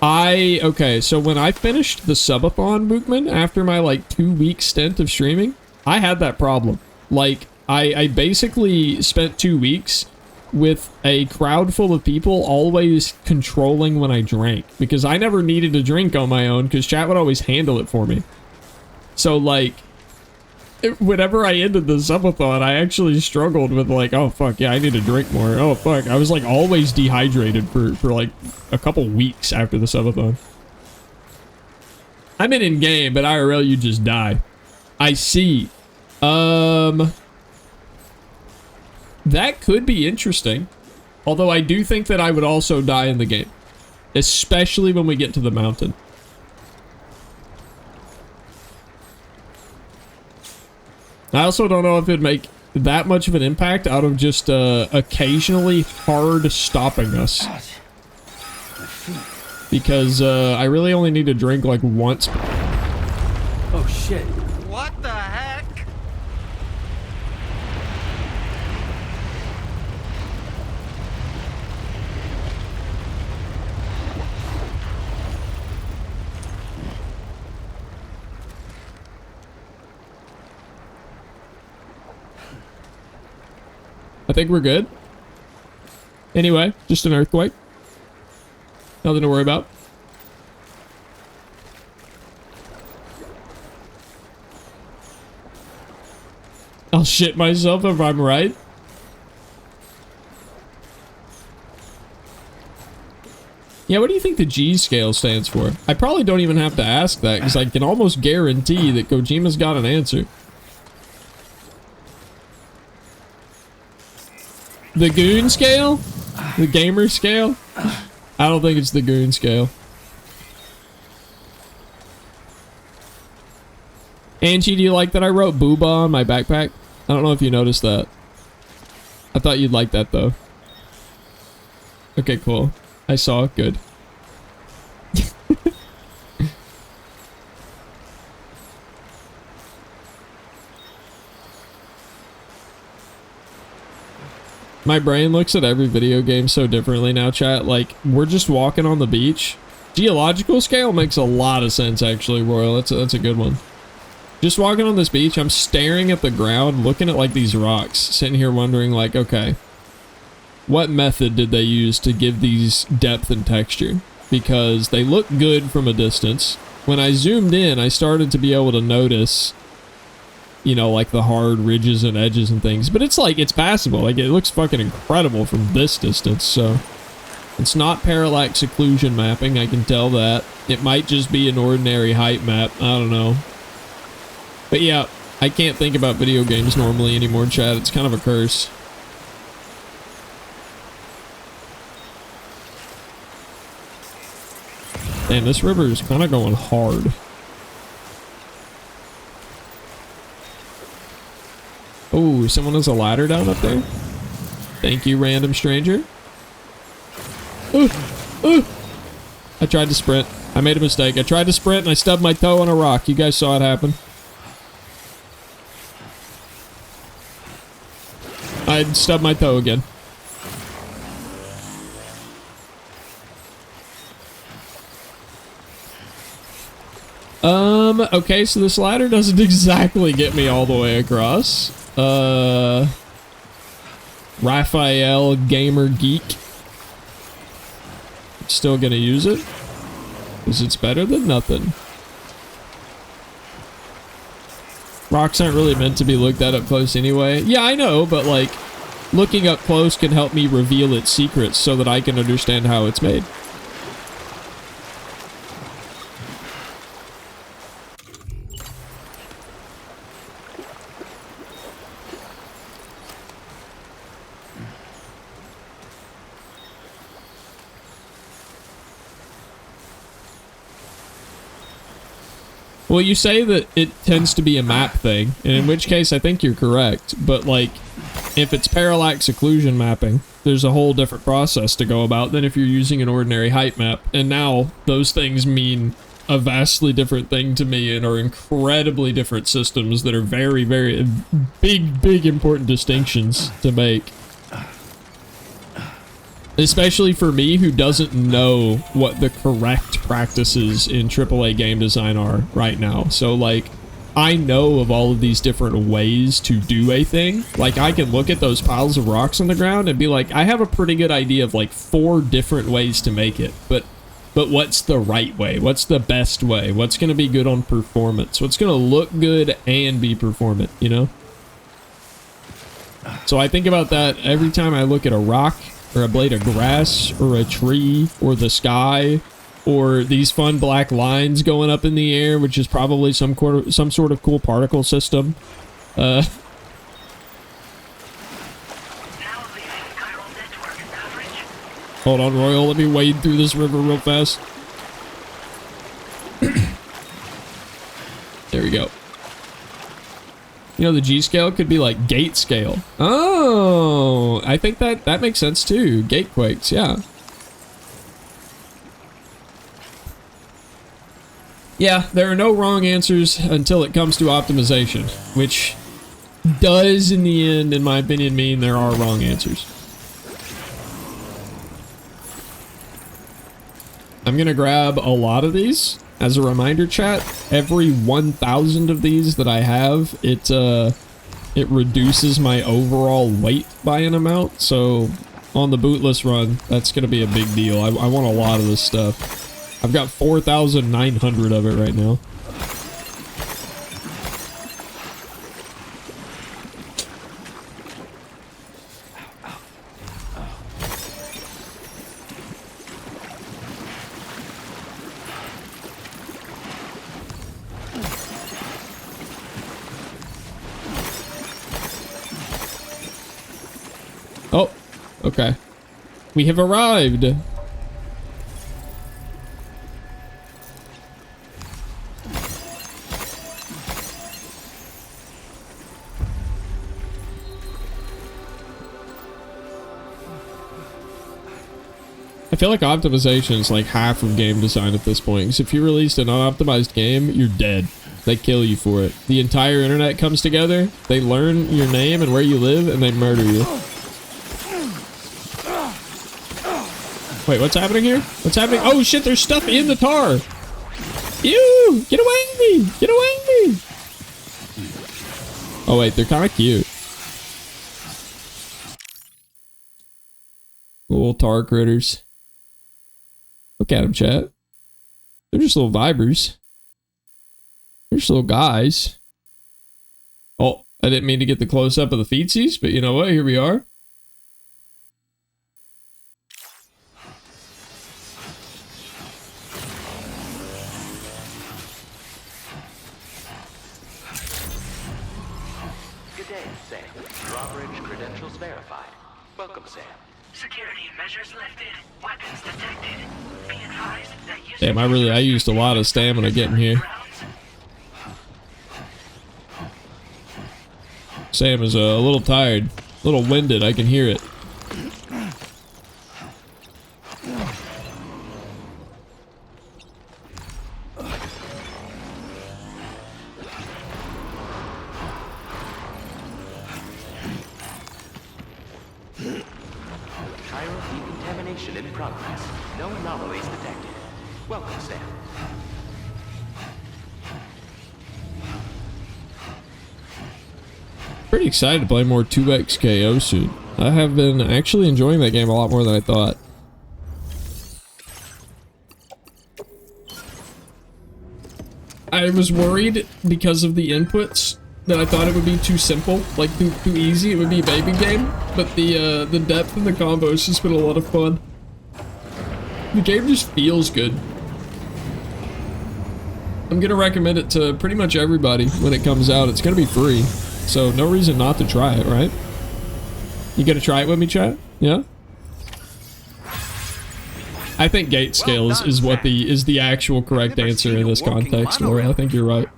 okay, so when I finished the subathon, Bookman, after my like 2-week stint of streaming, I had that problem. Like, I basically spent 2 weeks with a crowd full of people always controlling when I drank, because I never needed to drink on my own because chat would always handle it for me. So like, whenever I ended the subathon, I actually struggled with like, oh fuck, yeah, I need to drink more. Oh fuck, I was like always dehydrated for like a couple weeks after the subathon. I'm in game, but IRL you just die. I see. That could be interesting. Although I do think that I would also die in the game. Especially when we get to the mountain. I also don't know if it'd make that much of an impact out of just occasionally hard stopping us. Because I really only need to drink like once. Oh shit. What the heck? I think we're good. Anyway, just an earthquake. Nothing to worry about. I'll shit myself if I'm right. Yeah, what do you think the G scale stands for? I probably don't even have to ask that, because I can almost guarantee that Kojima's got an answer. The goon scale? The gamer scale? I don't think it's the goon scale. Angie, do you like that I wrote booba on my backpack? I don't know if you noticed that. I thought you'd like that though. Okay, cool. I saw it. Good. My brain looks at every video game so differently now, chat. Like, we're just walking on the beach. Geological scale makes a lot of sense, actually, Royal. That's a good one. Just walking on this beach, I'm staring at the ground, looking at, like, these rocks. Sitting here wondering, like, okay, what method did they use to give these depth and texture? Because they look good from a distance. When I zoomed in, I started to be able to notice, you know, like the hard ridges and edges and things. But it's like, it's passable. Like, it looks fucking incredible from this distance, so. It's not parallax occlusion mapping, I can tell that. It might just be an ordinary height map, I don't know. But yeah, I can't think about video games normally anymore, chat. It's kind of a curse. Damn, this river is kind of going hard. Oh, someone has a ladder down up there? Thank you, random stranger. I tried to sprint. I made a mistake. I tried to sprint and I stubbed my toe on a rock. You guys saw it happen. I stubbed my toe again. Okay, so this ladder doesn't exactly get me all the way across. Raphael Gamer Geek. Still gonna use it, because it's better than nothing. Rocks aren't really meant to be looked at up close anyway. Yeah, I know, but like, looking up close can help me reveal its secrets so that I can understand how it's made. Well, you say that it tends to be a map thing, and in which case I think you're correct, but like, if it's parallax occlusion mapping, there's a whole different process to go about than if you're using an ordinary height map, and now those things mean a vastly different thing to me and are incredibly different systems that are very, very big important distinctions to make. Especially for me, who doesn't know what the correct practices in AAA game design are right now. So, like, I know of all of these different ways to do a thing. Like, I can look at those piles of rocks on the ground and be like, I have a pretty good idea of, like, 4 different ways to make it. But what's the right way? What's the best way? What's going to be good on performance? What's going to look good and be performant, you know? So I think about that every time I look at a rock, or a blade of grass, or a tree, or the sky, or these fun black lines going up in the air, which is probably some sort of cool particle system. Hold on, Royal. Let me wade through this river real fast. There we go. You know, the G scale could be like gate scale. Oh, I think that makes sense too. Gate quakes, yeah. Yeah, there are no wrong answers until it comes to optimization, which does in the end, in my opinion, mean there are wrong answers. I'm gonna grab a lot of these. As a reminder, chat, every 1,000 of these that I have, it reduces my overall weight by an amount. So on the Bootless run, that's going to be a big deal. I want a lot of this stuff. I've got 4,900 of it right now. Oh, okay. We have arrived. I feel like optimization is like half of game design at this point. Because if you released an unoptimized game, you're dead. They kill you for it. The entire internet comes together, they learn your name and where you live, and they murder you. Wait, what's happening here? What's happening? Oh shit, there's stuff in the tar! Ew! Get away! Get away! Oh wait, they're kind of cute. Little tar critters. Look at them, chat. They're just little vibers. They're just little guys. Oh, I didn't mean to get the close-up of the feetsies, but you know what? Here we are. Good day, Sam. Drawbridge credentials verified. Welcome, Sam. Security measures lifted. Weapons detected. Be advised that you... Damn, I used a lot of stamina getting here. Sam is a little tired, a little winded, I can hear it. Chiral decontamination in progress. No anomalies detected. Welcome, Sam. Pretty excited to play more 2X KO soon. I have been actually enjoying that game a lot more than I thought. I was worried because of the inputs that I thought it would be too simple, like too easy. It would be a baby game, but the depth and the combos has been a lot of fun. The game just feels good. I'm gonna recommend it to pretty much everybody when it comes out. It's gonna be free, so no reason not to try it, right? You gonna try it with me, chat? Yeah? I think gate scale is the actual correct answer in this context, Laura. I think you're right.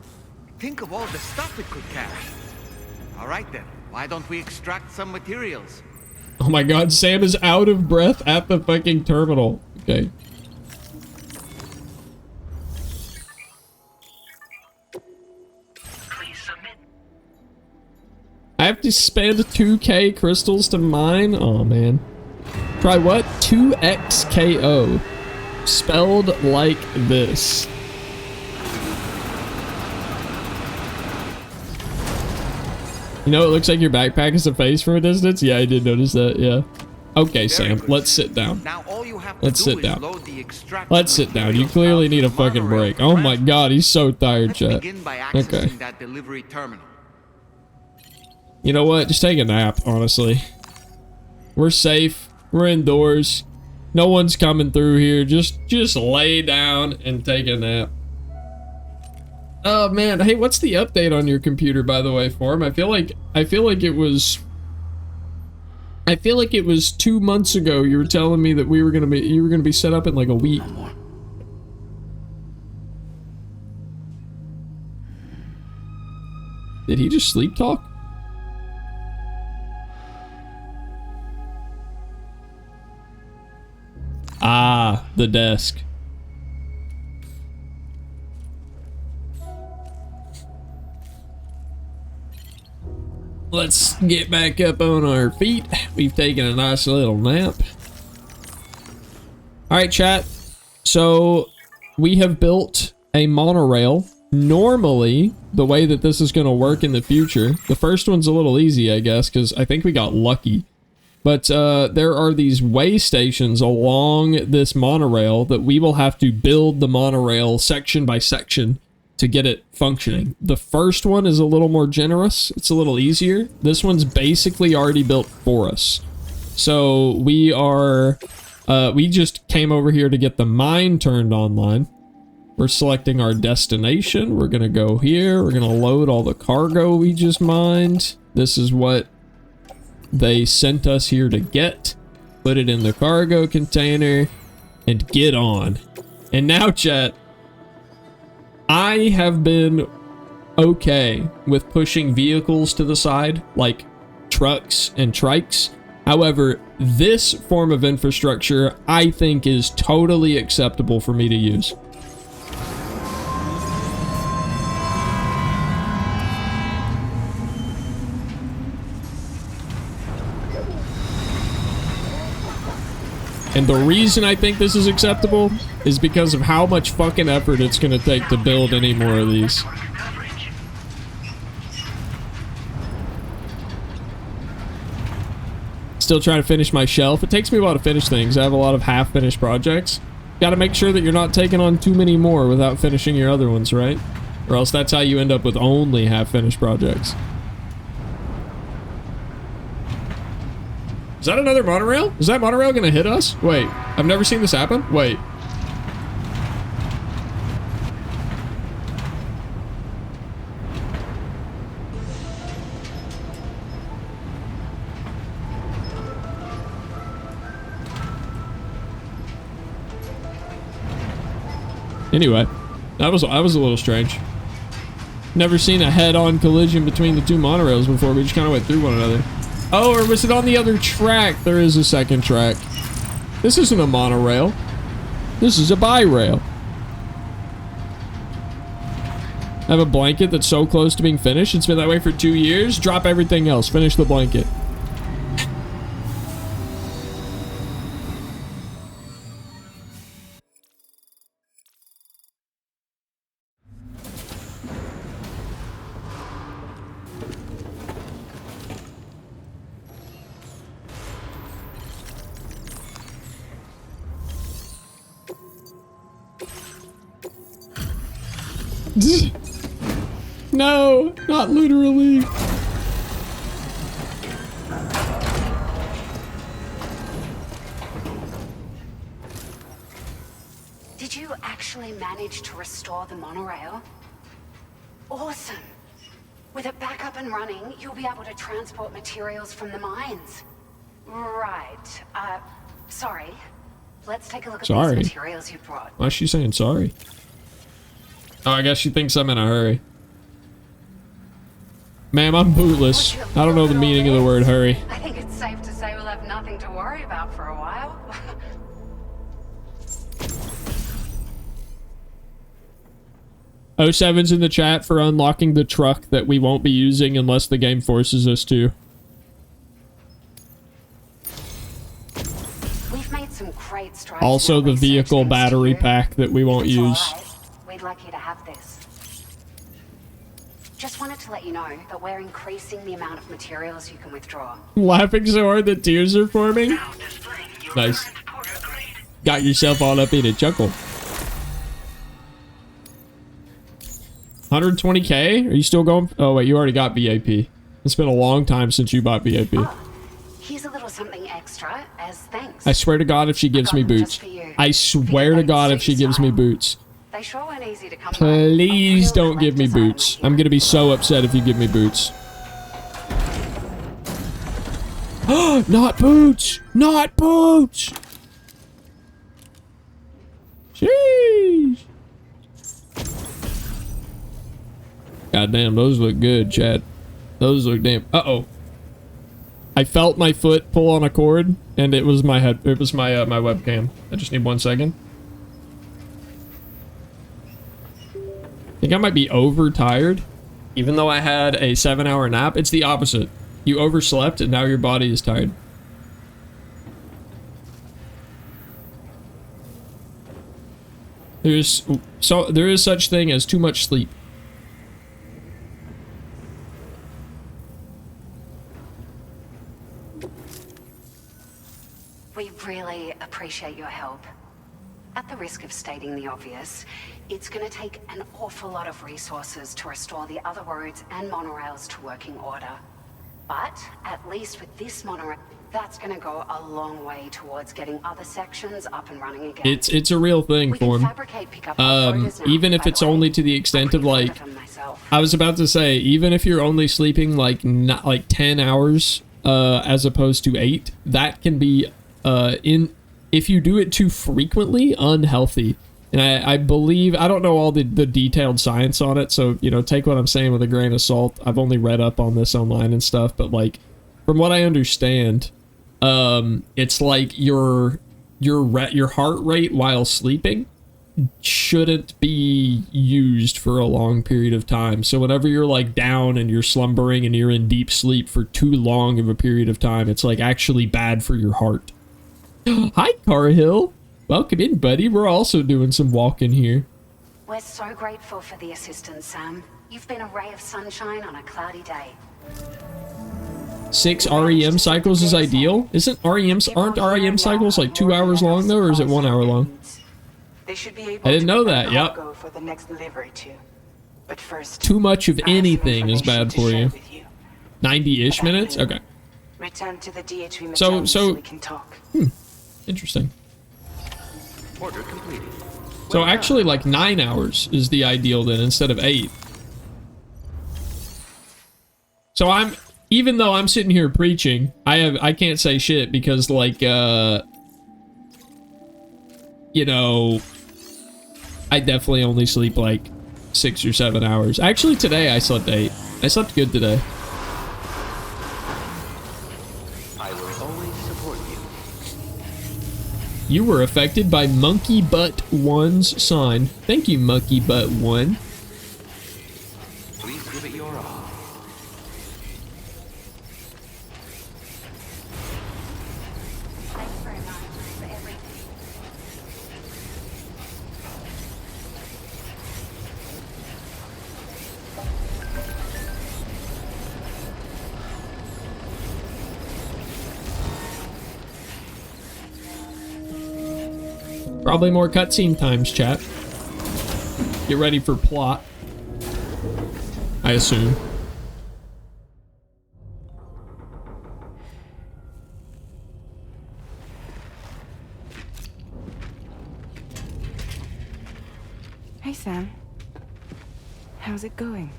Think of all the stuff it could carry. All right then, why don't we extract some materials? Oh my god, Sam is out of breath at the fucking terminal. Okay. I have to spend 2k crystals to mine? Oh man. Try what? 2XKO. Spelled like this. You know, it looks like your backpack is a face from a distance. Yeah, I did notice that. Yeah. Okay, Sam, let's sit down. Let's sit down. Let's sit down. You clearly need a fucking break. Oh my god, he's so tired, chat. Okay. You know what? Just take a nap, honestly. We're safe. We're indoors. No one's coming through here. Just lay down and take a nap. Oh man, hey, what's the update on your computer, by the way, Form? I feel like it was 2 months ago you were telling me that you were gonna be set up in like a week. Did he just sleep talk? Ah, the desk. Let's get back up on our feet. We've taken a nice little nap. Alright, chat. So, we have built a monorail. Normally, the way that this is going to work in the future, the first one's a little easy, I guess, because I think we got lucky. But there are these way stations along this monorail that we will have to build the monorail section by section to get it functioning. The first one is a little more generous. It's a little easier. This one's basically already built for us. So we just came over here to get the mine turned online. We're selecting our destination. We're going to go here. We're going to load all the cargo we just mined. This is what they sent us here to get. Put it in the cargo container and get on. And now, chat, I have been okay with pushing vehicles to the side, like trucks and trikes. However, this form of infrastructure I think is totally acceptable for me to use. And the reason I think this is acceptable is because of how much fucking effort it's going to take to build any more of these. Still trying to finish my shelf. It takes me a while to finish things. I have a lot of half-finished projects. Got to make sure that you're not taking on too many more without finishing your other ones, right? Or else that's how you end up with only half-finished projects. Is that another monorail? Is that monorail gonna hit us? Wait, I've never seen this happen? Wait. Anyway, that was a little strange. Never seen a head-on collision between the two monorails before. We just kind of went through one another. Oh, or was it on the other track? There is a second track. This isn't a monorail. This is a bi-rail. I have a blanket that's so close to being finished. It's been that way for 2 years. Drop everything else. Finish the blanket. No, not literally. Did you actually manage to restore the monorail? Awesome. With it back up and running, you'll be able to transport materials from the mines. Right. Sorry. Let's take a look at these materials you brought. Why is she saying sorry? Oh, I guess she thinks I'm in a hurry. Ma'am, I'm bootless. I don't know the meaning of the word hurry. I think it's safe to say we'll have nothing to worry about for a while. O7's in the chat for unlocking the truck that we won't be using unless the game forces us to. We've made some great strides. Also the vehicle battery pack that we won't use. Right. We'd like you to have this. Just wanted to let you know that we're increasing the amount of materials you can withdraw. Laughing so hard that tears are forming. Nice. Got yourself all up in a chuckle. 120k? Are you still going? Oh wait, you already got VIP. It's been a long time since you bought VIP. Oh, here's a little something extra as thanks. I swear to God if she gives me boots. I swear to God if she gives me boots. They sure weren't easy to come by. Please don't give me boots. I'm gonna be so upset if you give me boots. Not boots! Not boots! Sheesh! God damn, those look good, Chad. Those look damn. Uh-oh. I felt my foot pull on a cord, and it was my head. It was my my webcam. I just need 1 second. I think I might be overtired, even though I had a 7-hour nap. It's the opposite. You overslept, and now your body is tired. There is such thing as too much sleep. We really appreciate your help. At the risk of stating the obvious, it's going to take an awful lot of resources to restore the other roads and monorails to working order. But at least with this monorail, that's going to go a long way towards getting other sections up and running again. It's a real thing for him. Even if it's only to the extent of like, I was about to say, even if you're only sleeping like not like 10 hours as opposed to 8, that can be if you do it too frequently, unhealthy. And I believe, I don't know all the detailed science on it, so, you know, take what I'm saying with a grain of salt. I've only read up on this online and stuff, but, like, from what I understand, it's like your heart rate while sleeping shouldn't be used for a long period of time. So whenever you're, like, down and you're slumbering and you're in deep sleep for too long of a period of time, it's, like, actually bad for your heart. Hi, Carhill. Welcome in, buddy. We're also doing some walking here. We're so grateful for the assistance, Sam. You've been a ray of sunshine on a cloudy day. 6 REM cycles is ideal. Aren't REM cycles like 2 hours long though, or is it 1 hour long? They should be able I didn't know to that. Yep. go for the next delivery too. But first, Too much of anything is bad for you. 90-ish minutes? Okay. Return to the DHV So we can talk. Interesting. Order completed. So actually like 9 hours is the ideal then instead of 8. So even though I'm sitting here preaching, I can't say shit because like you know, I definitely only sleep like 6 or 7 hours. Actually today I slept 8. I slept good today. I will always support you. You were affected by Monkey Butt 1's sign. Thank you, Monkey Butt 1. Please give it your all. Thanks very much for everything. Probably more cutscene times, chat. Get ready for plot. I assume. Hey, Sam. How's it going?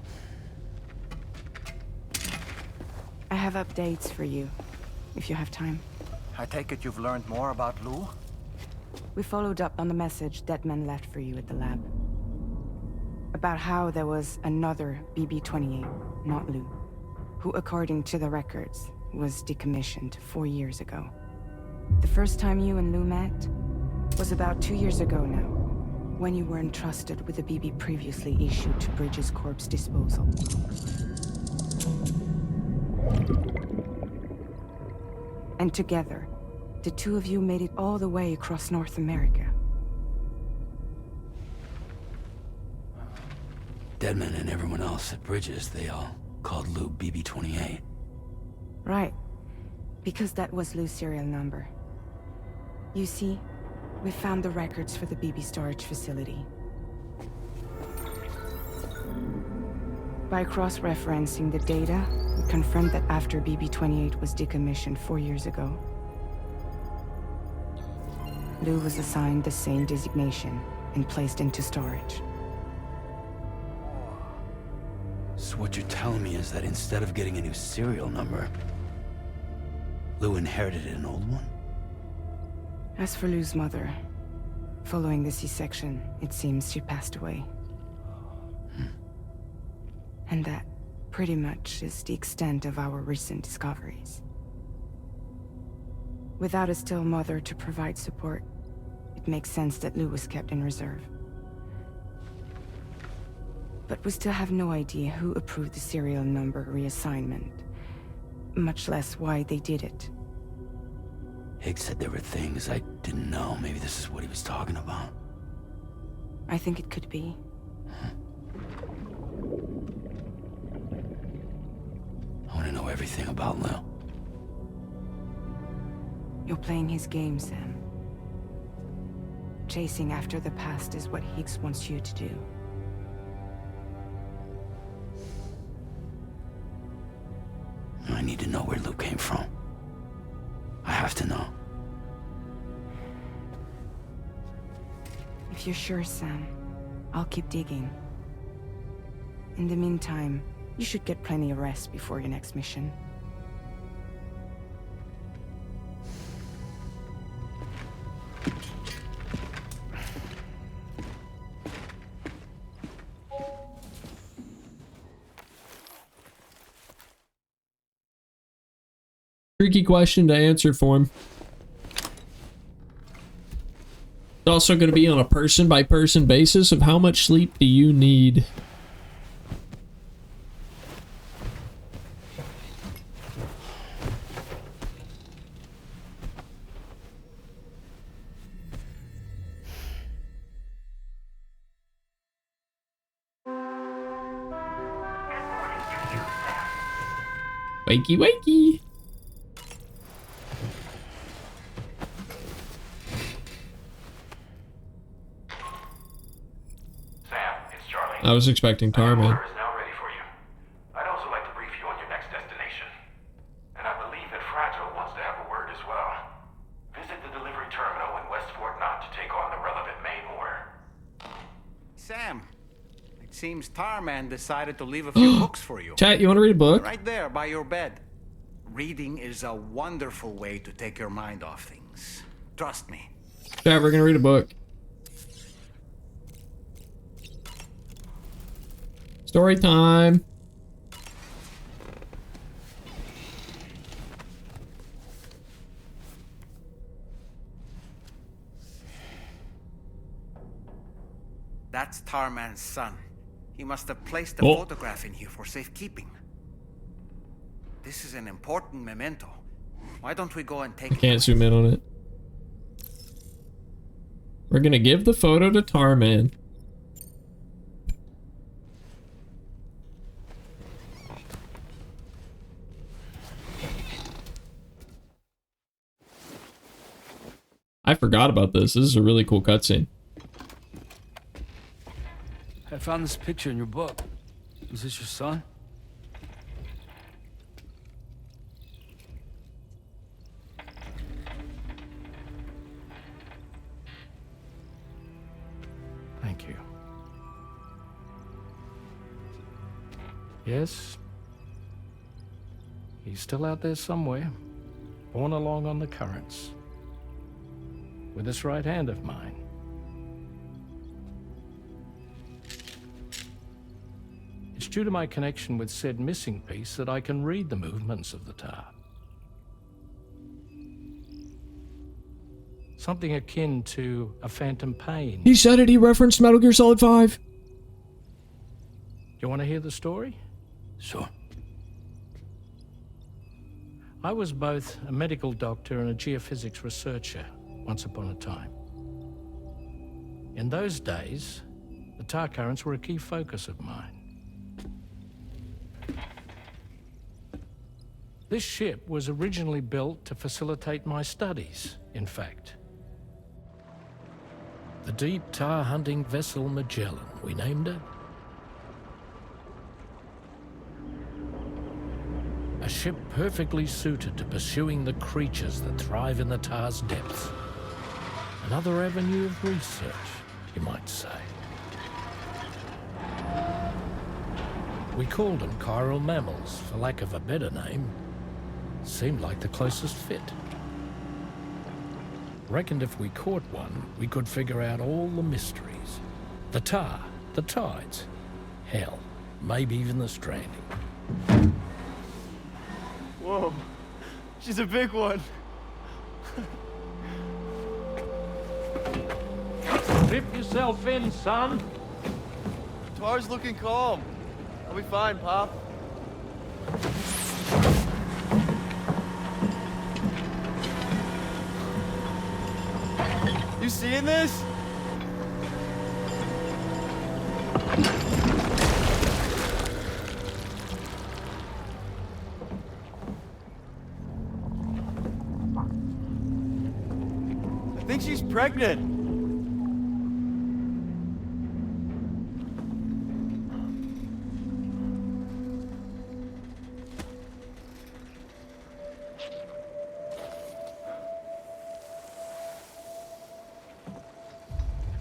I have updates for you, if you have time. I take it you've learned more about Lou? We followed up on the message Deadman left for you at the lab. About how there was another BB-28, not Lou, who, according to the records, was decommissioned 4 years ago. The first time you and Lou met was about 2 years ago now, when you were entrusted with the BB previously issued to Bridges Corp's disposal. And together, the two of you made it all the way across North America. Deadman and everyone else at Bridges, they all called Lou BB-28. Right. Because that was Lou's serial number. You see, we found the records for the BB storage facility. By cross-referencing the data, we confirmed that after BB-28 was decommissioned 4 years ago, Lou was assigned the same designation and placed into storage. So what you're telling me is that instead of getting a new serial number, Lou inherited an old one? As for Lou's mother, following the C-section, it seems she passed away. And that pretty much is the extent of our recent discoveries. Without a still mother to provide support, it makes sense that Lou was kept in reserve. But we still have no idea who approved the serial number reassignment, much less why they did it. Higgs said there were things I didn't know. Maybe this is what he was talking about. I think it could be. I want to know everything about Lou. You're playing his game, Sam. Chasing after the past is what Higgs wants you to do. I need to know where Lou came from. I have to know. If you're sure, Sam, I'll keep digging. In the meantime, you should get plenty of rest before your next mission. Tricky question to answer for him. It's also going to be on a person-by-person basis of how much sleep do you need. Wakey, wakey. I was expecting Tarman. Order is now ready for you. I'd also like to brief you on your next destination. And I believe that Fragile wants to have a word as well. Visit the delivery terminal in West Fort Knott to take on the relevant main order. Sam, it seems Tarman decided to leave a few books for you. Chat, you want to read a book? Right there by your bed. Reading is a wonderful way to take your mind off things. Trust me. Chat, we're going to read a book. Story time. That's Tarman's son. He must have placed the photograph in here for safekeeping. This is an important memento. Why don't we go and take it? Can't zoom in on it. We're gonna give the photo to Tarman. I forgot about this. This is a really cool cutscene. I found this picture in your book. Is this your son? Thank you. Yes. He's still out there somewhere, borne along on the currents, with this right hand of mine. It's due to my connection with said missing piece that I can read the movements of the tar. Something akin to a phantom pain. He said it, he referenced Metal Gear Solid 5. You want to hear the story? Sure. I was both a medical doctor and a geophysics researcher once upon a time. In those days, the tar currents were a key focus of mine. This ship was originally built to facilitate my studies, in fact. The deep tar hunting vessel Magellan, we named it. A ship perfectly suited to pursuing the creatures that thrive in the tar's depths. Another avenue of research, you might say. We called them chiral mammals, for lack of a better name. Seemed like the closest fit. Reckoned if we caught one, we could figure out all the mysteries. The tar, the tides, hell, maybe even the stranding. Whoa, she's a big one. Dip yourself in, son. Tar's looking calm. I'll be fine, Pop. You seeing this? I think she's pregnant.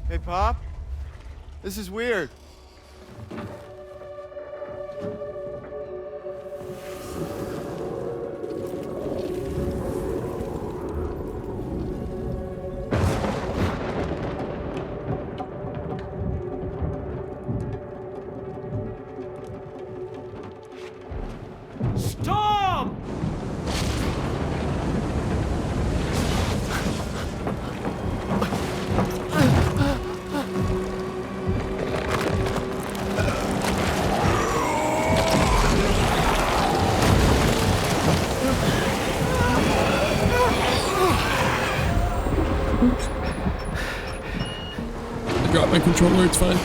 Hey, Pop. This is weird. Storm! I got my controller, it's fine.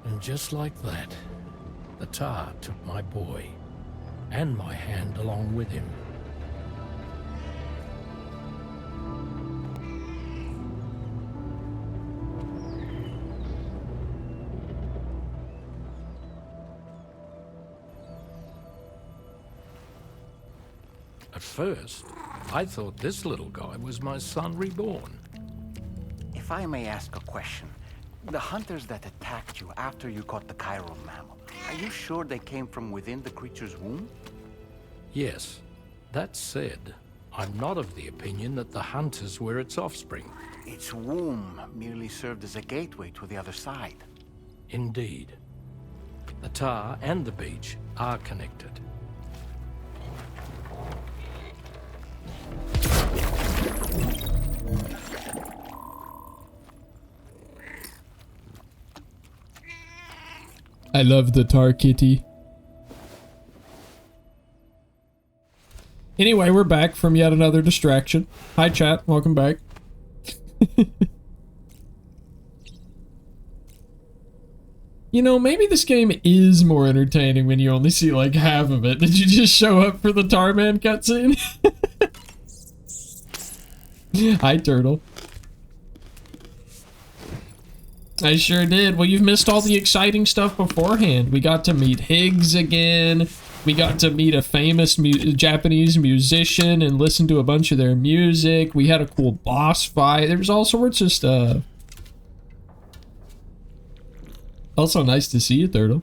And just like that, the tar took my boy, and my hand along with him. At first, I thought this little guy was my son reborn. If I may ask a question, the hunters that attacked you after you caught the chiral mammal, are you sure they came from within the creature's womb? Yes. That said, I'm not of the opinion that the hunters were its offspring. Its womb merely served as a gateway to the other side. Indeed. The tar and the beach are connected. I love the tar kitty. Anyway, we're back from yet another distraction. Hi chat, welcome back. You know, maybe this game is more entertaining when you only see like half of it. Did you just show up for the Tarman cutscene? Hi, Turtle. I sure did. Well, you've missed all the exciting stuff beforehand. We got to meet Higgs again. We got to meet a famous Japanese musician and listen to a bunch of their music. We had a cool boss fight. There was all sorts of stuff. Also nice to see you, Turtle.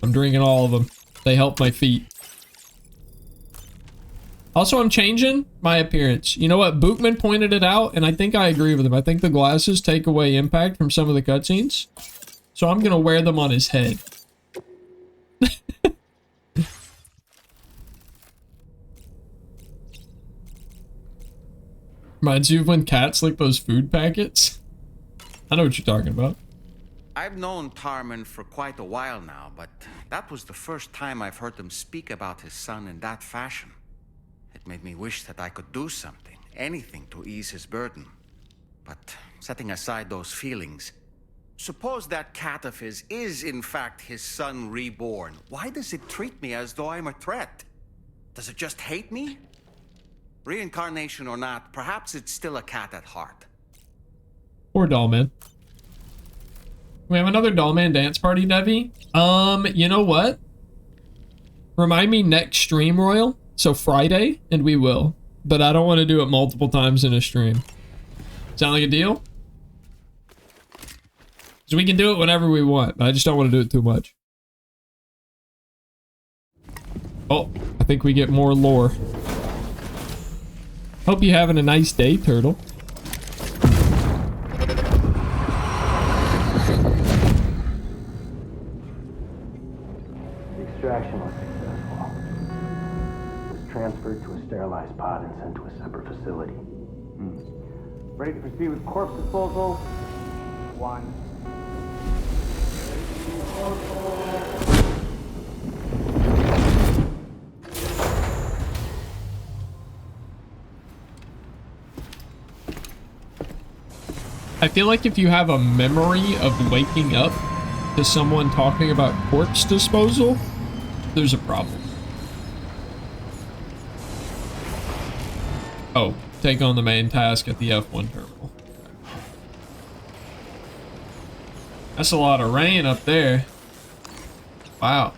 I'm drinking all of them. They help my feet. Also, I'm changing my appearance. You know what? Bookman pointed it out, and I think I agree with him. I think the glasses take away impact from some of the cutscenes. So I'm gonna wear them on his head. Reminds you of when cats lick those food packets? I know what you're talking about. I've known Tarman for quite a while now, but that was the first time I've heard him speak about his son in that fashion. It made me wish that I could do something, anything to ease his burden. But setting aside those feelings, suppose that cat of his is in fact his son reborn. Why does it treat me as though I'm a threat? Does it just hate me? Reincarnation or not, perhaps it's still a cat at heart. Poor Dollman. We have another Dollman dance party, Devi. You know what? Remind me next stream, Royal. So Friday, and we will. But I don't want to do it multiple times in a stream. Sound like a deal? So we can do it whenever we want, but I just don't want to do it too much. Oh, I think we get more lore. Hope you're having a nice day, Turtle. The extraction was successful. It was transferred to a sterilized pod and sent to a separate facility. Ready to proceed with corpse disposal? 1. I feel like if you have a memory of waking up to someone talking about corpse disposal, there's a problem. Oh, take on the main task at the F1 terminal. That's a lot of rain up there. Wow.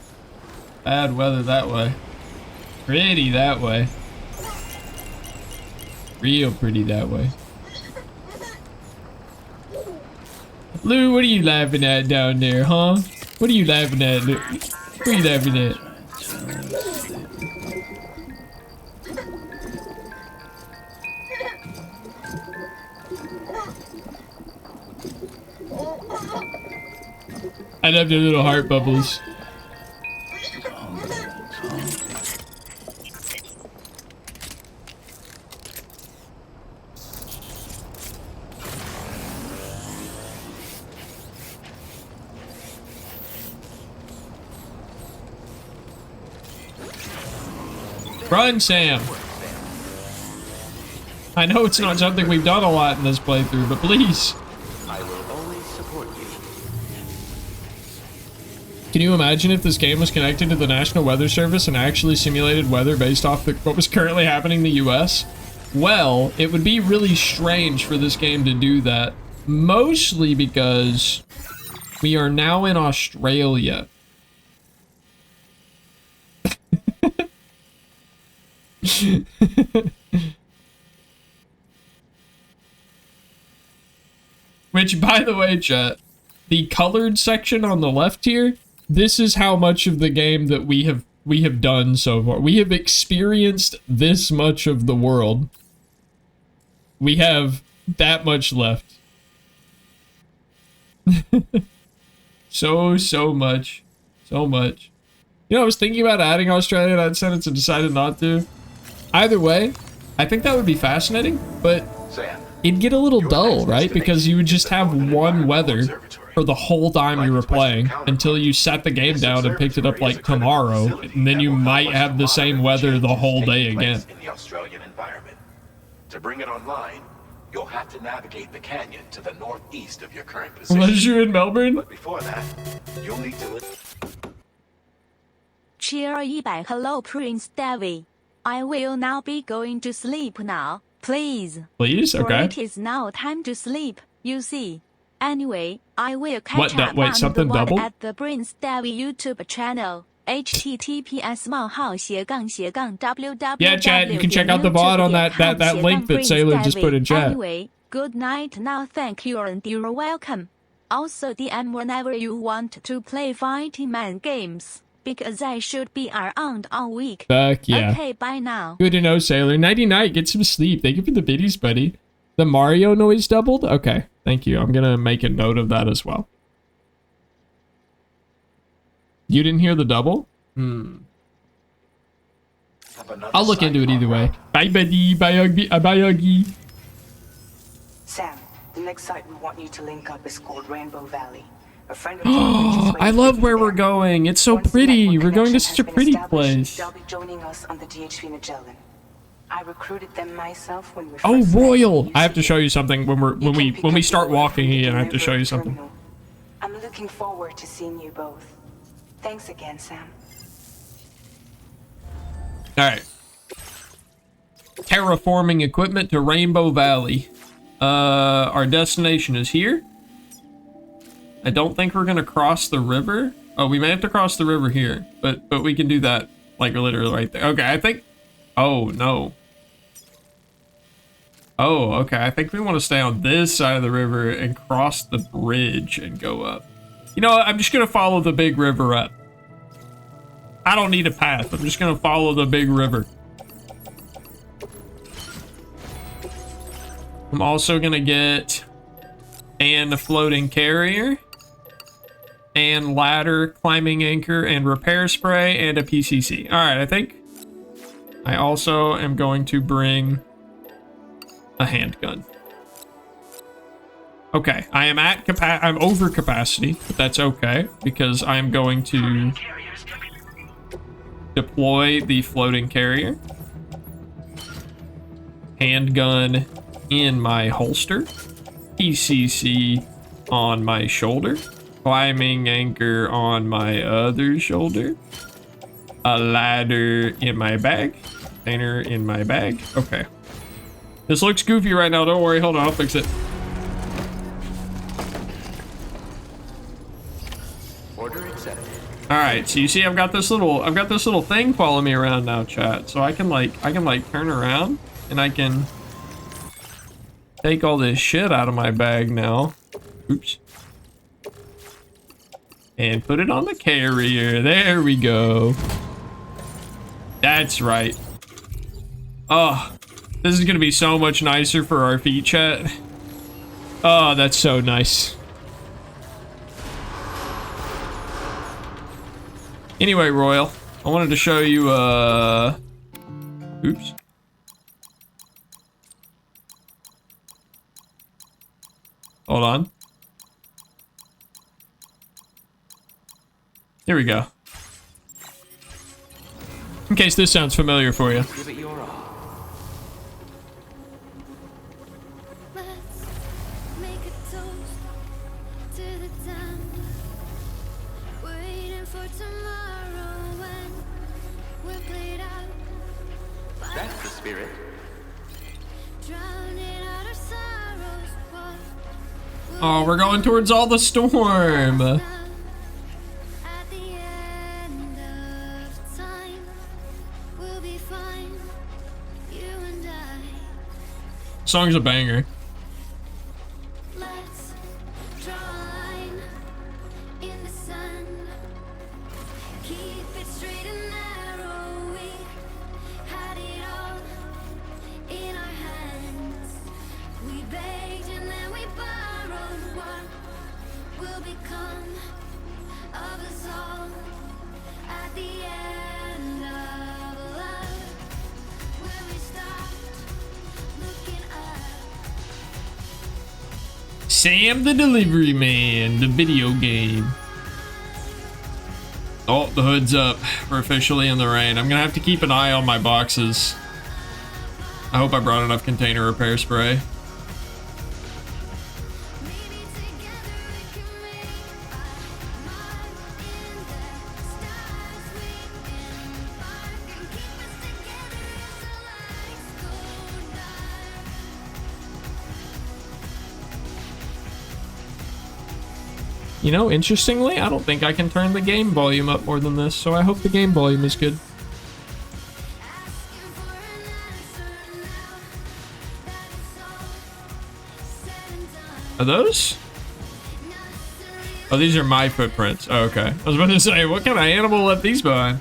Bad weather that way. Pretty that way. Real pretty that way. Lou, what are you laughing at down there, huh? What are you laughing at, Lou? What are you laughing at? I love the little heart bubbles. Run, Sam! I know it's not something we've done a lot in this playthrough, but please. I will always support you. Can you imagine if this game was connected to the National Weather Service and actually simulated weather based off what was currently happening in the US? Well, it would be really strange for this game to do that. Mostly because we are now in Australia. Which, by the way, chat, the colored section on the left here, this is how much of the game that we have done so far. We have experienced this much of the world. We have that much left. So much. So much. You know, I was thinking about adding Australia in that sentence and decided not to. Either way, I think that would be fascinating, but Sam, it'd get a little dull, right? Because you would just have one weather for the whole time you were playing until you sat the game down and picked it up like tomorrow, and then you might have the same weather the whole day again. In the Australian environment. To bring it online, you'll have to navigate the canyon to the northeast of your current position. Unless you're in Melbourne? But before that, you'll need to... Cheer 100 Hello Prince Davy. I will now be going to sleep now, please. Please? For Okay. it is now time to sleep, you see. Anyway, I will catch What, up wait, on something the one double? at the Prince Davy YouTube channel. https://www. Yeah, chat, you can check out the VOD on that link that Sailor just put in chat. Anyway, good night now, thank you and you're welcome. Also DM whenever you want to play fighting man games, because I should be around all week. Fuck yeah. Okay, bye now. Good to know, Sailor. Nighty night, get some sleep. Thank you for the biddies, buddy. The Mario noise doubled? Okay, thank you. I'm gonna make a note of that as well. You didn't hear the double? I'll look into it either way. Bye, buddy. Bye, Uggy. Bye, Uggy. Sam, the next site we want you to link up is called Rainbow Valley. A friend of mine I love where we're going. It's so pretty. We're going to such a pretty place. They'll be joining us on the DHV Magellan. I recruited them myself when we Oh, first Royal! I have to show you something when we start walking again. I have to show you something. I'm looking forward to seeing you both. Thanks again, Sam. All right. Terraforming equipment to Rainbow Valley. Our destination is here. I don't think we're gonna cross the river. Oh, we may have to cross the river here, but we can do that like literally right there. Okay, I think. Oh no. Oh, okay. I think we want to stay on this side of the river and cross the bridge and go up. You know what? I'm just gonna follow the big river up. I don't need a path. I'm just gonna follow the big river. I'm also gonna get a floating carrier, and ladder, climbing anchor, and repair spray, and a PCC. All right, I think I also am going to bring a handgun. Okay, I am I'm over capacity, but that's okay because I am going to deploy the floating carrier. Handgun in my holster. PCC on my shoulder. Climbing anchor on my other shoulder. A ladder in my bag. Container in my bag. Okay. This looks goofy right now. Don't worry. Hold on. I'll fix it. Order accepted. All right. So you see, I've got this little thing following me around now, chat. So I can turn around and I can take all this shit out of my bag now. Oops. And put it on the carrier. There we go. That's right. Oh, this is gonna be so much nicer for our feet, chat. Oh, that's so nice. Anyway, Royal, I wanted to show you, oops. Hold on. Here we go. In case this sounds familiar for you. Give it your all. That's the spirit. Oh, we're going towards all the storm. Song's a banger. Sam the Delivery Man, the video game. Oh, the hood's up. We're officially in the rain. I'm gonna have to keep an eye on my boxes. I hope I brought enough container repair spray. You know, interestingly, I don't think I can turn the game volume up more than this, so I hope the game volume is good. Are those? Oh, these are my footprints. Oh, okay. I was about to say, what kind of animal left these behind?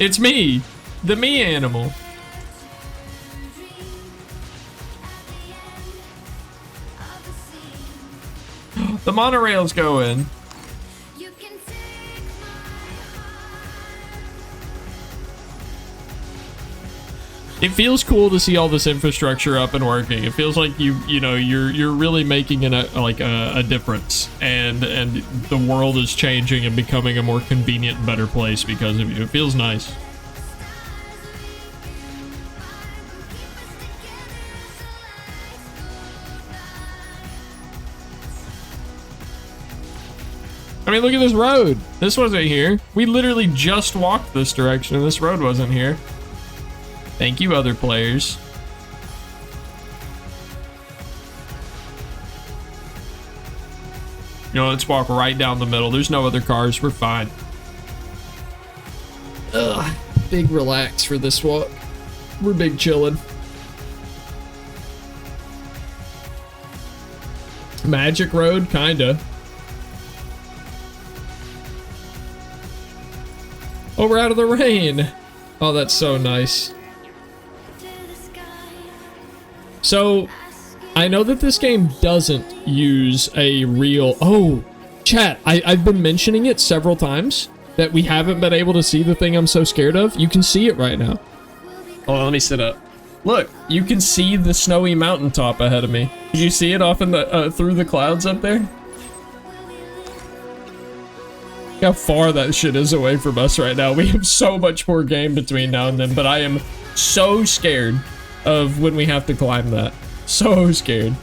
It's me, the me animal. The monorail's going. It feels cool to see all this infrastructure up and working. It feels like you're really making a difference, and the world is changing and becoming a more convenient and better place because of you. It feels nice. I mean, look at this road. This wasn't here. We literally just walked this direction and this road wasn't here. Thank you, other players. You know, let's walk right down the middle. There's no other cars. We're fine. Ugh. Big relax for this walk. We're big chilling. Magic Road, kinda. Oh, we're out of the rain. Oh, that's so nice. So, I know that this game doesn't use a real... Oh, chat, I've been mentioning it several times that we haven't been able to see the thing I'm so scared of. You can see it right now. Hold on, let me sit up. Look, you can see the snowy mountaintop ahead of me. Did you see it off in the through the clouds up there? How far that shit is away from us right now. We have so much more game between now and then, but I am so scared of when we have to climb that. So scared.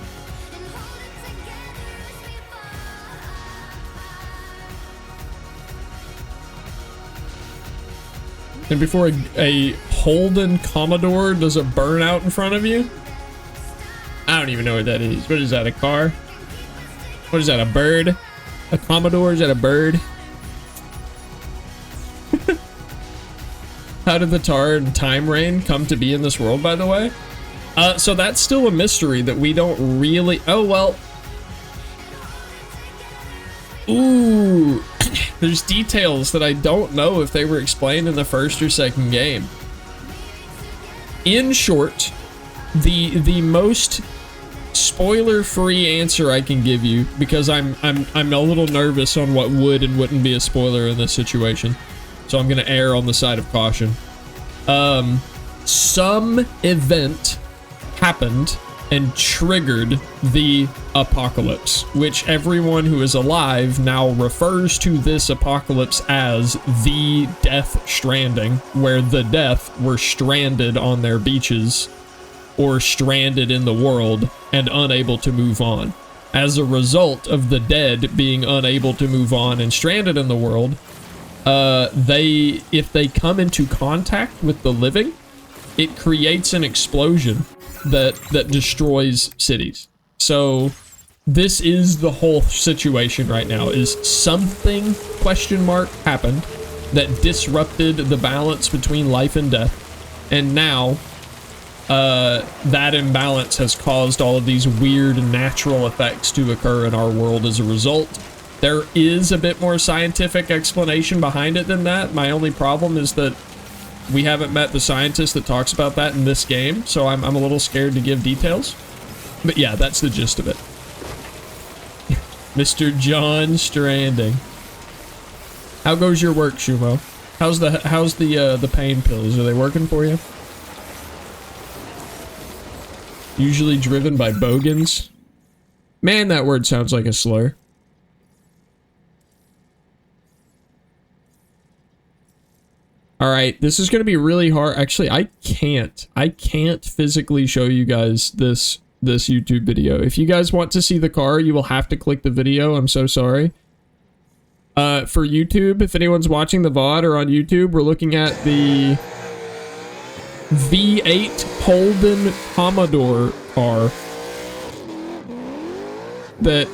And before a Holden Commodore does a burnout in front of you? I don't even know what that is. What is that, a car? What is that, a bird? A Commodore, is that a bird? How did the tar and time rain come to be in this world, by the way? So that's still a mystery that we don't really... Oh, well. Ooh. There's details that I don't know if they were explained in the first or second game. In short, the most spoiler-free answer I can give you, because I'm a little nervous on what would and wouldn't be a spoiler in this situation. So I'm gonna err on the side of caution. Some event happened and triggered the apocalypse, which everyone who is alive now refers to this apocalypse as the Death Stranding, where the Death were stranded on their beaches or stranded in the world and unable to move on. As a result of the dead being unable to move on and stranded in the world, if they come into contact with the living, it creates an explosion that destroys cities. So this is the whole situation right now, is something, question mark, happened that disrupted the balance between life and death. And now, that imbalance has caused all of these weird natural effects to occur in our world as a result. There is a bit more scientific explanation behind it than that. My only problem is that we haven't met the scientist that talks about that in this game, so I'm a little scared to give details. But yeah, that's the gist of it. Mr. John Stranding. How goes your work, Shumo? How's the pain pills? Are they working for you? Usually driven by bogans. Man, that word sounds like a slur. Alright, this is going to be really hard. Actually, I can't physically show you guys this YouTube video. If you guys want to see the car, you will have to click the video. I'm so sorry. For YouTube, if anyone's watching the VOD or on YouTube, we're looking at the V8 Holden Commodore car that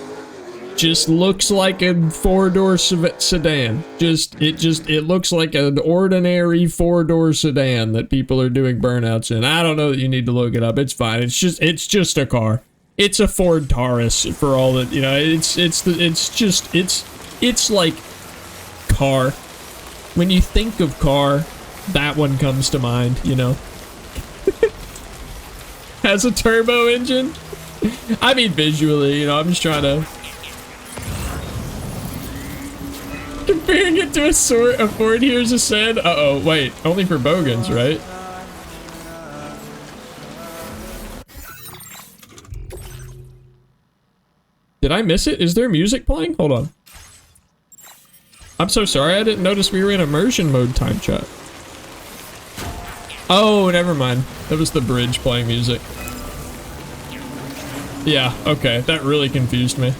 just looks like a four-door sedan. It looks like an ordinary four-door sedan that people are doing burnouts in. I don't know that you need to look it up. It's fine. It's just a car. It's a Ford Taurus for all that, you know. It's like car. When you think of car, that one comes to mind, you know. Has a turbo engine. I mean, visually, you know, I'm just trying to... Comparing it to a Ford Here's a Said. Uh-oh, wait. Only for Bogans, right? Did I miss it? Is there music playing? Hold on. I'm so sorry. I didn't notice we were in immersion mode time chat. Oh, never mind. That was the bridge playing music. Yeah, okay. That really confused me.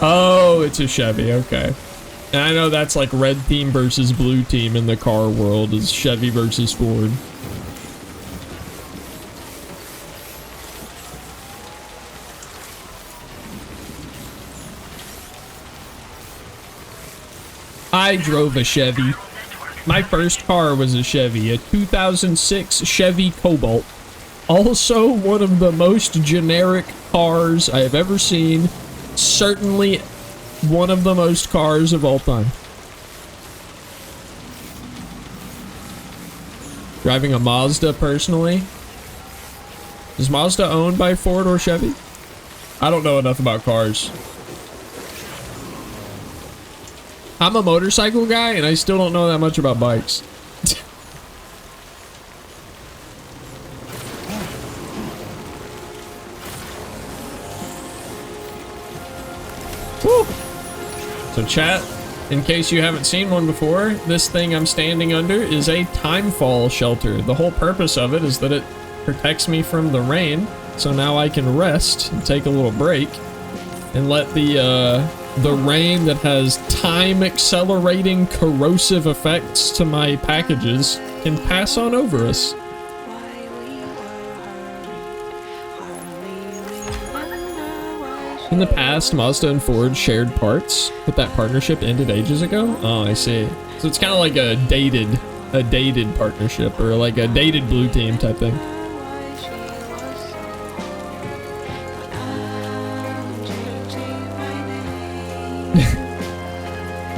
Oh, it's a Chevy, okay. And I know that's like red team versus blue team in the car world, is Chevy versus Ford. I drove a Chevy. My first car was a Chevy, a 2006 Chevy Cobalt. Also one of the most generic cars I have ever seen. Certainly one of the most cars of all time. Driving a Mazda personally. Is Mazda owned by Ford or Chevy? I don't know enough about cars. I'm a motorcycle guy and I still don't know that much about bikes. Woo. So chat, in case you haven't seen one before, this thing I'm standing under is a timefall shelter. The whole purpose of it is that it protects me from the rain, so now I can rest and take a little break and let the rain that has time accelerating corrosive effects to my packages can pass on over us. In the past, Mazda and Ford shared parts, but that partnership ended ages ago? Oh, I see. So it's kind of like a dated partnership, or like a dated blue team type thing.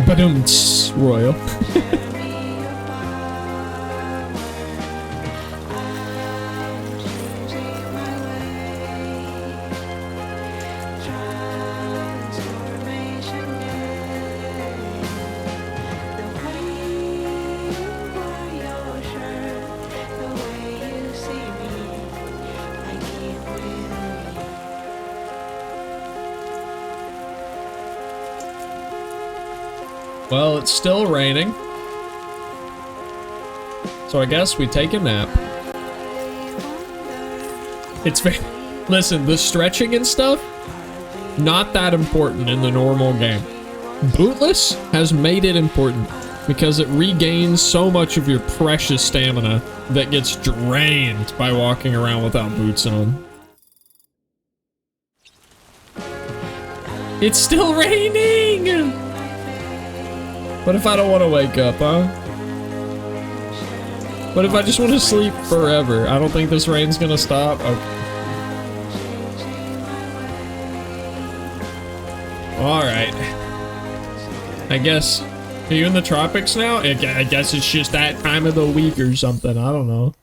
Badumts, Royal. Well, it's still raining. So I guess we take a nap. It's very... Listen, the stretching and stuff, not that important in the normal game. Bootless has made it important because it regains so much of your precious stamina that gets drained by walking around without boots on. It's still raining! What if I don't want to wake up, huh? What if I just want to sleep forever? I don't think this rain's gonna stop. Okay. Alright. I guess... Are you in the tropics now? I guess it's just that time of the week or something. I don't know.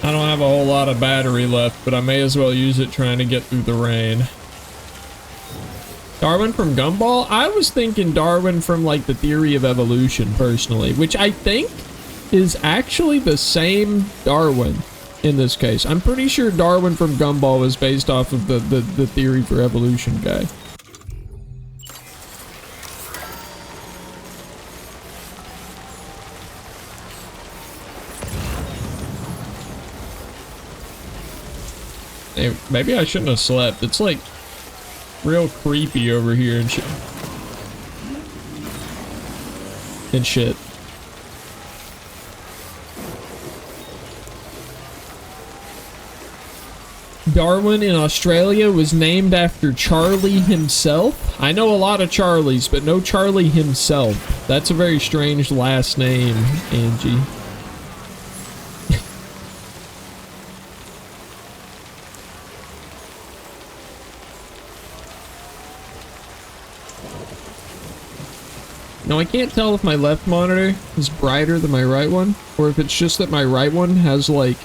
I don't have a whole lot of battery left, but I may as well use it trying to get through the rain. Darwin from Gumball? I was thinking Darwin from, like, the theory of evolution, personally, which I think is actually the same Darwin in this case. I'm pretty sure Darwin from Gumball was based off of the theory for evolution guy. Hey, maybe I shouldn't have slept. It's like real creepy over here and shit. Darwin in Australia was named after Charlie himself. I know a lot of Charlies, but no Charlie himself. That's a very strange last name, Angie. Now, I can't tell if my left monitor is brighter than my right one, or if it's just that my right one has, like,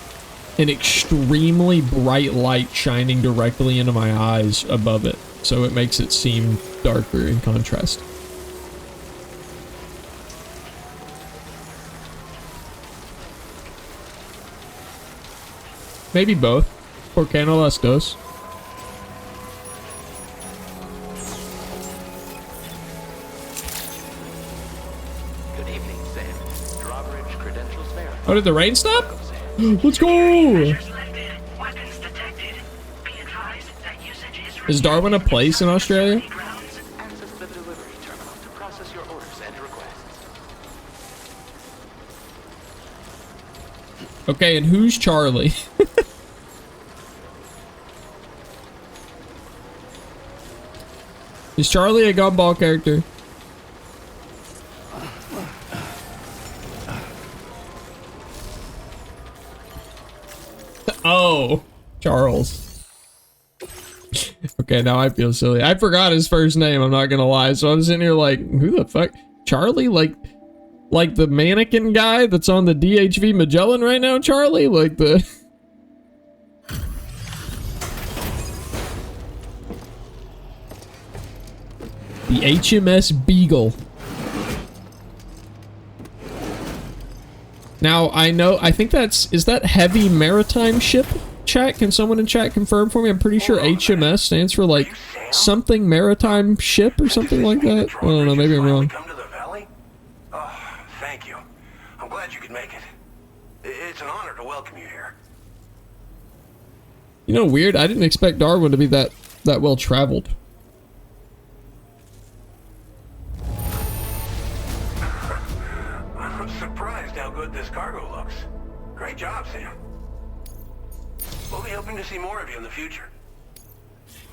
an extremely bright light shining directly into my eyes above it, so it makes it seem darker in contrast. Maybe both. Por qué no las dos? Oh, did the rain stop? Let's go! Is Darwin a place in Australia? Okay, and who's Charlie? Is Charlie a Gumball character? Oh, Charles. Okay, now I feel silly. I forgot his first name, I'm not gonna lie. So I'm sitting here like, who the fuck? Charlie? Like the mannequin guy that's on the DHV Magellan right now, Charlie? Like the... The HMS Beagle. Now, I think is that heavy maritime ship? Chat, can someone in chat confirm for me? I'm pretty sure HMS stands for, like, something maritime ship or something like that. I don't know, maybe I'm wrong. Come to the valley? Oh, thank you. I'm glad you could make it. It's an honor to welcome you here. You know, weird, I didn't expect Darwin to be that well traveled. I'm surprised how good this cargo looks. Great job, Sam. We'll be hoping to see more of you in the future.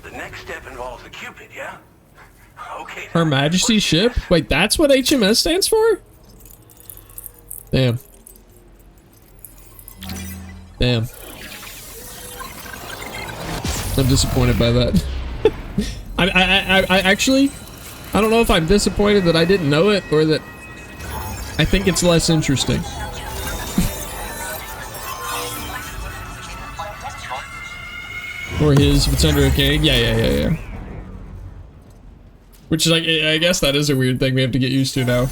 The next step involves the Cupid, yeah? Okay. Her Majesty's ship? Wait, that's what HMS stands for? Damn. Damn. I'm disappointed by that. I actually, I don't know if I'm disappointed that I didn't know it or that I think it's less interesting. Or his, if it's under a king. Yeah. Which is like, I guess that is a weird thing we have to get used to now.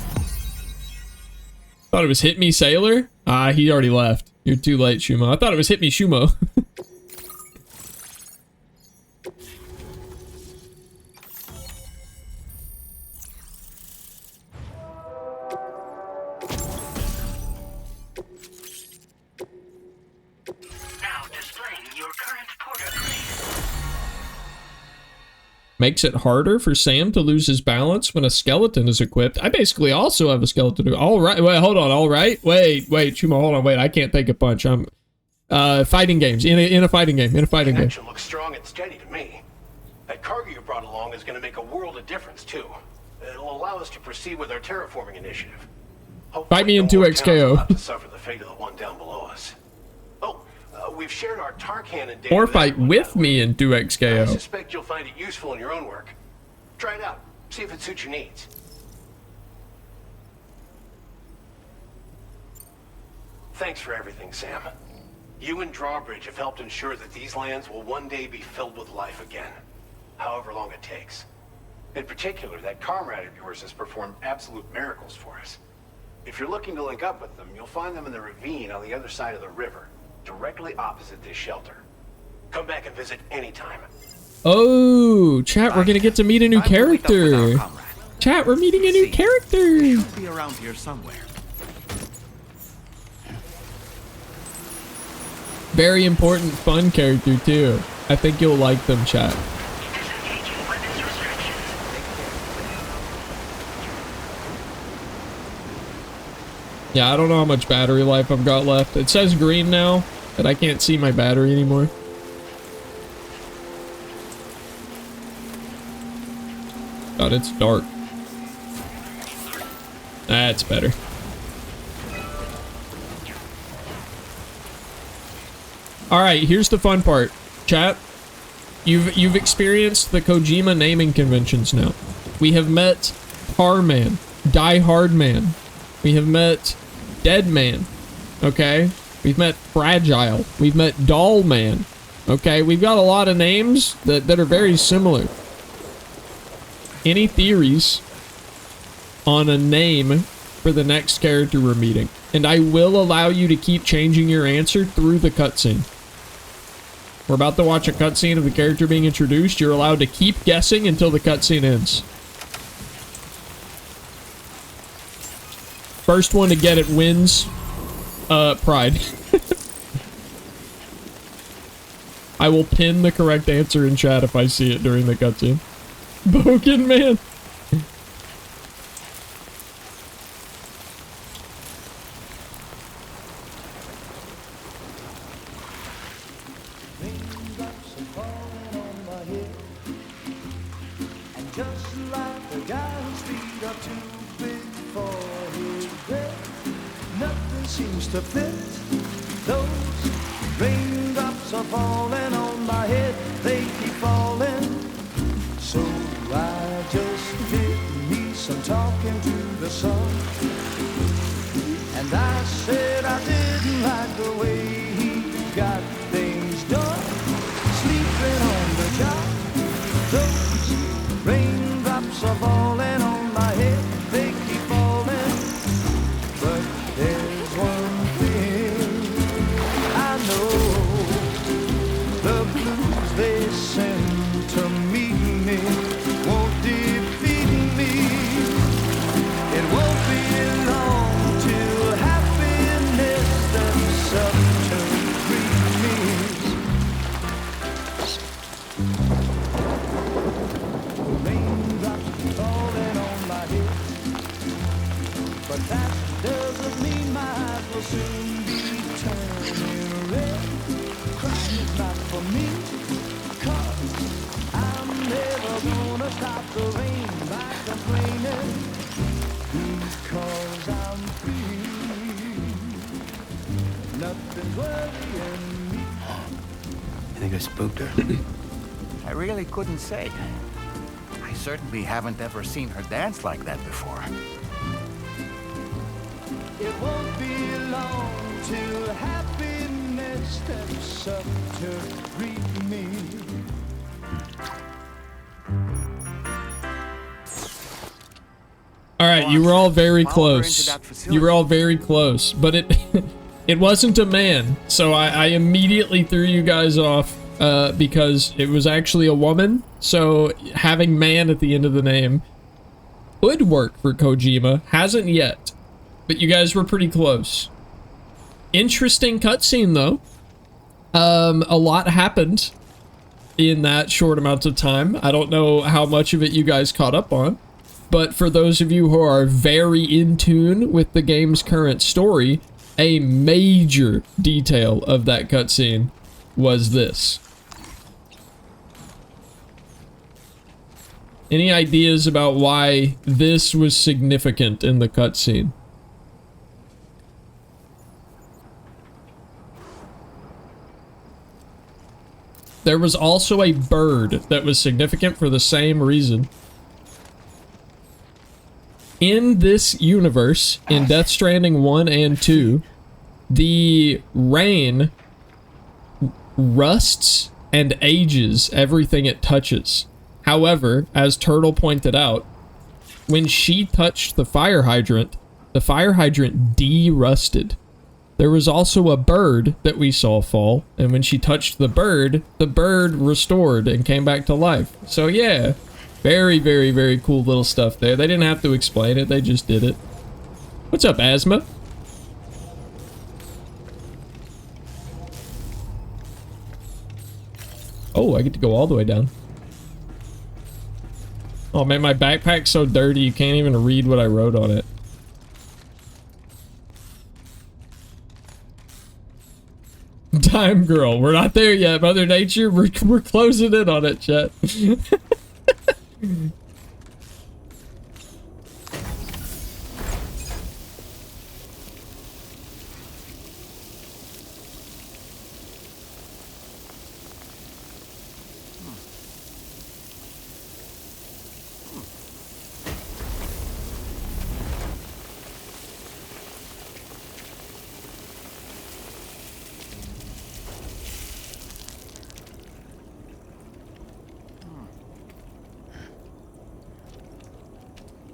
Thought it was Hit Me Sailor? Ah, he already left. You're too late, Shumo. I thought it was Hit Me Shumo. Makes it harder for Sam to lose his balance when a skeleton is equipped. I basically also have a skeleton. All right, wait, hold on. All right, wait, Chuma, hold on, wait. I can't take a punch. I'm fighting games in a fighting game. Action looks strong and steady to me. That cargo you brought along is going to make a world of difference too. It'll allow us to proceed with our terraforming initiative. Fight me in 2XKO. Have to suffer the fate of the one down below us. We've shared our tar cannon data. Or fight with me in I 2XKO. suspect you'll find it useful in your own work. Try it out. See if it suits your needs. Thanks for everything, Sam. You and Drawbridge have helped ensure that these lands will one day be filled with life again, however long it takes. In particular, that comrade of yours has performed absolute miracles for us. If you're looking to link up with them, you'll find them in the ravine on the other side of the river, directly opposite this shelter. Come back and visit anytime. Oh, chat, we're gonna get to meet a new character. Chat, we're meeting a new character. Should be around here somewhere. Very important, fun character too. I think you'll like them, chat. Yeah, I don't know how much battery life I've got left. It says green now, but I can't see my battery anymore. God, it's dark. That's better. Alright, here's the fun part. Chat, you've experienced the Kojima naming conventions now. We have met Car Man, Die Hard Man. We have met Dead Man. Okay? We've met Fragile. We've met Doll Man. Okay? We've got a lot of names that are very similar. Any theories on a name for the next character we're meeting? And I will allow you to keep changing your answer through the cutscene. We're about to watch a cutscene of the character being introduced. You're allowed to keep guessing until the cutscene ends. First one to get it wins. Pride. I will pin the correct answer in chat if I see it during the cutscene. Bogan Man. To fit those raindrops are falling on my head, they keep falling. So I just did me some talking to the sun, and I said I didn't like the way he got things done, sleeping on the job. Those raindrops are falling on my head, they keep falling. But there's one they send to meet me won't defeat me. It won't be long till happiness themselves to greet me. The raindrops falling on my head, but that doesn't mean my eyes will soon be turning red. Crying is not for me. I'm never gonna stop the rain by complaining, because I'm free. Nothing's worrying me. You think I spooked her? I really couldn't say. I certainly haven't ever seen her dance like that before. It won't be long till happiness steps up to greet me. All right, you were all very close. You were all very close, but it it wasn't a man, so I immediately threw you guys off because it was actually a woman. So having man at the end of the name would work for Kojima. Hasn't yet, but you guys were pretty close. Interesting cutscene though. A lot happened in that short amount of time. I don't know how much of it you guys caught up on. But for those of you who are very in tune with the game's current story, a major detail of that cutscene was this. Any ideas about why this was significant in the cutscene? There was also a bird that was significant for the same reason. In this universe, in Death Stranding 1 and 2, the rain rusts and ages everything it touches. However, as Turtle pointed out, when she touched the fire hydrant de-rusted. There was also a bird that we saw fall, and when she touched the bird restored and came back to life. So yeah, very, very, very cool little stuff there. They didn't have to explain it, they just did it. What's up, Asthma? Oh, I get to go all the way down. Oh man, my backpack's so dirty you can't even read what I wrote on it. Time girl, we're not there yet, Mother Nature. We're closing in on it, chat.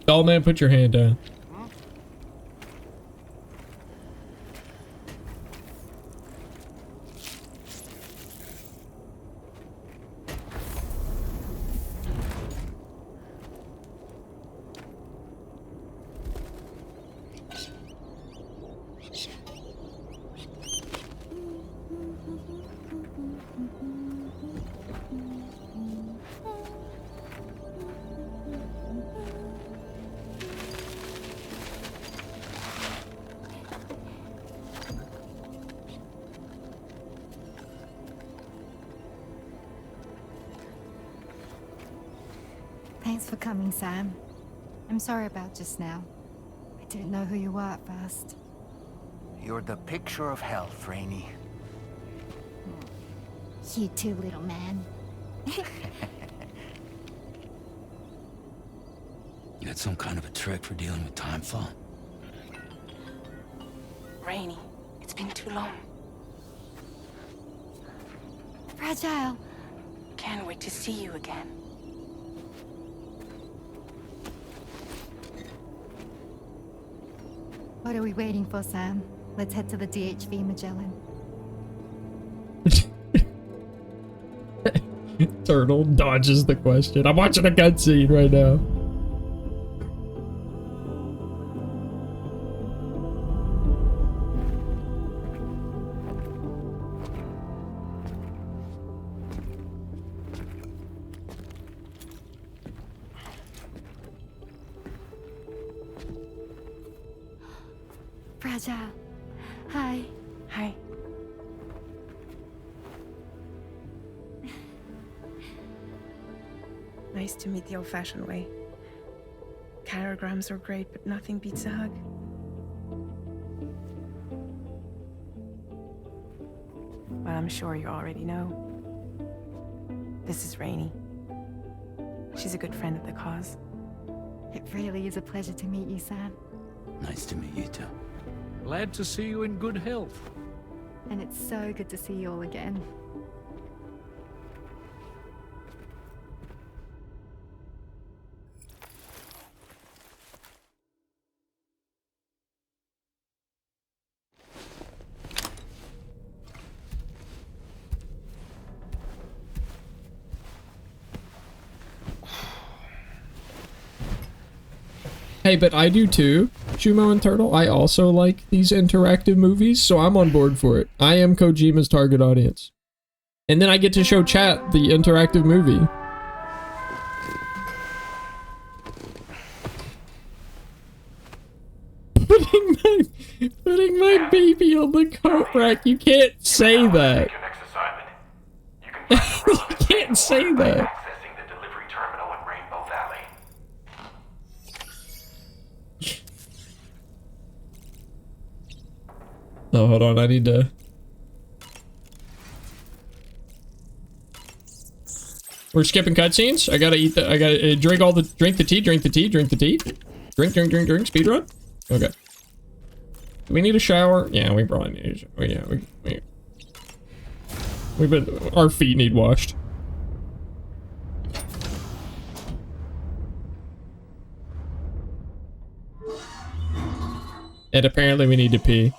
Doll man, put your hand down. Thanks for coming, Sam. I'm sorry about just now. I didn't know who you were at first. You're the picture of health, Rainey. You too, little man. You got some kind of a trick for dealing with time fall? Rainey, it's been too long. Fragile. Can't wait to see you again. What are we waiting for, Sam? Let's head to the DHV Magellan. Turtle dodges the question. I'm watching a cutscene right now. Fragile. Hi. Hi. Nice to meet the old-fashioned way. Chirograms are great, but nothing beats a hug. Well, I'm sure you already know. This is Rainey. She's a good friend of the cause. It really is a pleasure to meet you, Sam. Nice to meet you too. Glad to see you in good health. And it's so good to see you all again. Hey, but I do too, Shumo and Turtle. I also like these interactive movies, so I'm on board for it. I am Kojima's target audience. And then I get to show chat the interactive movie. Putting my baby on the coat rack. You can't say that. You can't say that. Oh, hold on, I need to... We're skipping cutscenes? I gotta eat the... I gotta drink all the... Drink the tea, drink the tea, drink the tea. Drink, speedrun? Okay. Do we need a shower? Yeah, we probably need a shower. Yeah, we... Our feet need washed. And apparently we need to pee.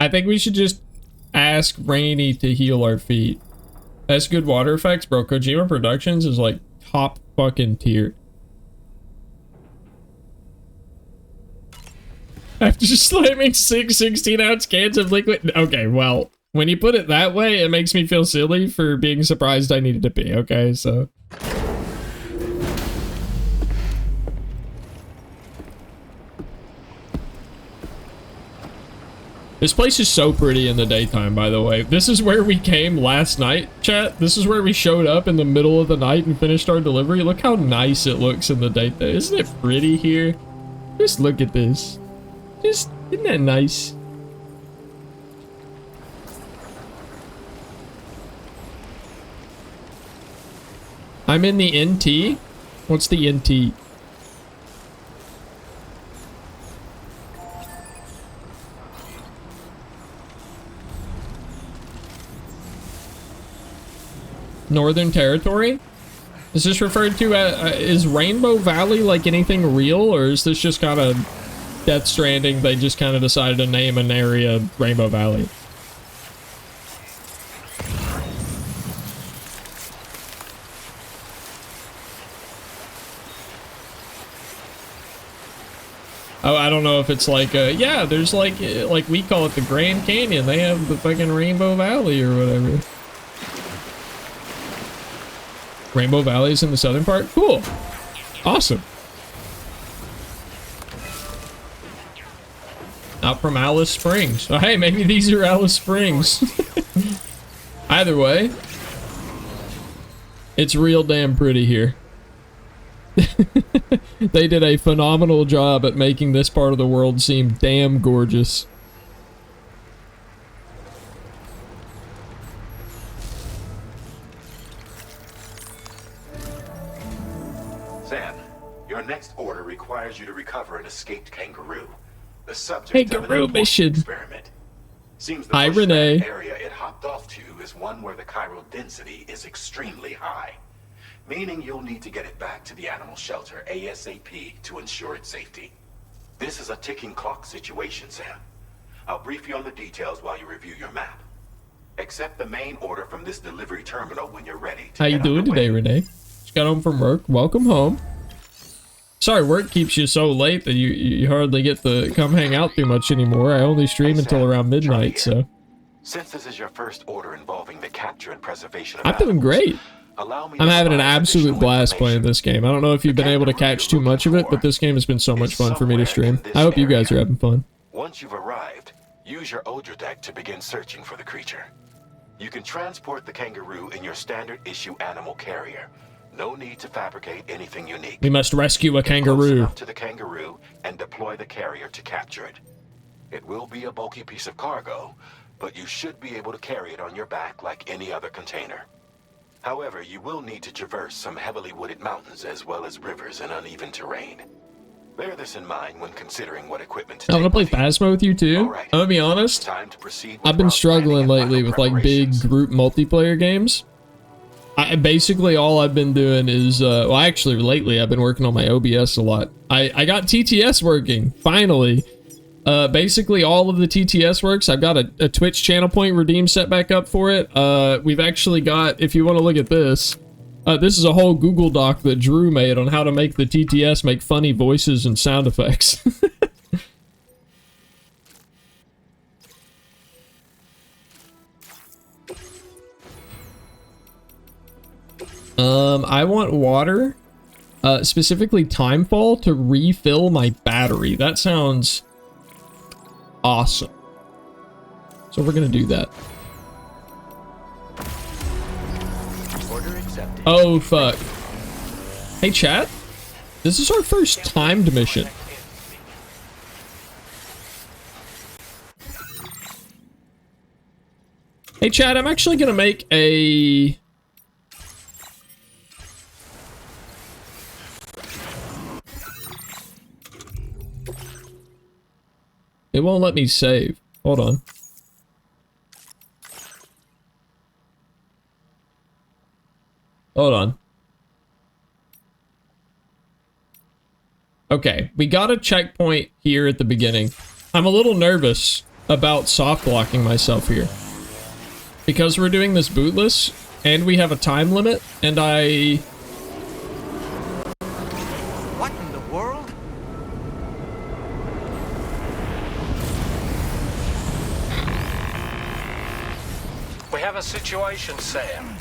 I think we should just ask Rainy to heal our feet. That's good water effects, bro. Kojima Productions is like top fucking tier. After just slamming 6 16-ounce cans of liquid. Okay, well, when you put it that way, it makes me feel silly for being surprised I needed to pee. Okay, so. This place is so pretty in the daytime, by the way. This is where we came last night, chat. This is where we showed up in the middle of the night and finished our delivery. Look how nice it looks in the daytime. Isn't it pretty here? Just look at this. Just, isn't that nice? I'm in the NT? What's the NT? Northern Territory? Is this referred to as, is Rainbow Valley like anything real, or is this just kind of Death Stranding? They just kind of decided to name an area Rainbow Valley. Oh, I don't know if it's like, yeah, there's like we call it the Grand Canyon. They have the fucking Rainbow Valley or whatever. Rainbow Valley's in the southern part? Cool. Awesome. Out from Alice Springs. Oh, hey, maybe these are Alice Springs. Either way, it's real damn pretty here. They did a phenomenal job at making this part of the world seem damn gorgeous. Sam, your next order requires you to recover an escaped kangaroo. The subject of an Kangaroo mission. experiment. Seems the Hi, bushland Renee. area it hopped off to is one where the chiral density is extremely high, meaning you'll need to get it back to the animal shelter ASAP to ensure its safety. This is a ticking clock situation, Sam. I'll brief you on the details while you review your map. Accept the main order from this delivery terminal when you're ready. How you doing today, Renee? Just got home from work. Welcome home. Sorry, work keeps you so late that you hardly get to come hang out too much anymore. I only stream until around midnight, so. Since this is your first order involving the capture and preservation of I'm doing great. allow me I'm to having an provide absolute blast playing this game. I don't know if you've been able to catch too much of it, but this game has been so much fun for me to stream. I hope you guys are having fun. Once you've arrived, use your Odra deck to begin searching for the creature. You can transport the kangaroo in your standard issue animal carrier. No need to fabricate anything unique. We must rescue a Get close kangaroo. enough to the kangaroo and deploy the carrier to capture it. It will be a bulky piece of cargo, but you should be able to carry it on your back like any other container. However, you will need to traverse some heavily wooded mountains as well as rivers and uneven terrain. Bear this in mind when considering what equipment to I want to play Phasma with you too. I'm gonna be honest. Time to proceed with I've been struggling lately with like big group multiplayer games. Basically all I've been doing is, well actually lately I've been working on my OBS a lot. I got TTS working, finally. Basically all of the TTS works. I've got a Twitch channel point redeem set back up for it. We've actually got, if you want to look at this, this is a whole Google Doc that Drew made on how to make the TTS make funny voices and sound effects. I want water, specifically Timefall, to refill my battery. That sounds awesome. So we're gonna do that. Order accepted. Oh fuck. Hey, chat. This is our first timed mission. Hey, chat, I'm actually gonna make a... It won't let me save. Hold on. Hold on. Okay, we got a checkpoint here at the beginning. I'm a little nervous about soft blocking myself here. Because we're doing this bootless, and we have a time limit, and I... What in the world? We have a situation, Sam.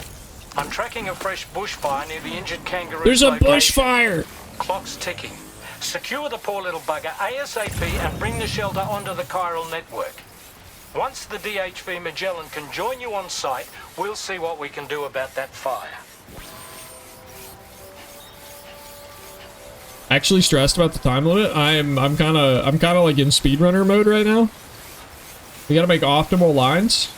I'm tracking a fresh bushfire near the injured kangaroo. There's a location. bushfire! Clock's ticking. Secure the poor little bugger ASAP and bring the shelter onto the chiral network. Once the DHV Magellan can join you on site, we'll see what we can do about that fire. Actually stressed about the time limit. I'm kind of like in speedrunner mode right now. We gotta make optimal lines.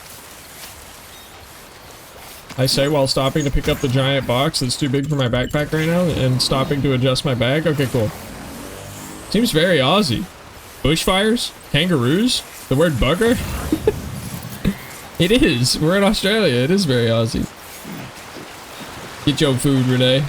I say while stopping to pick up the giant box that's too big for my backpack right now and stopping to adjust my bag. Okay, cool. Seems very Aussie. Bushfires? Kangaroos? The word bugger? It is. We're in Australia. It is very Aussie. Get your food, Renee.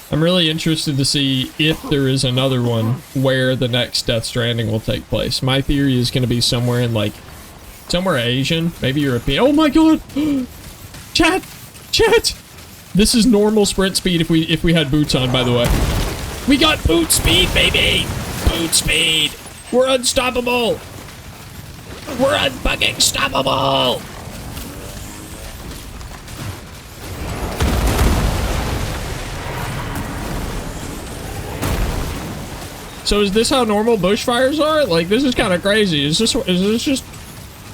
I'm really interested to see if there is another one where the next Death Stranding will take place. My theory is going to be somewhere in, like, somewhere Asian, maybe European. Oh my god! Chat! Chat! This is normal sprint speed if we had boots on, by the way. We got boot speed, baby! Boot speed! We're unstoppable! We're unfucking stoppable! So is this how normal bushfires are? Like, this is kind of crazy. Is this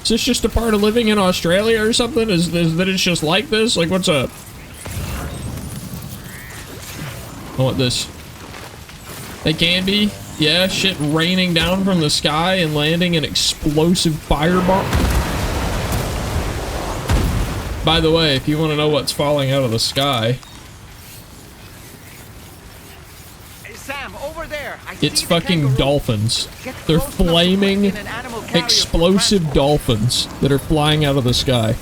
just a part of living in Australia or something? Is that it's just like this? Like, what's up? I want this. They can be. Yeah, shit raining down from the sky and landing an explosive fireball. By the way, if you want to know what's falling out of the sky... Sam, over there. It's fucking dolphins. They're flaming, explosive dolphins that are flying out of the sky.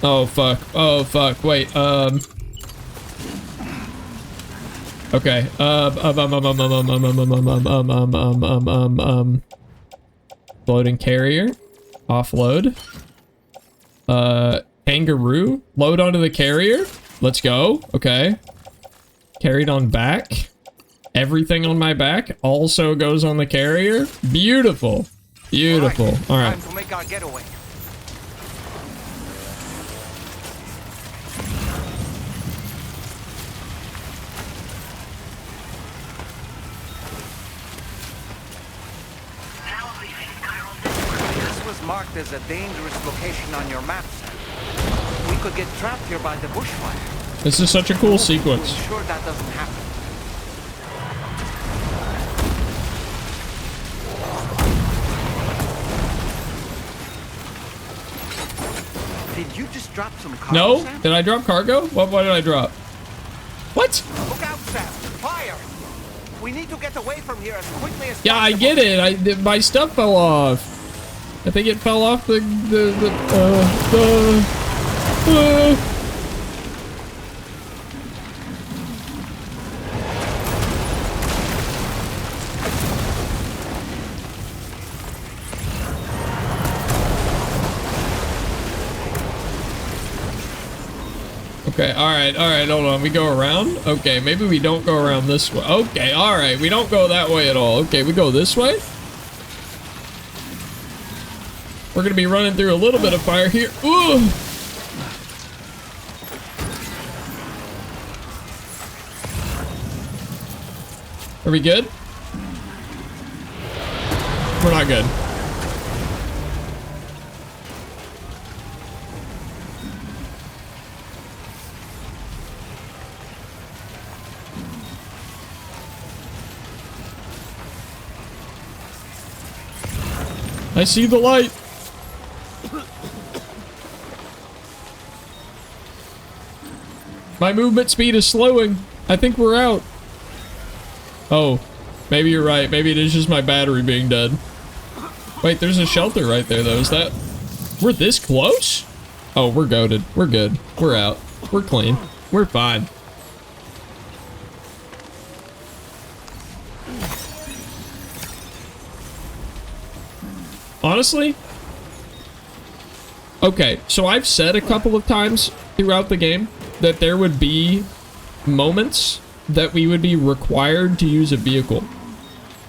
Oh fuck. Oh fuck. Wait, okay. Loading carrier. Offload. Kangaroo. Load onto the carrier. Let's go. Okay. Carried on back. Everything on my back also goes on the carrier. Beautiful. Beautiful. All right. Time to make our getaway. This was marked as a dangerous location on your map, Sam. We could get trapped here by the bushfire. This is such a cool sequence. Sure that doesn't happen. Did you just drop some cargo, No? Sam? Did I drop cargo? What did I drop? What? Look out, Sam! Fire! We need to get away from here as quickly as Yeah, I get it. My stuff fell off. I think it fell off Okay, alright, hold on. We go around? Okay, maybe we don't go around this way. Okay, alright, we don't go that way at all. Okay, we go this way? We're gonna be running through a little bit of fire here. Ooh! Are we good? We're not good. I see the light. My movement speed is slowing. I think we're out. Oh, maybe you're right. Maybe it is just my battery being dead. Wait, there's a shelter right there, though. Is that... We're this close? Oh, we're goated. We're good. We're out. We're clean. We're fine. Honestly? Okay, so I've said a couple of times throughout the game that there would be moments that we would be required to use a vehicle.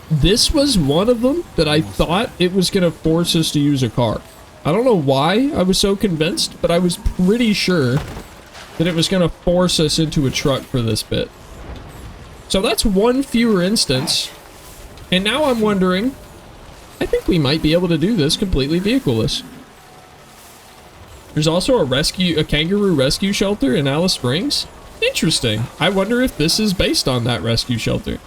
This was one of them that I thought it was going to force us to use a car. I don't know why I was so convinced, but I was pretty sure that it was going to force us into a truck for this bit. So that's one fewer instance. And now I'm wondering, I think we might be able to do this completely vehicleless. There's also a kangaroo rescue shelter in Alice Springs. Interesting. I wonder if this is based on that rescue shelter.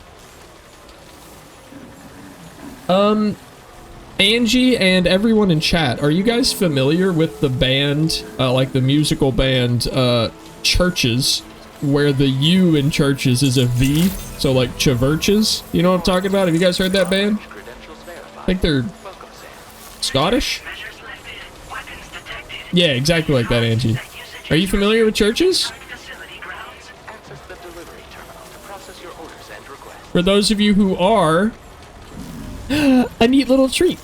Angie and everyone in chat, are you guys familiar with the band, like the musical band, Churches, where the U in Churches is a V, so like Churches? You know what I'm talking about? Have you guys heard that band? I think they're Scottish? Yeah, exactly like that, Angie. Are you familiar with Churches? For those of you who are, a neat little treat.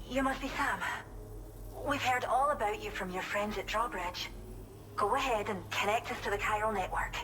You must be Sam. We've heard all about you from your friends at Drawbridge. Go ahead and connect us to the chiral network.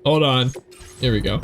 Hold on. Here we go.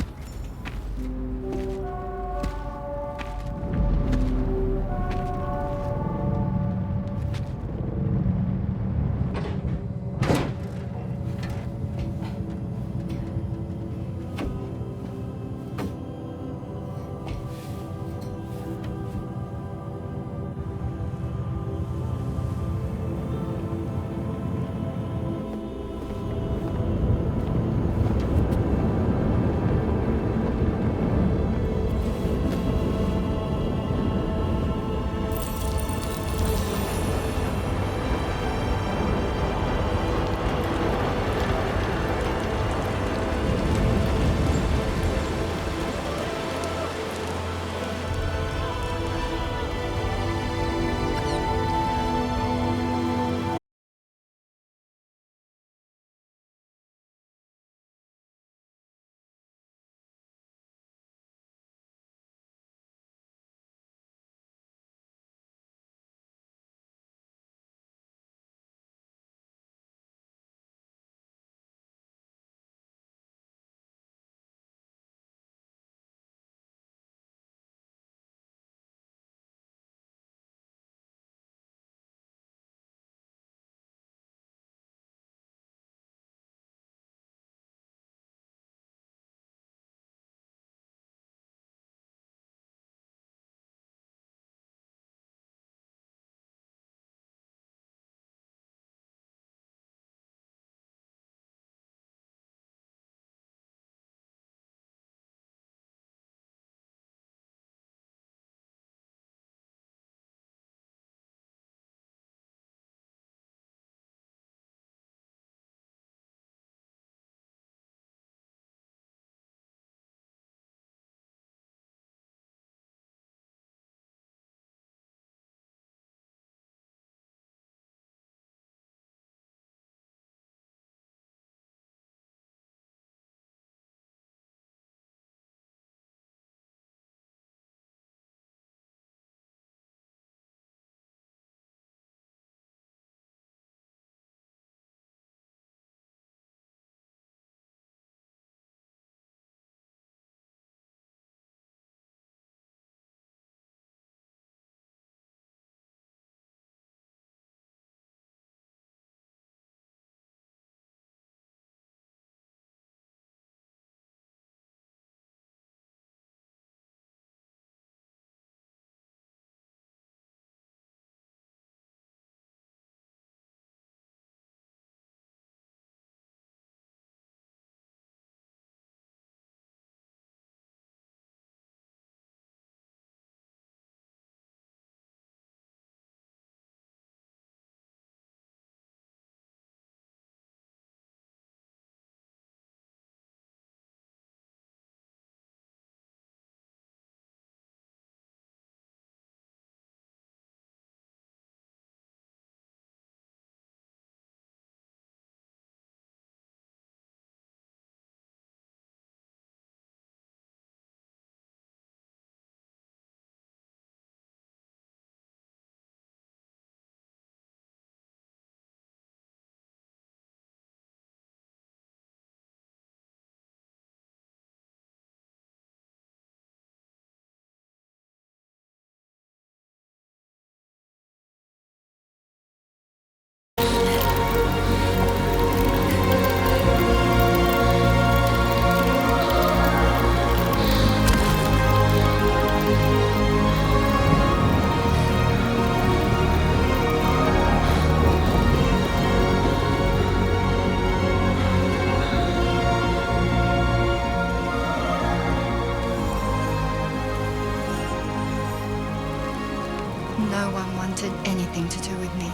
wanted anything to do with me.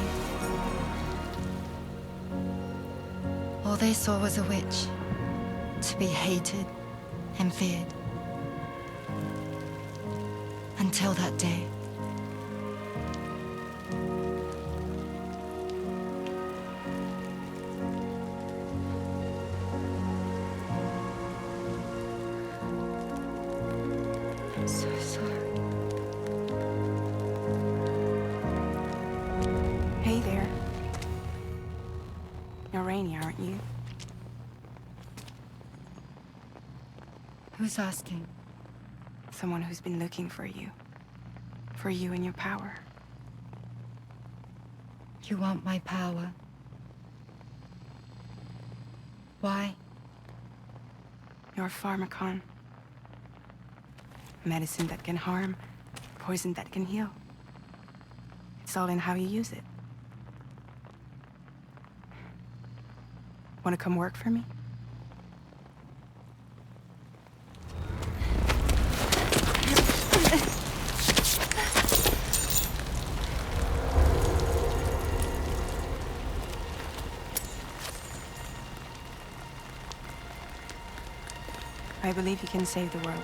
All they saw was a witch, to be hated and feared. Until that day. I'm so sorry. Hey there. You're Rainy, aren't you? Who's asking? Someone who's been looking for you. For you and your power. You want my power? Why? You're a pharmacon. Medicine that can harm, poison that can heal. It's all in how you use it. Want to come work for me? I believe you can save the world.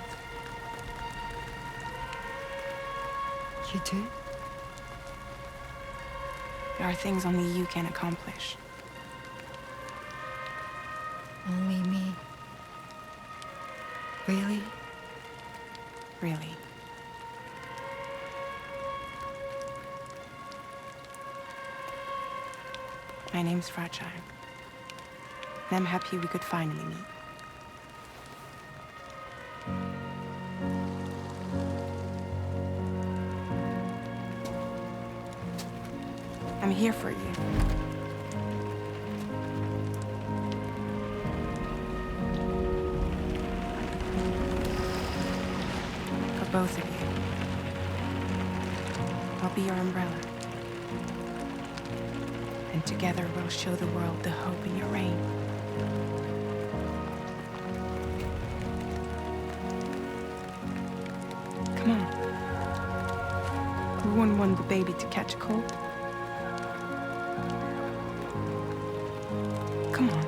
You do? There are things only you can accomplish. Only me. Really? Really. My name's Fragile. And I'm happy we could finally meet. I'm here for you. For both of you. I'll be your umbrella. And together we'll show the world the hope in your reign. Come on. Who wouldn't want the baby to catch a cold? Come on.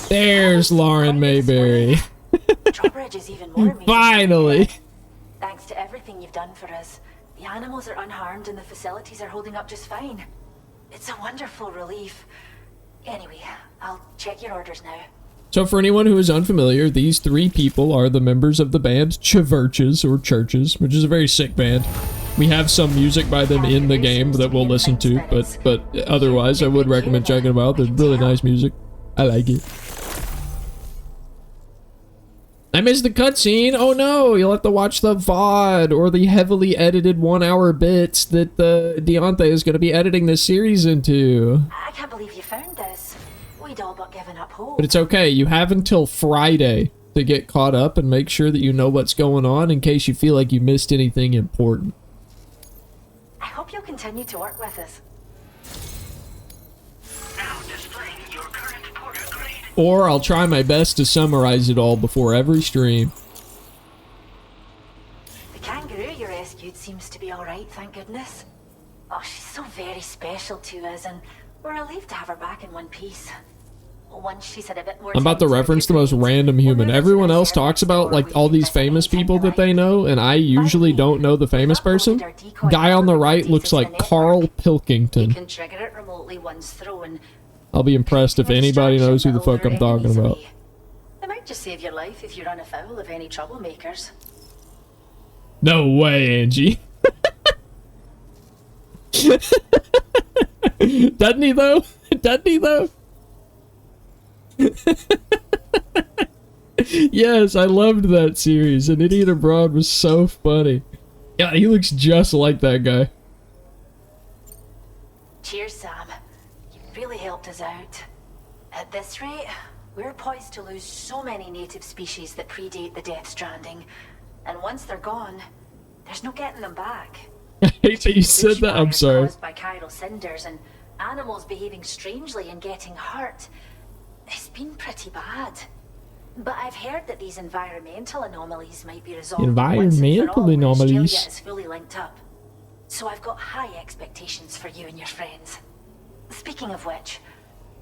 There's Lauren Mayberry. Drawbridge is even more amazing. Finally. Thanks to everything you've done for us, the animals are unharmed and the facilities are holding up just fine. It's a wonderful relief. Anyway, I'll check your orders now. So for anyone who is unfamiliar, these three people are the members of the band Churches, or Churches, which is a very sick band. We have some music by them in the game that we'll listen to, but otherwise I would recommend checking them out. They're really nice music. I like it. I missed the cutscene. Oh no, you'll have to watch the VOD or the heavily edited 1-hour bits that Deontay is going to be editing this series into. I can't believe you found this. We'd all but given up hope. But it's okay. You have until Friday to get caught up and make sure that you know what's going on in case you feel like you missed anything important. I hope you'll continue to work with us. Or I'll try my best to summarize it all before every stream. The kangaroo you rescued seems to be alright, thank goodness. Oh, she's so very special to us, and we're relieved to have her back in one piece. Once she's had a bit more I'm about to reference the most random human. Everyone else talks about like all these famous people that they know, and I usually don't know the famous person. Guy on the right looks like Carl Pilkington. You can trigger it remotely once thrown. I'll be impressed if anybody knows who the fuck I'm talking about. They might just save your life if you run afoul of any troublemakers. No way, Angie. Doesn't he though? Doesn't he though? Yes, I loved that series. An Idiot Abroad was so funny. Yeah, he looks just like that guy. Cheers, Sam. You really helped us out. At this rate, we're poised to lose so many native species that predate the Death Stranding. And once they're gone, there's no getting them back. I hate that you said that. I'm sorry. Caused by chiral cinders and animals behaving strangely and getting hurt. It's been pretty bad. But I've heard that these environmental anomalies might be resolved Environmental anomalies. Australia is fully linked up. So I've got high expectations for you and your friends. Speaking of which,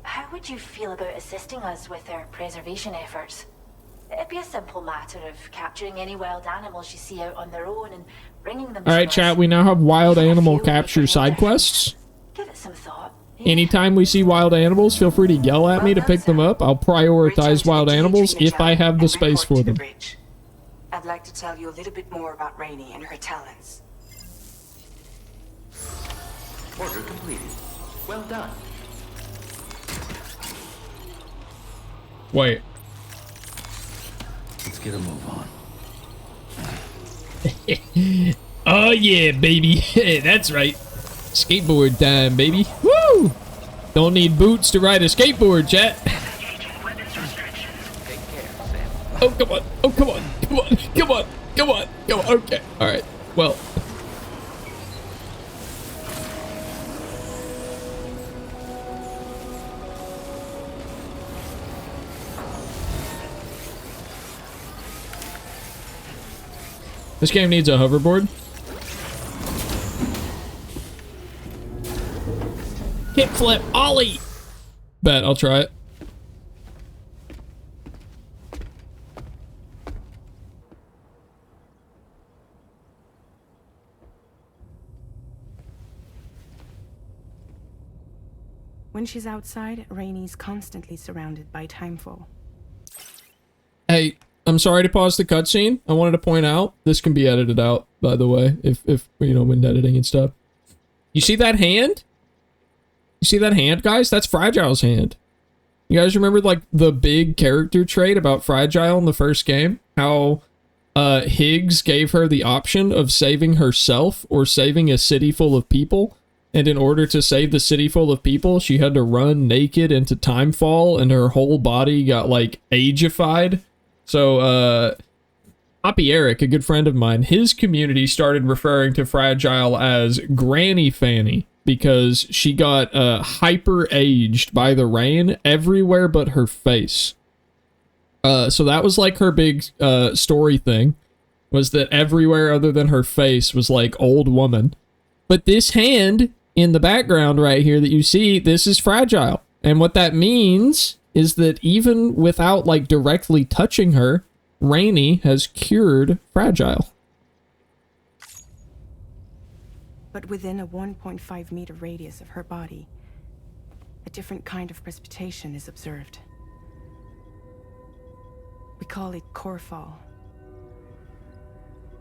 how would you feel about assisting us with our preservation efforts? It'd be a simple matter of capturing any wild animals you see out on their own and bringing them to Alright, us. chat, we now have wild animal capture side quests. Give it some thought. Anytime we see wild animals, feel free to yell at me to pick them up. I'll prioritize wild animals if I have the space for them. I'd like to tell you a little bit more about Rainey and her talents. Order completed. Well done. Wait. Let's get a move on. Oh yeah, baby. That's right. Skateboard time, baby. Woo! Don't need boots to ride a skateboard, chat. Oh, come on. Oh, come on. Come on. Come on. Come on. Come on. Okay. All right. Well. This game needs a hoverboard. Kickflip, ollie! Bet, I'll try it. When she's outside, Rainey's constantly surrounded by timefall. Hey, I'm sorry to pause the cutscene. I wanted to point out, this can be edited out, by the way, if you know, when editing and stuff. You see that hand? You see that hand, guys? That's Fragile's hand. You guys remember, like, the big character trait about Fragile in the first game? How Higgs gave her the option of saving herself or saving a city full of people. And in order to save the city full of people, she had to run naked into Timefall, and her whole body got, like, ageified. So, Poppy Eric, a good friend of mine, his community started referring to Fragile as Granny Fanny because she got hyper-aged by the rain everywhere but her face. So that was, like, her big story thing, was that everywhere other than her face was, like, old woman. But this hand in the background right here that you see, this is Fragile. And what that means is that even without, like, directly touching her, Rainey has cured Fragile. But within a 1.5 meter radius of her body, a different kind of precipitation is observed. We call it core fall.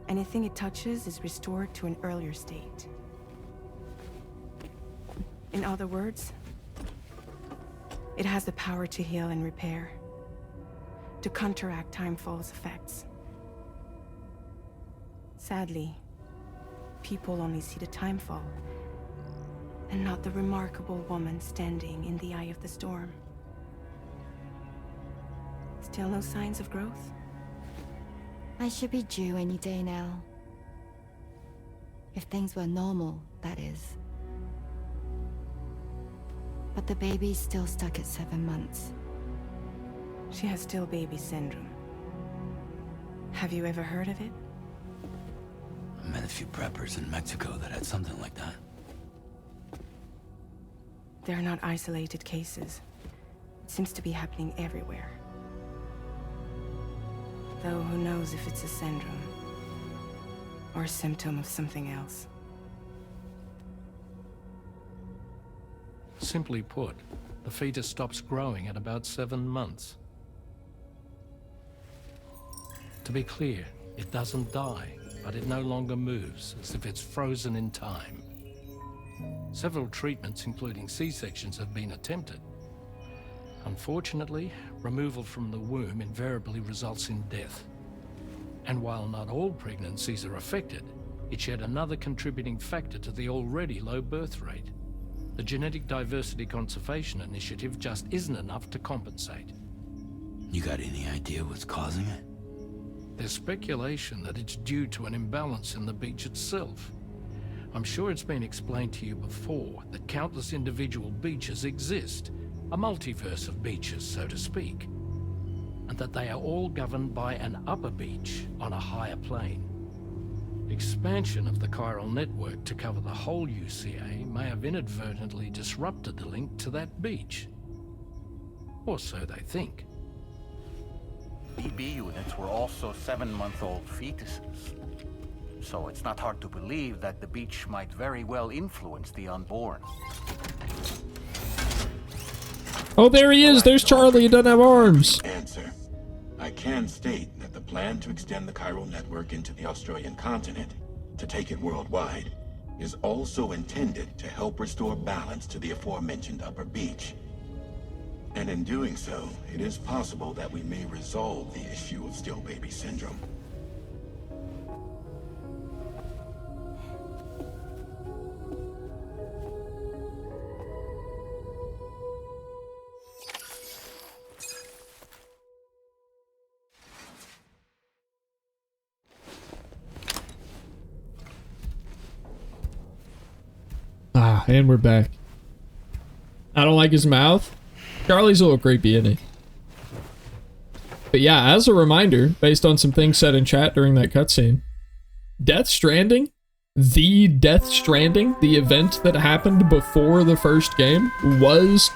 Anything it touches is restored to an earlier state. In other words, it has the power to heal and repair, to counteract Timefall's effects. Sadly, people only see the Timefall, and not the remarkable woman standing in the eye of the storm. Still no signs of growth? I should be due any day now. If things were normal, that is. But the baby's still stuck at 7 months. She has still baby syndrome. Have you ever heard of it? I met a few preppers in Mexico that had something like that. They're not isolated cases. It seems to be happening everywhere. Though who knows if it's a syndrome or a symptom of something else. Simply put, The fetus stops growing at about 7 months. To be clear, it doesn't die, but it no longer moves, as if it's frozen in time. Several treatments, including C-sections, have been attempted. Unfortunately, removal from the womb invariably results in death. And while not all pregnancies are affected, it's yet another contributing factor to the already low birth rate. The Genetic Diversity Conservation Initiative just isn't enough to compensate. You got any idea what's causing it? There's speculation that it's due to an imbalance in the beach itself. I'm sure it's been explained to you before that countless individual beaches exist, a multiverse of beaches, so to speak, and that they are all governed by an upper beach on a higher plane. Expansion of the chiral network to cover the whole UCA may have inadvertently disrupted the link to that beach. Or so they think. BB units were also 7-month-old fetuses. So it's not hard to believe that the beach might very well influence the unborn. Oh, there he is. There's Charlie. He doesn't have arms. Answer. I can state that the plan to extend the chiral network into the Australian continent, to take it worldwide, is also intended to help restore balance to the aforementioned upper beach. And in doing so, it is possible that we may resolve the issue of still baby syndrome. Ah, and we're back. I don't like his mouth. Charlie's a little creepy, isn't he? But yeah, as a reminder, based on some things said in chat during that cutscene, Death Stranding, the event that happened before the first game, was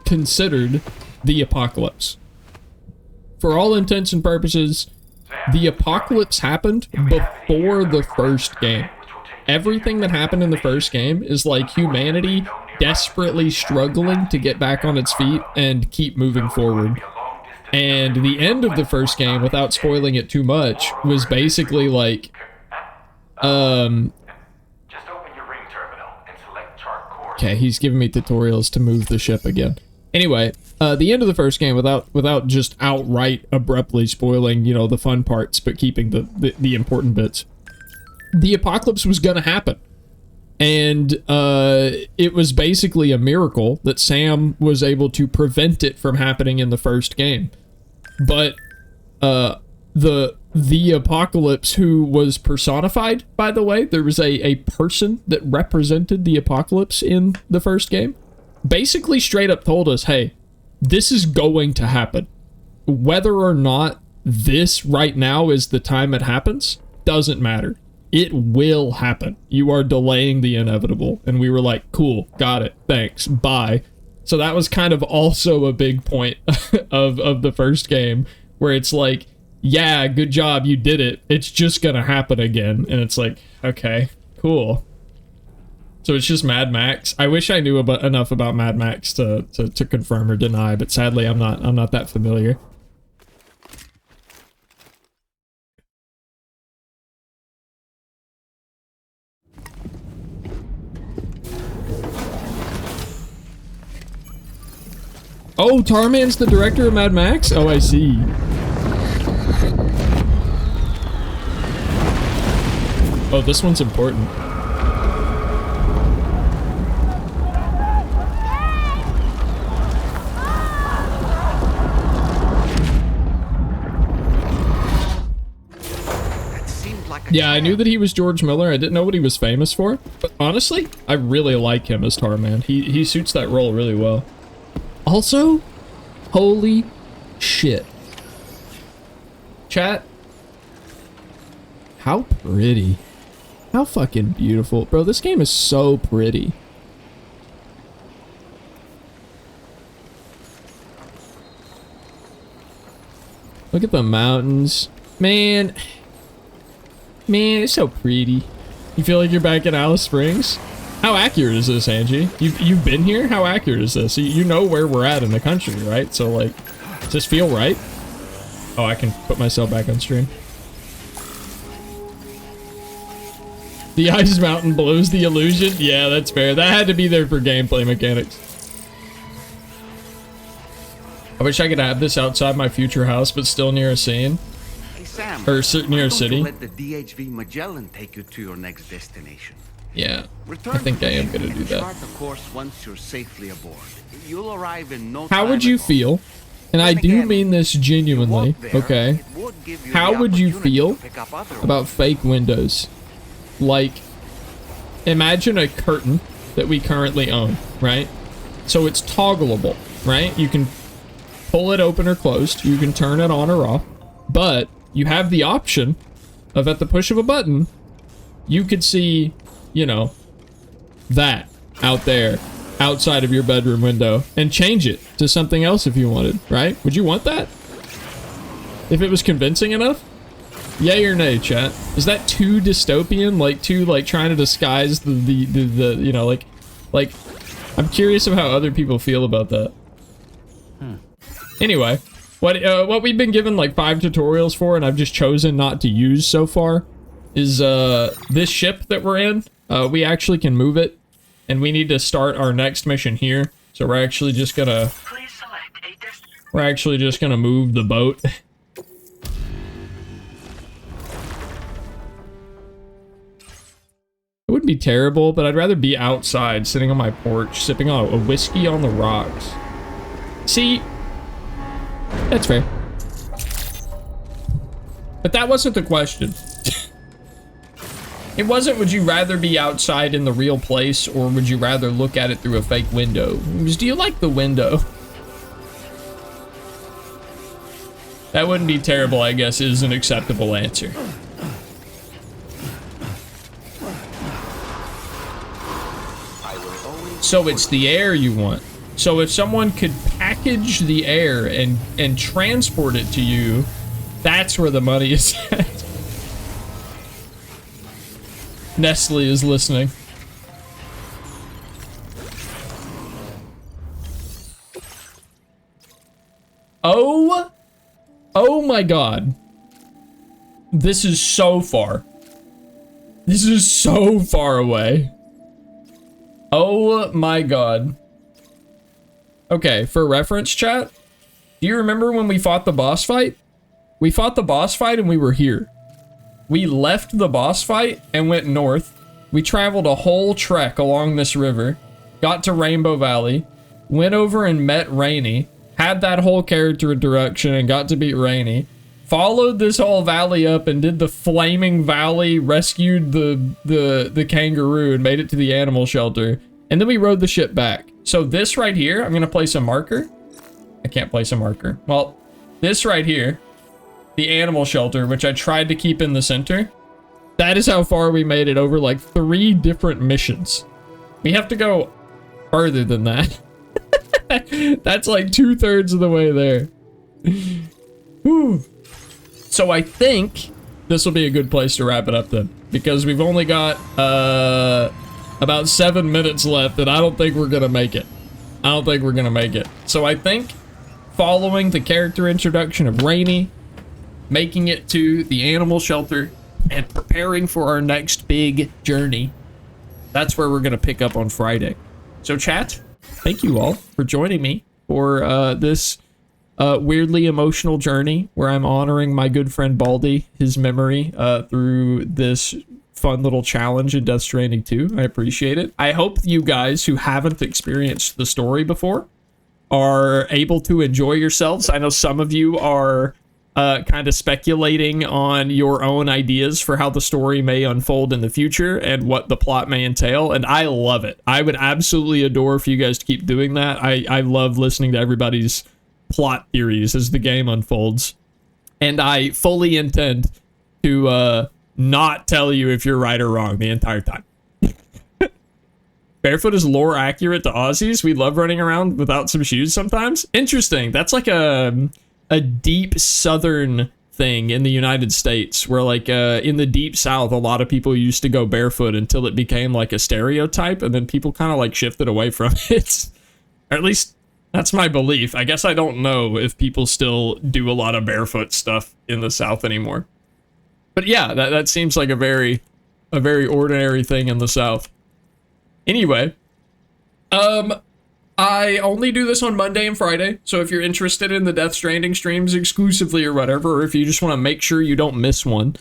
considered the apocalypse. For all intents and purposes, the apocalypse happened before the first game. Everything that happened in the first game is like humanity desperately struggling to get back on its feet and keep moving forward. And the end of the first game, without spoiling it too much, was basically like, okay, he's giving me tutorials to move the ship again. Anyway, the end of the first game, without just outright abruptly spoiling, you know, the fun parts, but keeping the important bits, the apocalypse was gonna happen. And it was basically a miracle that Sam was able to prevent it from happening in the first game. But the apocalypse, who was personified, by the way, there was a person that represented the apocalypse in the first game, basically straight up told us, hey, this is going to happen. Whether or not this right now is the time it happens, doesn't matter. It will happen. You are delaying the inevitable. And we were like, cool, got it, thanks, bye. So that was kind of also a big point of the first game, where it's like, yeah, good job, you did it. It's just gonna happen again. And it's like, okay, cool. So it's just Mad Max. I wish I knew enough about Mad Max to confirm or deny, but sadly I'm not that familiar. Oh, Tarman's the director of Mad Max? Oh, I see. Oh, this one's important. Yeah, I knew that he was George Miller. I didn't know what he was famous for. But honestly, I really like him as Tarman. He suits that role really well. Also, holy shit. Chat, how pretty. How fucking beautiful. Bro, this game is so pretty. Look at the mountains. Man, it's so pretty. You feel like you're back in Alice Springs? How accurate is this, Angie? You've been here? How accurate is this? You know where we're at in the country, right? So, like, does this feel right? Oh, I can put myself back on stream. The ice mountain blows the illusion? Yeah, that's fair. That had to be there for gameplay mechanics. I wish I could have this outside my future house, but still near a scene. Hey, Sam, or near a city. Let the DHV Magellan take you to your next destination. Yeah, Return I think I am gonna do that. Chart the course once you're safely aboard. You'll arrive in no How time would you at all. feel? And I do mean this genuinely, okay? How would you feel about fake windows? Like, imagine a curtain that we currently own, right? So it's toggleable, right? You can pull it open or closed. You can turn it on or off. But you have the option of, at the push of a button, you could see, you know, that out there outside of your bedroom window and change it to something else if you wanted, right? Would you want that? If it was convincing enough? Yay or nay, chat? Is that too dystopian? Like, too, like, trying to disguise the you know, like, I'm curious of how other people feel about that. Anyway, what we've been given, like, 5 tutorials for, and I've just chosen not to use so far, is, this ship that we're in. We actually can move it, and we need to start our next mission here. So we're actually just gonna... We're actually just gonna move the boat. It wouldn't be terrible, but I'd rather be outside, sitting on my porch, sipping on a whiskey on the rocks. See? That's fair. But that wasn't the question. It wasn't, would you rather be outside in the real place, or would you rather look at it through a fake window? It was, do you like the window? That wouldn't be terrible, I guess, is an acceptable answer. So it's the air you want. So if someone could package the air and transport it to you, that's where the money is at. Nestle is listening. Oh my god. This is so far. This is so far away. Oh my god. Okay, for reference, chat, do you remember when we fought the boss fight? We fought the boss fight and we were here. We left the boss fight and went north. We traveled a whole trek along this river, got to Rainbow Valley, went over and met Rainy, had that whole character introduction and got to beat Rainy, followed this whole valley up and did the Flaming Valley, rescued the kangaroo and made it to the animal shelter, and then we rode the ship back. So this right here, I'm gonna place a marker. I can't place a marker. Well, this right here, the animal shelter, which I tried to keep in the center, that is how far we made it over like 3 different missions. We have to go further than that. That's like 2/3 of the way there. Whew. So I think this will be a good place to wrap it up then, because we've only got about 7 minutes left, and I don't think we're gonna make it. I don't think we're gonna make it. So I think following the character introduction of Rainy, making it to the animal shelter, and preparing for our next big journey, that's where we're gonna pick up on Friday. So chat, thank you all for joining me for this weirdly emotional journey where I'm honoring my good friend Baldy, his memory, through this fun little challenge in Death Stranding 2. I appreciate it. I hope you guys who haven't experienced the story before are able to enjoy yourselves. I know some of you are kind of speculating on your own ideas for how the story may unfold in the future and what the plot may entail, and I love it. I would absolutely adore for you guys to keep doing that. I love listening to everybody's plot theories as the game unfolds, and I fully intend to not tell you if you're right or wrong the entire time. Barefoot is lore accurate to Aussies. We love running around without some shoes sometimes. Interesting. That's like a deep southern thing in the United States where like in the deep south a lot of people used to go barefoot until it became like a stereotype, and then people kind of like shifted away from it. Or at least that's my belief. I guess I don't know if people still do a lot of barefoot stuff in the south anymore. But yeah, that seems like a very ordinary thing in the south. Anyway, I only do this on Monday and Friday, so if you're interested in the Death Stranding streams exclusively or whatever, or if you just want to make sure you don't miss one,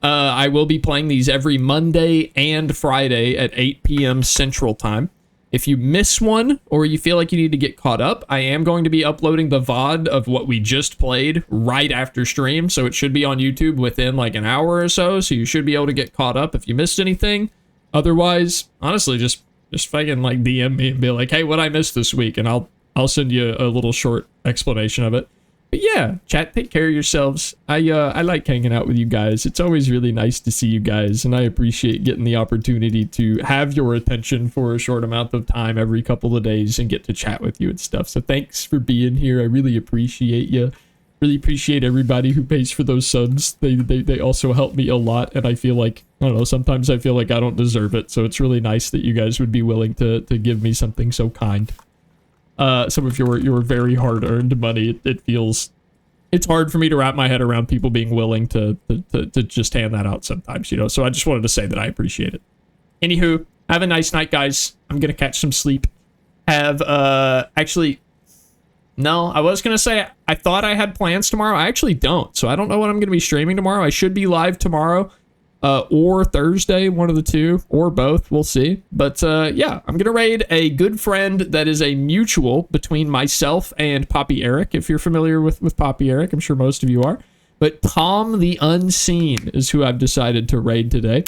I will be playing these every Monday and Friday at 8 p.m. Central Time. If you miss one, or you feel like you need to get caught up, I am going to be uploading the VOD of what we just played right after stream, so it should be on YouTube within like an hour or so you should be able to get caught up if you missed anything. Otherwise, honestly, just fucking like DM me and be like, hey, what I missed this week, and I'll send you a little short explanation of it. But yeah, chat, take care of yourselves. I like hanging out with you guys. It's always really nice to see you guys, and I appreciate getting the opportunity to have your attention for a short amount of time every couple of days and get to chat with you and stuff. So thanks for being here. I really appreciate you. Really appreciate everybody who pays for those subs. They also help me a lot, and I feel like, I don't know, sometimes I feel like I don't deserve it, so it's really nice that you guys would be willing to give me something so kind. Some of your very hard-earned money. It's hard for me to wrap my head around people being willing to just hand that out sometimes, you know, so I just wanted to say that I appreciate it. Anywho, have a nice night, guys. I'm gonna catch some sleep. Actually, no, I was gonna say I thought I had plans tomorrow. I actually don't, so I don't know what I'm gonna be streaming tomorrow. I should be live tomorrow, or Thursday, one of the two, or both. We'll see. But yeah, I'm gonna raid a good friend that is a mutual between myself and Poppy Eric. If you're familiar with Poppy Eric, I'm sure most of you are. But Tom the Unseen is who I've decided to raid today.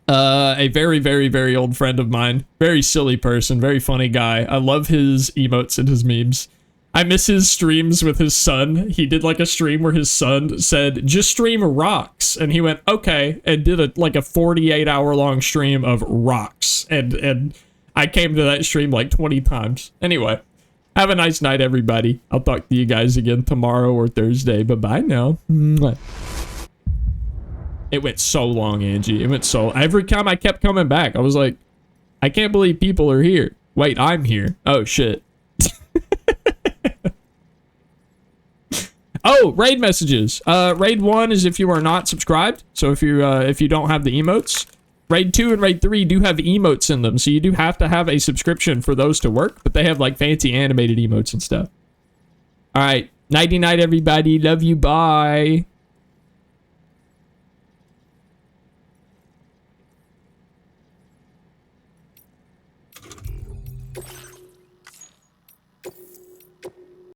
A very, very, very old friend of mine. Very silly person. Very funny guy. I love his emotes and his memes. I miss his streams with his son. He did like a stream where his son said, just stream rocks. And he went, okay, and did a 48-hour long stream of rocks. And I came to that stream like 20 times. Anyway, have a nice night, everybody. I'll talk to you guys again tomorrow or Thursday. Bye-bye now. Mwah. It went so long, Angie. It went so... Every time I kept coming back, I was like, I can't believe people are here. Wait, I'm here. Oh, shit. Oh, raid messages. Raid 1 is if you are not subscribed. So if you don't have the emotes. Raid 2 and Raid 3 do have emotes in them. So you do have to have a subscription for those to work. But they have like fancy animated emotes and stuff. Alright. Nighty night, everybody. Love you. Bye.